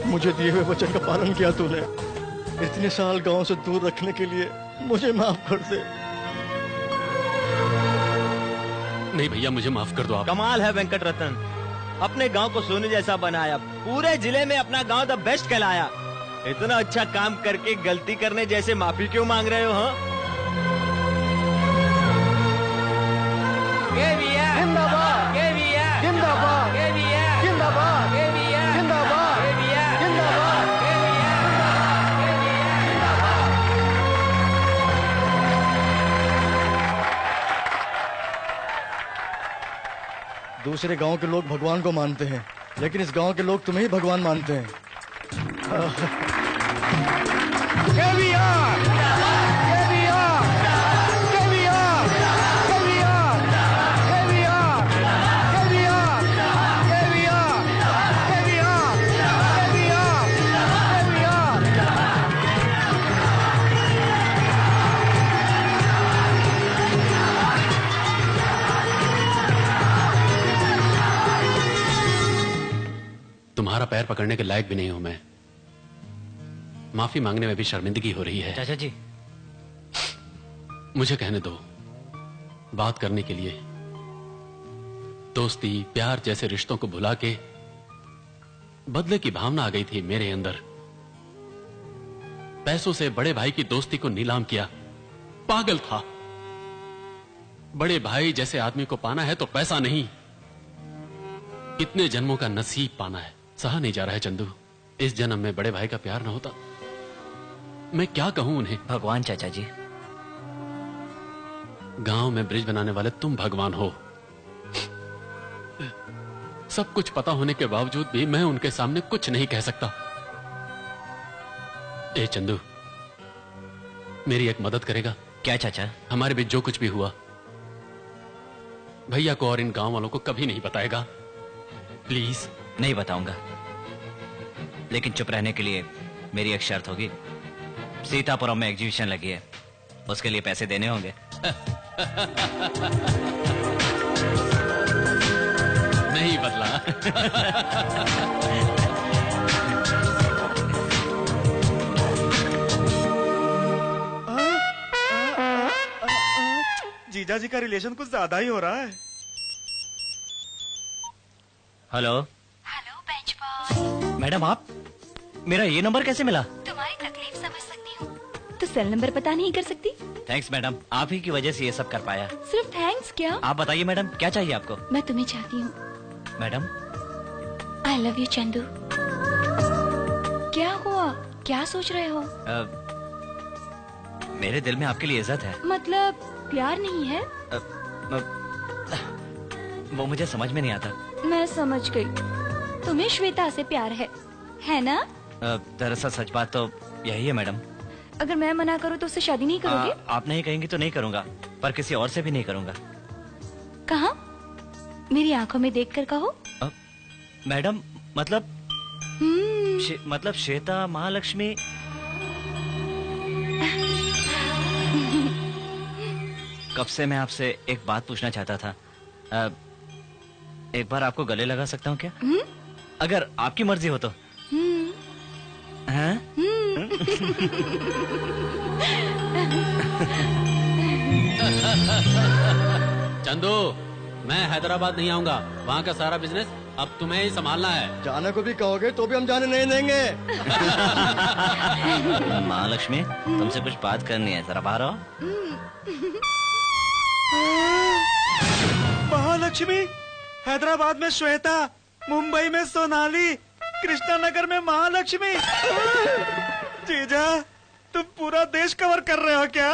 मुझे दिए हुए वचन का पालन किया तूने। इतने साल गांव से दूर रखने के लिए मुझे माफ कर दे। नहीं भैया, मुझे माफ कर दो आप। कमाल है वेंकट रतन, अपने गांव को सोने जैसा बनाया, पूरे जिले में अपना गांव द बेस्ट कहलाया। इतना अच्छा काम करके गलती करने जैसे माफी क्यों मांग रहे हो? हाँ, जिंदाबाद, जिंदाबाद, जिंदाबाद, जिंदाबाद, जिंदाबाद, जिंदाबाद। दूसरे गांव के लोग भगवान को मानते हैं, लेकिन इस गांव के लोग तुम्हें ही भगवान मानते हैं। तुम्हारा पैर पकड़ने के लायक भी नहीं हूं मैं। माफी मांगने में भी शर्मिंदगी हो रही है। चाचा जी, मुझे कहने दो। बात करने के लिए दोस्ती प्यार जैसे रिश्तों को भुला के बदले की भावना आ गई थी मेरे अंदर। पैसों से बड़े भाई की दोस्ती को नीलाम किया। पागल था। बड़े भाई जैसे आदमी को पाना है तो पैसा नहीं, कितने जन्मों का नसीब पाना है। सहा नहीं जा रहा है चंदू। इस जन्म में बड़े भाई का प्यार ना होता, मैं क्या कहूं उन्हें। भगवान चाचा जी, गांव में ब्रिज बनाने वाले तुम भगवान हो। सब कुछ पता होने के बावजूद भी मैं उनके सामने कुछ नहीं कह सकता। ए चंदू, मेरी एक मदद करेगा? क्या चाचा? हमारे बीच जो कुछ भी हुआ भैया को और इन गांव वालों को कभी नहीं बताएगा, प्लीज। नहीं बताऊंगा, लेकिन चुप रहने के लिए मेरी एक शर्त होगी। सीतापुरम में एग्जीबिशन लगी है, उसके लिए पैसे देने होंगे। नहीं बदला। जीजा जी का रिलेशन कुछ ज्यादा ही हो रहा है। Hello bench boy. मैडम, आप मेरा ये नंबर कैसे मिला? तुम्हारी तकलीफ समझ सकती हूँ, तो सेल नंबर पता नहीं कर सकती? थैंक्स मैडम, आप ही की वजह से ये सब कर पाया। सिर्फ थैंक्स क्या? आप बताइए मैडम, क्या चाहिए आपको? मैं तुम्हें चाहती हूँ। Madam, I love you Chandu. क्या हुआ, क्या सोच रहे हो? मेरे दिल में आपके लिए इज्जत है। मतलब प्यार नहीं है? वो मुझे समझ में नहीं आता। मैं समझ गई, तुम्हें श्वेता से प्यार है ना? दरअसल सच बात तो यही है मैडम। अगर मैं मना करूँ तो उससे शादी नहीं करोगे? आप नहीं कहेंगी तो नहीं करूँगा, पर किसी और से भी नहीं करूँगा। कहाँ? मेरी आंखों में देखकर कहो। मैडम, मतलब मतलब श्वेता महालक्ष्मी। कब से मैं आपसे एक बात पूछना चाहता था। एक बार आपको गले लगा सकता हूँ क्या? अगर आपकी मर्जी हो तो। हाँ? चंदू, मैं हैदराबाद नहीं आऊंगा। वहाँ का सारा बिजनेस अब तुम्हें ही संभालना है। जाने को भी कहोगे तो भी हम जाने नहीं देंगे। महालक्ष्मी, तुमसे कुछ बात करनी है, जरा बाहर आओ। महालक्ष्मी, हैदराबाद में श्वेता, मुंबई में सोनाली, कृष्णानगर में महालक्ष्मी। जीजा, तुम पूरा देश कवर कर रहे हो क्या?